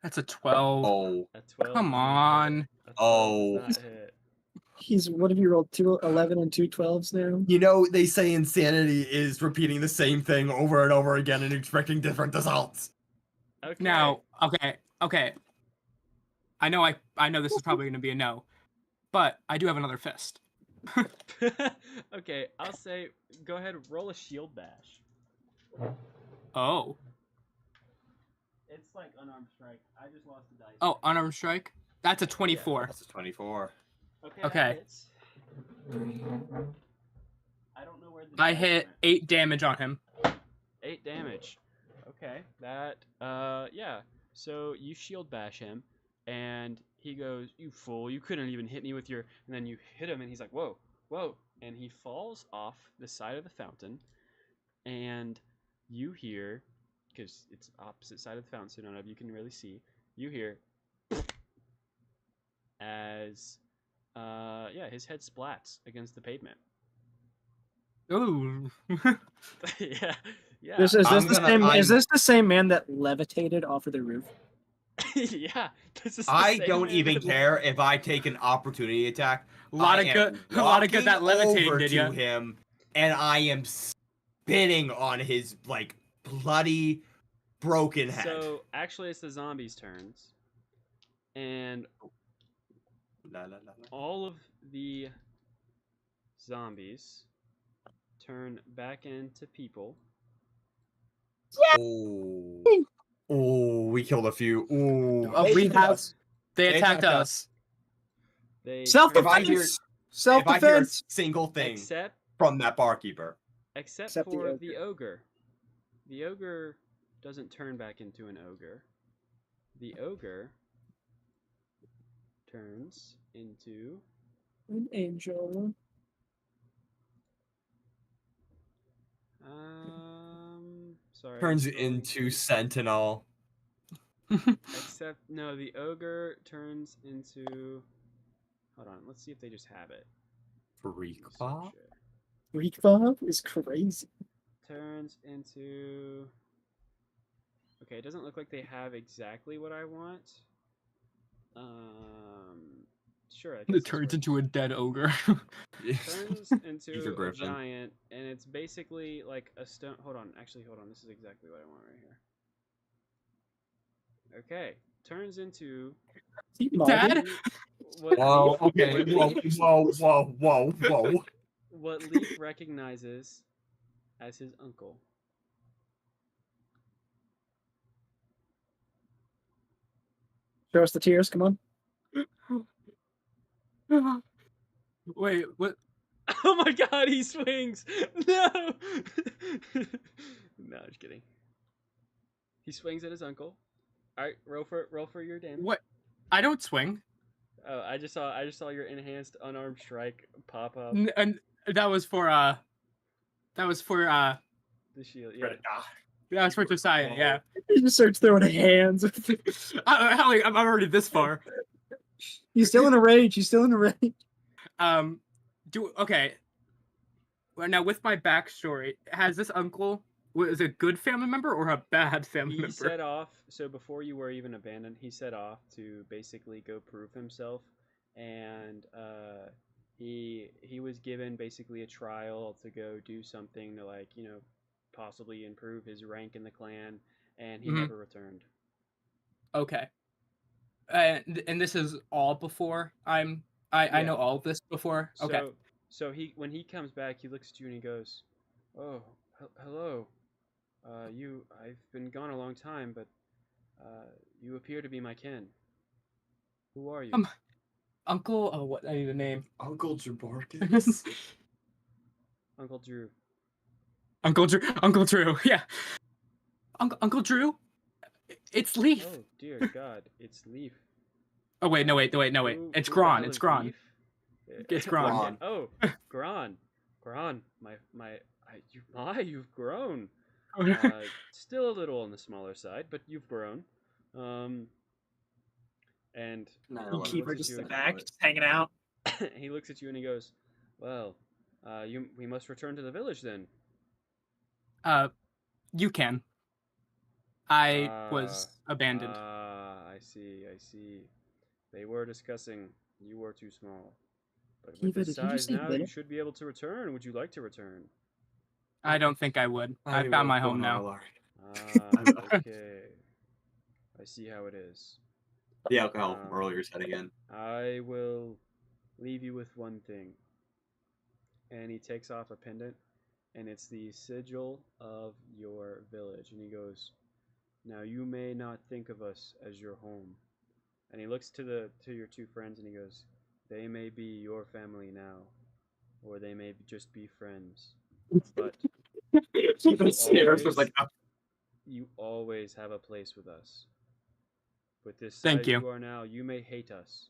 That's a 12. Oh. A 12 Come does not on. hit. A 12 Oh. does not hit. He's what have you rolled? 211 and 212s now? You know, they say insanity is repeating the same thing over and over again and expecting different results. Okay. Now, okay. I know this is probably going to be a no, but I do have another fist. Okay, I'll say go ahead, roll a shield bash. Oh. It's like unarmed strike. I just lost the dice. Oh, unarmed strike? That's a 24. That's a 24. Okay. Okay. That hits. I don't know where the I dice hit went. 8 damage on him. 8 damage. Okay. That yeah. So you shield bash him and he goes, "You fool, you couldn't even hit me with your..." And then you hit him and he's like, "Whoa, whoa." And he falls off the side of the fountain and you hear, because it's opposite side of the fountain so none of you can really see, you hear as yeah, his head splats against the pavement. Ooh. Yeah. Yeah. Is this I'm the gonna- same? I'm- Is this the same man that levitated off of the roof? Yeah. This is the I same don't man. even care if I take an opportunity attack. A lot I of am good that walking levitating, over did to ya? him, and I am spitting on his like bloody, broken head. So actually, it's the zombies' turns, and La, la, la, la. all of the zombies turn back into people. Oh. Oh, we killed a few. Ooh. Oh, They we attacked have- us. They They attacked attacked us. They Self turn If I hear- defense. If Self I hear a defense. single thing except from that barkeeper. except Except the for ogre. the ogre. The ogre doesn't turn back into an ogre. The ogre turns into An angel. sorry. Turns I'm scrolling into through. Sentinel. Except no, the ogre turns into. Hold on, let's see if they just have it. Freak Let me Bob? search it. Freak Bob is crazy. Turns into. Okay, it doesn't look like they have exactly what I want. Sure. I guess It this turns works. into a dead ogre. Turns into Eager a Griffin. giant, and it's basically like a stone. Hold on, actually, hold on. This is exactly what I want right here. Okay, turns into. Dad? What Whoa, Leaf, okay. Whoa. what Leaf recognizes as his uncle. Show us the tears. Come on. Wait, what? Oh my god, he swings! No! No, just kidding. He swings at his uncle. Alright, roll for your damage. What? I don't swing. Oh, I just saw your enhanced unarmed strike pop up. And that was for The shield, yeah. that was for Josiah, yeah. He just starts throwing hands. I'm already this far. He's still in a rage. He's still in a rage. Okay. Well, now with my backstory, has this uncle was a good family member or a bad family He member? set off, so before you were even abandoned, he set off to basically go prove himself, and he was given basically a trial to go do something to, like, you know, possibly improve his rank in the clan, and he Mhm. never returned. Okay. And this is all before I Yeah. know all of this before. Okay. So when he comes back, he looks at you and he goes, "Oh, hello. I've been gone a long time, but you appear to be my kin. Who are you?" Uncle. Oh, what? I need a name. Uncle Jaborkins. Uncle Drew. Uncle Drew. Uncle Drew. Yeah. Uncle Drew. It's Leaf. Oh dear God, it's Leaf. Oh wait, no wait. It's Who the Gron. hell It's is Gron. Leaf? It's Okay. Gron. Oh, Gron. Gron. You've grown. Still a little on the smaller side, but you've grown. And You keep her looks at just you in the and- back, just hanging out. he looks at you and he goes, "Well, we must return to the village then." You can. I was abandoned. I see. They were discussing you were too small. But with Kiva, this did you just size say now, you village? should be able to return. Would you like to return? I don't think I would. I found my home now. Okay. I see how it is. The alcohol from earlier setting in. I will leave you with one thing. And he takes off a pendant, and it's the sigil of your village. And he goes, "Now you may not think of us as your home." And he looks to your two friends, and he goes, "They may be your family now, or they may just be friends. But you always have a place with us. With this Thank size you. you are now, you may hate us,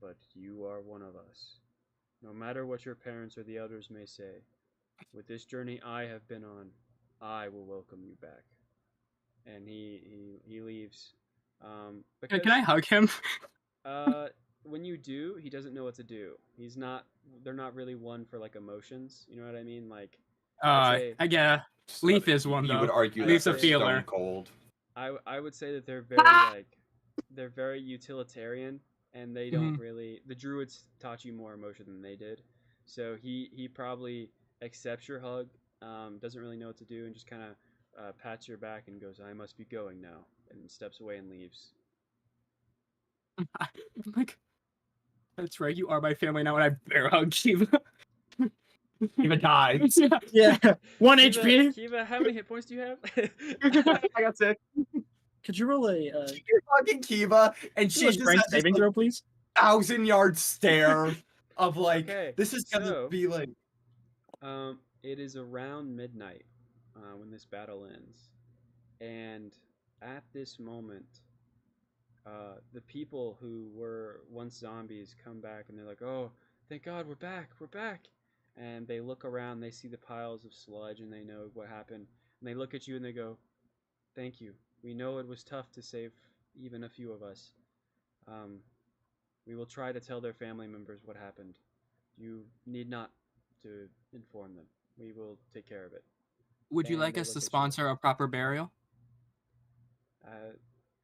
but you are one of us. No matter what your parents or the others may say, with this journey I have been on, I will welcome you back." And he leaves. Can I hug him? When you do, he doesn't know what to do. He's not. They're not really one for like emotions. You know what I mean? Like, I'd say, Yeah. Leaf is one You would though. argue Leaf's that a they're feeler. stone cold. I would say that they're very like they're very utilitarian, and they don't really. The druids taught you more emotion than they did, so he probably accepts your hug, doesn't really know what to do, and just kind of pats your back and goes, "I must be going now," and steps away and leaves. I'm like, that's right. You are my family now, and I bear hug Kiva. Kiva dies. Yeah, 1 Kiva, HP. Kiva, how many hit points do you have? I got sick. Could you roll a You're fucking Kiva, and she just strength has this saving like, throw, please? 1,000-yard stare of like, Okay, this is gonna so- be like. It is around midnight when this battle ends, and at this moment, the people who were once zombies come back, and they're like, "Oh, thank God, we're back!" And they look around, they see the piles of sludge, and they know what happened. And they look at you and they go, "Thank you. We know it was tough to save even a few of us. We will try to tell their family members what happened. You need not to inform them. We will take care of it." Would you And like they us to look at you. sponsor a proper burial?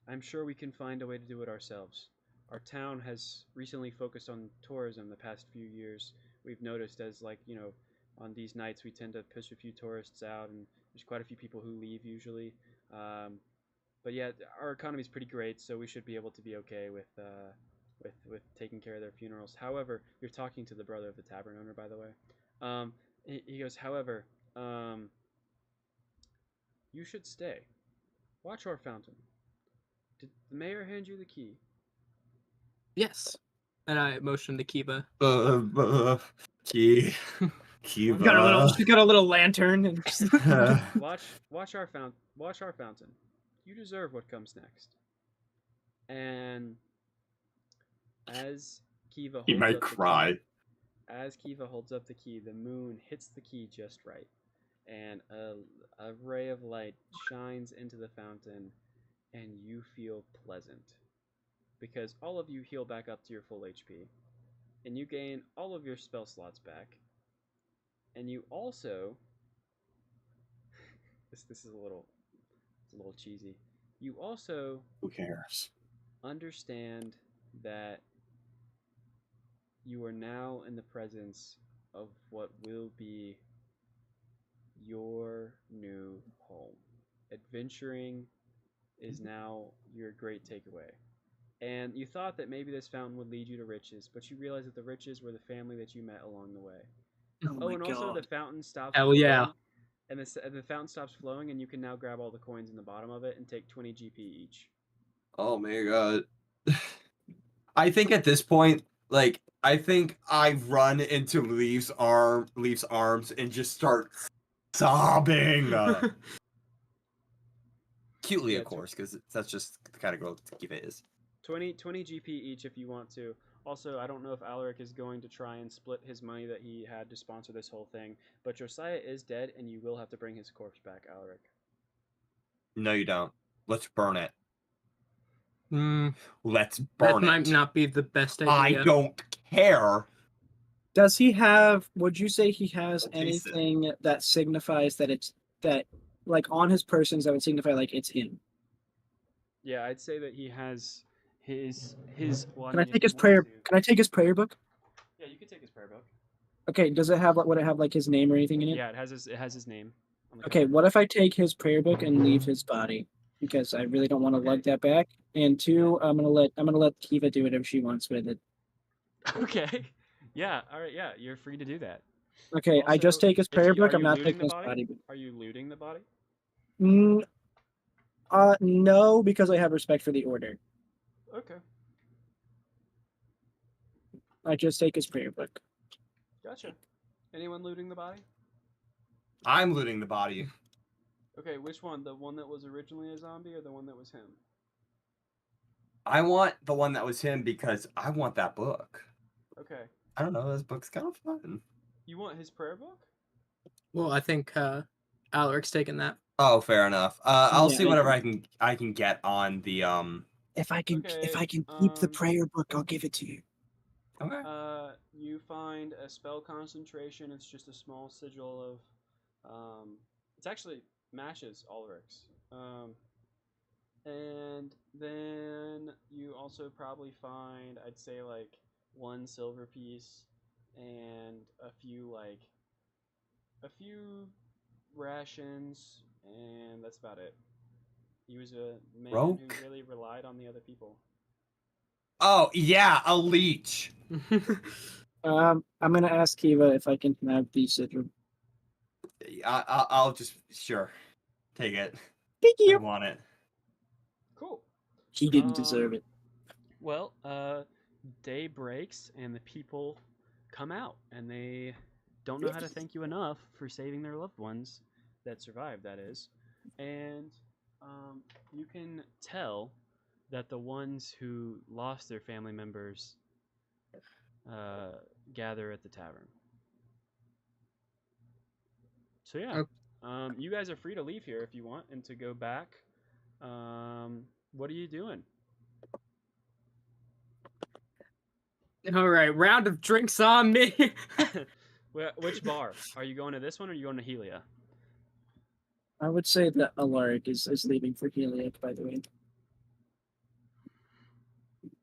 I'm sure we can find a way to do it ourselves. Our town has recently focused on tourism the past few years. We've noticed as on these nights we tend to push a few tourists out, and there's quite a few people who leave usually. But yeah, our economy is pretty great, so we should be able to be okay with taking care of their funerals. However, you're talking to the brother of the tavern owner, by the way. He goes, "However, you should stay. Watch our fountain. Did the mayor hand you the key?" Yes. And I motioned to Kiva. Kiva. She's got a little lantern and just... Watch our fountain. You deserve what comes next. And as Kiva He holds might up the cry. key, the moon hits the key just right, and a ray of light shines into the fountain, and you feel pleasant because all of you heal back up to your full HP, and you gain all of your spell slots back, and you also this is a little cheesy. You also Who cares? understand that you are now in the presence of what will be your new home. Adventuring is now your great takeaway. And you thought that maybe this fountain would lead you to riches, but you realize that the riches were the family that you met along the way. Oh my and also the god. fountain stops Hell flowing. yeah. And the fountain stops flowing, and you can now grab all the coins in the bottom of it and take 20 GP each. Oh my god. I think at this point, like, I think I run into Leaf's arms and just start sobbing. Cutely, Yeah, of course, because that's just the kind of girl Kiva is. 20 GP each if you want to. Also, I don't know if Alaric is going to try and split his money that he had to sponsor this whole thing, but Josiah is dead, and you will have to bring his corpse back, Alaric. No, you don't. Let's burn it. Hmm, Let's that burn might it. not be the best I idea. don't care. Does he have? Would you say he has I'll taste it. anything that signifies that it's that like on his persons that would signify like it's him? Yeah, I'd say that he has his. Well, Can I mean, if take you his want prayer? to- Can I take his prayer book? Yeah, you can take his prayer book. Okay. Does it have like would it have like his name or anything in it? Yeah, it has his name. On the Okay. cover. What if I take his prayer book and leave his body? Because I really don't want to lug Okay. that back. And two, I'm gonna let Kiva do whatever she wants with it. Okay. Yeah. All right. Yeah, you're free to do that. Okay. I just Also, take his if prayer you- book. are I'm you not looting taking the his body? body. Are you looting the body? Mm, no, because I have respect for the order. Okay. I just take his prayer book. Gotcha. Anyone looting the body? I'm looting the body. Okay, which one? The one that was originally a zombie or the one that was him? I want the one that was him because I want that book. Okay. I don't know. This book's kind of fun. You want his prayer book? Well, I think Alaric's taking that. Oh, fair enough. I'll Yeah, see I whatever do. I can get on the If I can Okay, keep the prayer book, I'll give it to you. Okay. You find a spell concentration. It's just a small sigil of, it's actually matches Ulrich's. And then you also probably find, I'd say, like, one silver piece and a few rations, and that's about it. He was a man Roke? who really relied on the other people. Oh yeah, a leech. I'm gonna ask Kiva if I can have the sigil. I'll just sure take it. Thank I you. want it. Cool. He didn't deserve it. Well, day breaks and the people come out, and they don't know how to thank you enough for saving their loved ones that survived, that is. And you can tell that the ones who lost their family members gather at the tavern. So yeah, you guys are free to leave here if you want and to go back. What are you doing? All right, round of drinks on me. Which bar? Are you going to this one or are you going to Helia? I would say that Alaric is leaving for Heliod, by the way.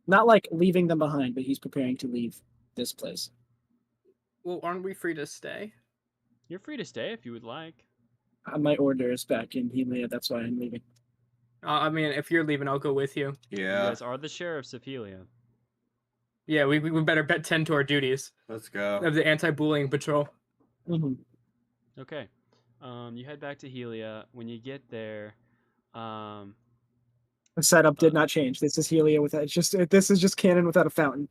Not like leaving them behind, but he's preparing to leave this place. Well, aren't we free to stay? You're free to stay if you would like. My order is back in Heliod, that's why I'm leaving. I mean, if you're leaving, I'll go with you. You guys are the sheriffs of Helia. Yeah, we better tend to our duties Let's go. of the anti-bullying patrol. Mm-hmm. Okay. You head back to Helia. When you get there, The setup did not change. This is Heliod without this is just canon without a fountain.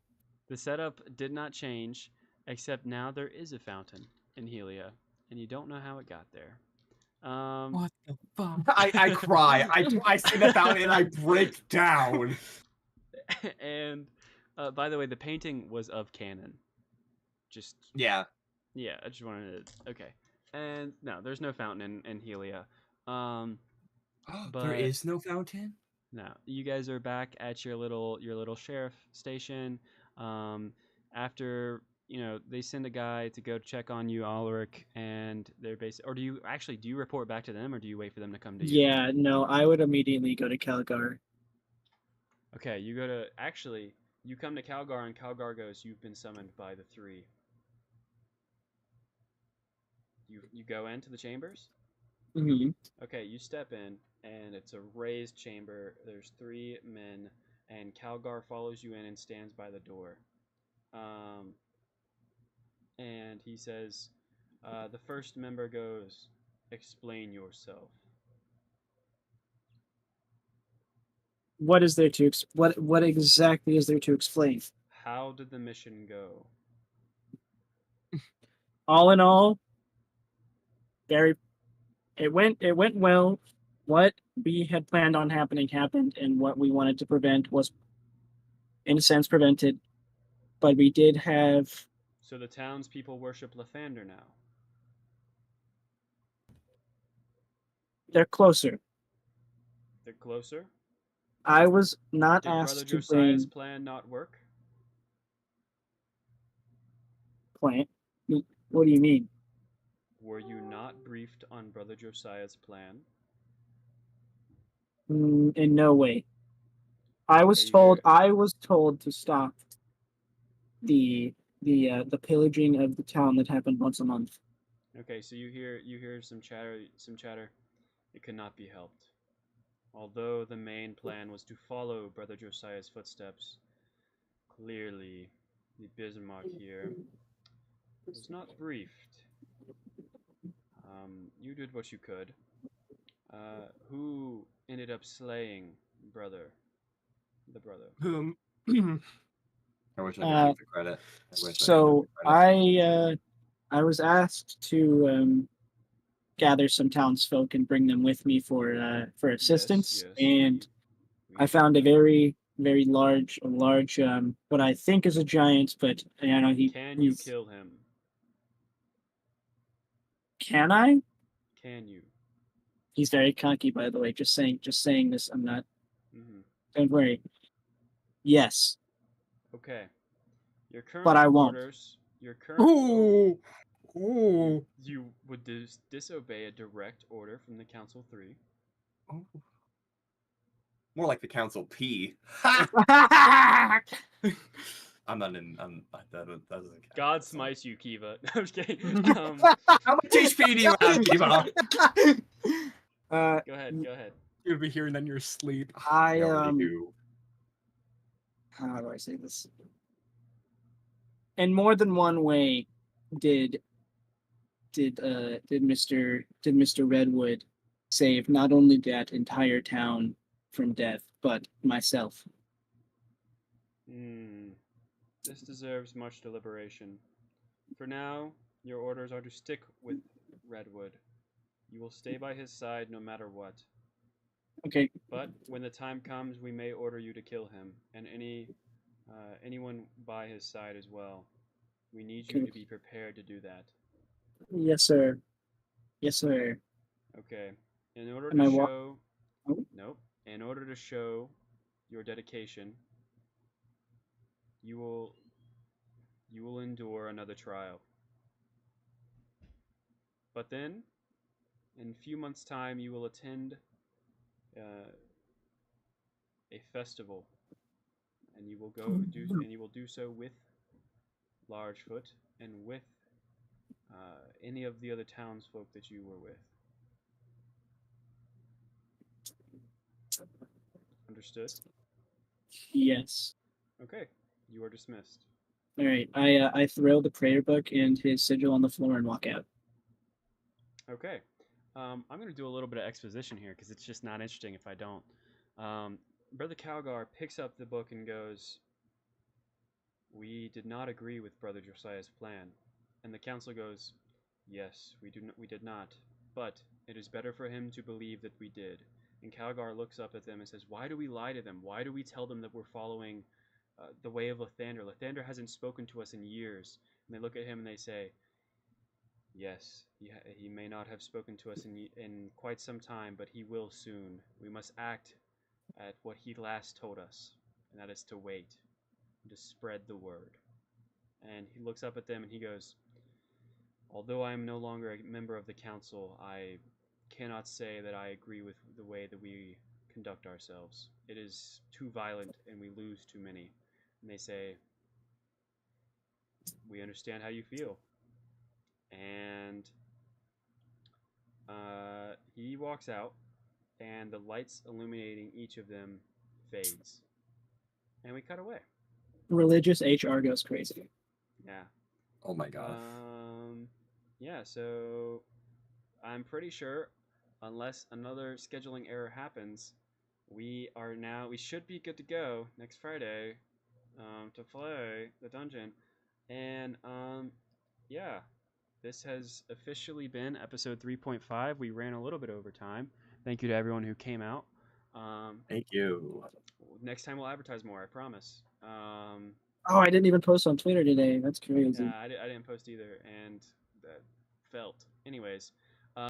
the setup did not change, except now there is a fountain in Helia, and you don't know how it got there. What the fuck? I cry. I see the fountain and I break down. And by the way, the painting was of Canon. Just Yeah. yeah, I just wanted to. Okay, and no, there's no fountain in Helia. There But- is no fountain. No, you guys are back at your little sheriff station. After they send a guy to go check on you, Ulrich, and they're basically. Or do you report back to them, or do you wait for them to come to you? Yeah, no, I would immediately go to Calgar. Okay, you come to Calgar, and Calgar goes, "You've been summoned by the three." You go into the chambers. Hmm. Okay, you step in, and it's a raised chamber. There's 3 men, and Calgar follows you in and stands by the door. Um, and he says, the first member goes, "Explain yourself." What is there to what exactly is there to explain? How did the mission go? All in all, very it went well. What we had planned on happening happened, and what we wanted to prevent was, in a sense, prevented. But we did have So the townspeople worship Lathander now. they're closer. They're closer. I was not Did Brother asked to Josiah's bring plan not work? plant. What do you mean? Were you not briefed on Brother Josiah's plan? In no way. Okay, you hear. I was told to stop the the pillaging of the town that happened once a month. Okay, so you hear some chatter. Some chatter. It could not be helped. Although the main plan was to follow Brother Josiah's footsteps, clearly the Bismarck here was not briefed. You did what you could. Who ended up slaying brother? The brother. Whom? I wish I could take the credit. I wish I could So take the credit. I was asked to gather some townsfolk and bring them with me for assistance, Yes, and we I heard found a that. very large what I think is a giant, but I know Can you he's kill him? can I? Can you? He's very cocky, by the way. Just saying this. I'm not. Hmm. Don't worry. Yes, Okay. Your but current I won't. orders. Your current. Ooh. You, Ooh. you would disobey a direct order from the Council 3. More like the Council P. I'm not in. That doesn't count. God smites you, Kiva. No, I'm just kidding. How much HP do you have, Eva? Go ahead. Go ahead. You'll be hearing that in your sleep. I You already do. how do I say this? In more than one way, did Mr. Redwood save not only that entire town from death, but myself. This deserves much deliberation. For now, your orders are to stick with Redwood. You will stay by his side no matter what. Okay, But when the time comes, we may order you to kill him and anyone by his side as well. We need you okay. to be prepared to do that. Yes, sir. Yes, sir. Okay. In order Am to I show, Oh, nope. In order to show your dedication, you will endure another trial. But then, in a few months' time, you will attend uh, a festival, and you will do so with Largefoot and with any of the other townsfolk that you were with. Understood? yes. Okay, you are dismissed. All right. I throw the prayer book and his sigil on the floor and walk out. Okay, I'm going to do a little bit of exposition here because it's just not interesting if I don't. Brother Calgar picks up the book and goes, "We did not agree with Brother Josiah's plan." And the council goes, "Yes, we did not. But it is better for him to believe that we did." And Calgar looks up at them and says, "Why do we lie to them? Why do we tell them that we're following the way of Lathander? Lathander hasn't spoken to us in years." And they look at him and they say, "Yes, he may not have spoken to us in quite some time, but he will soon. We must act at what he last told us, and that is to wait, and to spread the word." And he looks up at them and he goes, "Although I am no longer a member of the council, I cannot say that I agree with the way that we conduct ourselves. It is too violent and we lose too many." And they say, "We understand how you feel." And he walks out, and the lights illuminating each of them fades, and we cut away. Religious HR goes crazy. Yeah. Oh my god. Yeah. So I'm pretty sure, unless another scheduling error happens, we should be good to go next Friday, to play the dungeon, and yeah. This has officially been episode 3.5. We ran a little bit over time. Thank you to everyone who came out. Thank you. Next time we'll advertise more, I promise. Oh, I didn't even post on Twitter today. That's crazy. Yeah, I didn't post either, and that felt. Anyways,